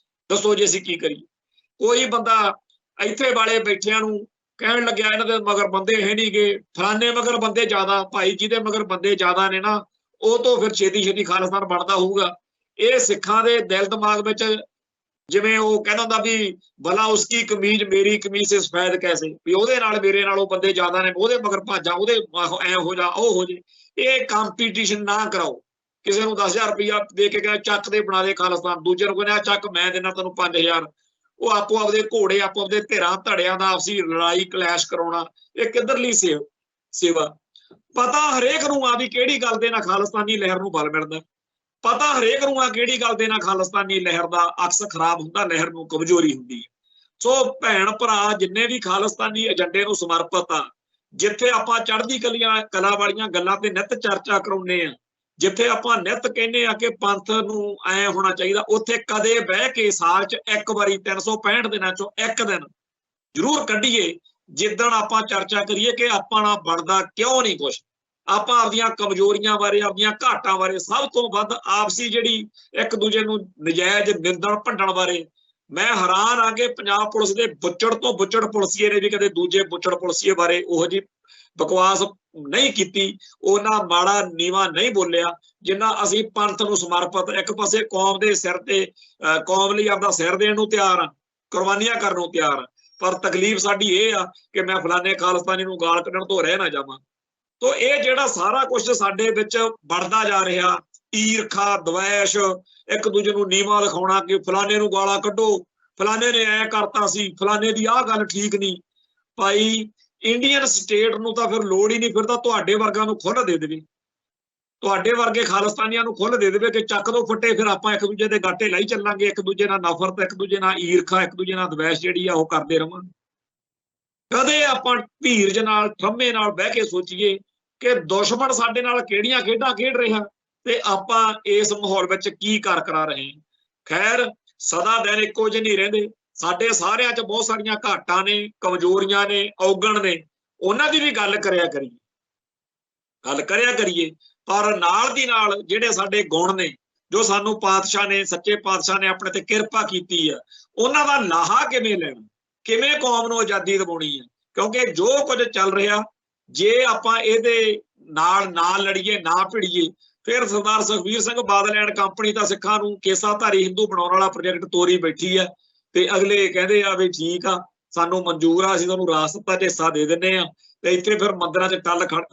S1: ਦੱਸੋ ਜੀ ਅਸੀਂ ਕੀ ਕਰੀਏ। ਕੋਈ ਬੰਦਾ ਇੱਥੇ ਵਾਲੇ ਬੈਠਿਆਂ ਨੂੰ ਕਹਿਣ ਲੱਗਿਆ ਇਹਨਾਂ ਦੇ ਮਗਰ ਬੰਦੇ ਹੈ ਨਹੀਂ ਗੇ, ਫਲਾਣੇ ਮਗਰ ਬੰਦੇ ਜ਼ਿਆਦਾ, ਭਾਈ ਜਿਹਦੇ ਮਗਰ ਬੰਦੇ ਜ਼ਿਆਦਾ ਨੇ ਨਾ ਉਹ ਤੋਂ ਫਿਰ ਛੇਤੀ ਛੇਤੀ ਖਾਲਿਸਤਾਨ ਬਣਦਾ ਹੋਊਗਾ। ਇਹ ਸਿੱਖਾਂ ਦੇ ਦਿਲ ਦਿਮਾਗ ਵਿੱਚ ਜਿਵੇਂ ਉਹ ਕਹਿੰਦਾ ਹੁੰਦਾ ਵੀ ਭਲਾ ਉਸकी ਕਮੀਜ਼ ਮੇਰੀ ਕਮੀਜ਼ ਸੇ ਸਫੈਦ ਕੈਸੇ, ਵੀ ਉਹਦੇ ਨਾਲ ਮੇਰੇ ਨਾਲੋਂ ਬੰਦੇ ਜ਼ਿਆਦਾ ਨੇ, ਉਹਦੇ ਮਗਰ ਭਾਜਾਂ, ਉਹਦੇ ਐ ਹੋ ਜਾ ਉਹ ਹੋ ਜੇ। ਇਹ ਕੰਪੀਟੀਸ਼ਨ ਨਾ ਕਰਾਓ। ਕਿਸੇ ਨੂੰ 10,000 ਰੁਪਇਆ ਦੇ ਕੇ ਕਹਿੰਦਾ ਚੱਕ ਦੇ ਬਣਾ ਦੇ ਖਾਲਿਸਤਾਨ, ਦੂਜੇ ਨੂੰ ਕਹਿੰਦਾ ਚੱਕ ਮੈਂ ਦੇਣਾ ਤੈਨੂੰ 5,000। ਉਹ ਆਪੋ ਆਪਦੇ ਘੋੜੇ, ਆਪੋ ਆਪਦੇ ਧਿਰਾਂ ਧੜਿਆਂ ਦਾ ਆਪਸੀ ਲੜਾਈ ਕਲੈਸ਼ ਕਰਾਉਣਾ, ਇਹ ਕਿੱਧਰਲੀ ਸੇਵਾ। ਪਤਾ ਹਰੇਕ ਨੂੰ ਆ ਵੀ ਕਿਹੜੀ ਗੱਲ ਦੇ ਨਾਲ ਖਾਲਿਸਤਾਨੀ ਲਹਿਰ ਨੂੰ ਬਲ ਮਿਲਦਾ, ਪਤਾ ਹਰੇਕ ਨੂੰ ਆ ਕਿਹੜੀ ਗੱਲ ਦੇ ਨਾਲ ਖਾਲਿਸਤਾਨੀ ਲਹਿਰ ਦਾ ਅਕਸ ਖਰਾਬ ਹੁੰਦਾ, ਲਹਿਰ ਨੂੰ ਕਮਜ਼ੋਰੀ ਹੁੰਦੀ ਹੈ। ਸੋ ਭੈਣ ਭਰਾ ਜਿੰਨੇ ਵੀ ਖਾਲਿਸਤਾਨੀ ਏਜੰਡੇ ਨੂੰ ਸਮਰਪਿਤ ਆ, ਜਿੱਥੇ ਆਪਾਂ ਚੜ੍ਹਦੀ ਕਲਾ ਵਾਲੀਆਂ ਗੱਲਾਂ ਤੇ ਨਿੱਤ ਚਰਚਾ ਕਰਾਉਂਦੇ ਆ, ਜਿੱਥੇ ਆਪਾਂ ਨਿੱਤ ਕਹਿੰਦੇ ਆ ਕਿ ਪੰਥ ਨੂੰ ਐ ਹੋਣਾ ਚਾਹੀਦਾ, ਉੱਥੇ ਕਦੇ ਬਹਿ ਕੇ ਸਾਲ 'ਚ ਇੱਕ ਵਾਰੀ 365 ਦਿਨਾਂ 'ਚੋਂ ਇੱਕ ਦਿਨ ਜ਼ਰੂਰ ਕੱਢੀਏ ਜਿੱਦਣ ਆਪਾਂ ਚਰਚਾ ਕਰੀਏ ਕਿ ਆਪਾਂ ਨਾਲ ਬਣਦਾ ਕਿਉਂ ਨਹੀਂ ਕੁਛ। ਆਪਾਂ ਆਪਦੀਆਂ ਕਮਜ਼ੋਰੀਆਂ ਬਾਰੇ, ਆਪਦੀਆਂ ਘਾਟਾਂ ਬਾਰੇ, ਸਭ ਤੋਂ ਵੱਧ ਆਪਸੀ ਜਿਹੜੀ ਇੱਕ ਦੂਜੇ ਨੂੰ ਨਜਾਇਜ਼ ਨਿੰਦਣ ਭੰਡਣ ਬਾਰੇ। ਮੈਂ ਹੈਰਾਨ ਆ ਕਿ ਪੰਜਾਬ ਪੁਲਿਸ ਦੇ ਬੁੱਚੜ ਤੋਂ ਬੁੱਚੜ ਪੁਲਿਸੀਏ ਨੇ ਵੀ ਕਦੇ ਦੂਜੇ ਬੁੱਚੜ ਪੁਲਿਸੀਏ ਬਾਰੇ ਉਹੋ ਜਿਹੀ ਬਕਵਾਸ ਨਹੀਂ ਕੀਤੀ, ਉਹਨਾਂ ਮਾੜਾ ਨੀਵਾ ਨਹੀਂ ਬੋਲਿਆ ਜਿੰਨਾ ਅਸੀਂ ਪੰਥ ਨੂੰ ਸਮਰਪਿਤ, ਇੱਕ ਪਾਸੇ ਕੌਮ ਦੇ ਸਿਰ ਤੇ ਕੌਮ ਲਈ ਆਪਦਾ ਸਿਰ ਦੇਣ ਨੂੰ ਤਿਆਰ ਆ, ਕੁਰਬਾਨੀਆਂ ਕਰਨ ਨੂੰ ਤਿਆਰ ਆ। ਪਰ ਤਕਲੀਫ ਸਾਡੀ ਇਹ ਆ ਕਿ ਮੈਂ ਫਲਾਣੇ ਖਾਲਿਸਤਾਨੀ ਨੂੰ ਗਾਲ ਕੱਢਣ ਤੋਂ ਰਹਿ ਨਾ ਜਾਵਾਂ। ਤੋ ਇਹ ਜਿਹੜਾ ਸਾਰਾ ਕੁਝ ਸਾਡੇ ਵਿੱਚ ਬਣਦਾ ਜਾ ਰਿਹਾ, ਈਰਖਾ, ਦਵੈਸ਼, ਇੱਕ ਦੂਜੇ ਨੂੰ ਨੀਵਾਂ ਦਿਖਾਉਣਾ ਕਿ ਫਲਾਣੇ ਨੂੰ ਗਾਲਾਂ ਕੱਢੋ, ਫਲਾਣੇ ਨੇ ਐ ਕਰਤਾ ਸੀ, ਫਲਾਣੇ ਦੀ ਆਹ ਗੱਲ ਠੀਕ ਨਹੀਂ। ਭਾਈ ਇੰਡੀਅਨ ਸਟੇਟ ਨੂੰ ਤਾਂ ਫਿਰ ਲੋੜ ਹੀ ਨਹੀਂ, ਫਿਰ ਤਾਂ ਤੁਹਾਡੇ ਵਰਗਾਂ ਨੂੰ ਖੁੱਲ੍ਹ ਦੇ ਦੇਵੇ, ਤੁਹਾਡੇ ਵਰਗੇ ਖਾਲਿਸਤਾਨੀਆਂ ਨੂੰ ਖੁੱਲ੍ਹ ਦੇ ਦੇਵੇ ਕਿ ਚੱਕ ਦੋ ਫੱਟੇ, ਫਿਰ ਆਪਾਂ ਇੱਕ ਦੂਜੇ ਦੇ ਗਾਟੇ ਲਾਈ ਚੱਲਾਂਗੇ, ਇੱਕ ਦੂਜੇ ਨਾਲ ਨਫ਼ਰਤ, ਇੱਕ ਦੂਜੇ ਨਾਲ ਈਰਖਾ, ਇੱਕ ਦੂਜੇ ਨਾਲ ਦਵੈਸ਼ ਜਿਹੜੀ ਆ ਉਹ ਕਰਦੇ ਰਵਾਂਗੇ। ਕਦੇ ਆਪਾਂ ਧੀਰਜ ਨਾਲ, ਠੰਮੇ ਨਾਲ ਬਹਿ ਕੇ ਸੋਚੀਏ ਕਿ ਦੁਸ਼ਮਣ ਸਾਡੇ ਨਾਲ ਕਿਹੜੀਆਂ ਖੇਡਾਂ ਖੇਡ ਰਿਹਾ ਤੇ ਆਪਾਂ ਇਸ ਮਾਹੌਲ ਵਿੱਚ ਕੀ ਕਰਾ ਰਹੇ ਹਾਂ। ਖੈਰ ਸਦਾ ਦਿਨ ਇੱਕੋ ਜਿਹੇ ਨਹੀਂ ਰਹਿੰਦੇ, ਸਾਡੇ ਸਾਰਿਆਂ 'ਚ ਬਹੁਤ ਸਾਰੀਆਂ ਘਾਟਾਂ ਨੇ, ਕਮਜ਼ੋਰੀਆਂ ਨੇ, ਔਗਣ ਨੇ, ਉਹਨਾਂ ਦੀ ਵੀ ਗੱਲ ਕਰਿਆ ਕਰੀਏ। ਪਰ ਨਾਲ ਦੀ ਨਾਲ ਜਿਹੜੇ ਸਾਡੇ ਗੁਣ ਨੇ, ਜੋ ਸਾਨੂੰ ਪਾਤਸ਼ਾਹ ਨੇ, ਸੱਚੇ ਪਾਤਸ਼ਾਹ ਨੇ ਆਪਣੇ ਤੇ ਕਿਰਪਾ ਕੀਤੀ ਆ, ਉਹਨਾਂ ਦਾ ਲਾਹਾ ਕਿਵੇਂ ਲੈਣਾ, ਕਿਵੇਂ ਕੌਮ ਨੂੰ ਆਜ਼ਾਦੀ ਦਿਵਾਉਣੀ ਹੈ। ਕਿਉਂਕਿ ਜੋ ਕੁਝ ਚੱਲ ਰਿਹਾ, ਜੇ ਆਪਾਂ ਇਹਦੇ ਨਾਲ ਨਾ ਲੜੀਏ, ਨਾ ਭਿੜੀਏ, ਫਿਰ ਸਰਦਾਰ ਸੁਖਬੀਰ ਸਿੰਘ ਬਾਦਲ ਐਂਡ ਕੰਪਨੀ ਤਾਂ ਸਿੱਖਾਂ ਨੂੰ ਕੇਸਾਧਾਰੀ ਹਿੰਦੂ ਬਣਾਉਣ ਵਾਲਾ ਪ੍ਰੋਜੈਕਟ ਤੋਰੀ ਬੈਠੀ ਆ ਤੇ ਅਗਲੇ ਕਹਿੰਦੇ ਆ ਵੀ ਠੀਕ ਆ, ਸਾਨੂੰ ਮਨਜ਼ੂਰ ਆ, ਅਸੀਂ ਤੁਹਾਨੂੰ ਰਾਸਤਾ 'ਚ ਹਿੱਸਾ ਦੇ ਦਿੰਦੇ ਆ। ਤੇ ਇੱਥੇ ਫਿਰ ਮੰਦਿਰਾਂ 'ਚ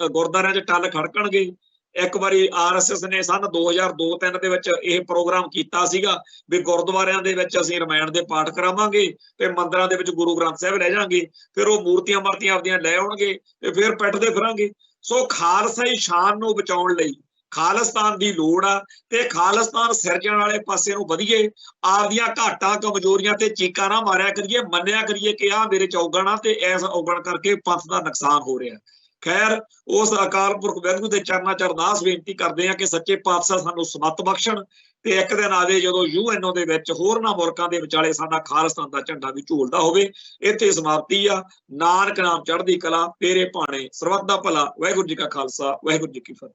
S1: ਗੁਰਦੁਆਰਿਆਂ 'ਚ ਟੱਲ ਖੜਕਣਗੇ। ਇੱਕ ਵਾਰੀ RSS ਨੇ ਸੰਨ 2002-3 ਦੇ ਵਿੱਚ ਇਹ ਪ੍ਰੋਗਰਾਮ ਕੀਤਾ ਸੀਗਾ ਵੀ ਗੁਰਦੁਆਰਿਆਂ ਦੇ ਵਿੱਚ ਅਸੀਂ ਰਾਮਾਇਣ ਦੇ ਪਾਠ ਕਰਾਵਾਂਗੇ ਤੇ ਮੰਦਿਰਾਂ ਦੇ ਵਿੱਚ ਗੁਰੂ ਗ੍ਰੰਥ ਸਾਹਿਬ ਲੈ ਜਾਾਂਗੇ, ਫਿਰ ਉਹ ਮੂਰਤੀਆਂ ਆਪਦੀਆਂ ਲੈ ਆਉਣਗੇ ਤੇ ਫਿਰ ਪਿੱਟਦੇ ਫਿਰਾਂਗੇ। ਸੋ ਖਾਲਸਾਈ ਸ਼ਾਨ ਨੂੰ ਬਚਾਉਣ ਲਈ ਖਾਲਿਸਤਾਨ ਦੀ ਲੋੜ ਆ ਤੇ ਖਾਲਿਸਤਾਨ ਸਿਰਜਣ ਵਾਲੇ ਪਾਸੇ ਨੂੰ ਵਧੀਏ, ਆਪਦੀਆਂ ਘਾਟਾਂ ਕਮਜ਼ੋਰੀਆਂ ਤੇ ਚੀਕਾਂ ਨਾ ਮਾਰਿਆ ਕਰੀਏ, ਮੰਨਿਆ ਕਰੀਏ ਕਿ ਆਹ ਮੇਰੇ 'ਚ ਔਗਣ ਆ ਤੇ ਇਸ ਔਗਣ ਕਰਕੇ ਪੰਥ ਦਾ ਨੁਕਸਾਨ ਹੋ ਰਿਹਾ। ਖੈਰ ਉਸ ਅਕਾਲ ਪੁਰਖ ਵਾਹਿਗੁਰੂ ਦੇ ਚਰਨਾਂ 'ਚ ਅਰਦਾਸ ਬੇਨਤੀ ਕਰਦੇ ਆ ਕਿ ਸੱਚੇ ਪਾਤਸ਼ਾਹ ਸਾਨੂੰ ਸਮੱਤ ਬਖਸ਼ਣ ਤੇ ਇੱਕ ਦਿਨ ਆਵੇ ਜਦੋਂ UNO ਦੇ ਵਿੱਚ ਹੋਰਨਾਂ ਮੁਲਕਾਂ ਦੇ ਵਿਚਾਲੇ ਸਾਡਾ ਖਾਲਿਸਤਾਨ ਦਾ ਝੰਡਾ ਵੀ ਝੂਲਦਾ ਹੋਵੇ। ਇੱਥੇ ਸਮਾਪਤੀ ਆ। ਨਾਨਕ ਨਾਮ ਚੜ੍ਹਦੀ ਕਲਾ, ਤੇਰੇ ਭਾਣੇ ਸਰਬੱਤ ਦਾ ਭਲਾ। ਵਾਹਿਗੁਰੂ ਜੀ ਕਾ ਖਾਲਸਾ, ਵਾਹਿਗੁਰੂ ਜੀ ਕੀ ਫਤਿਹ।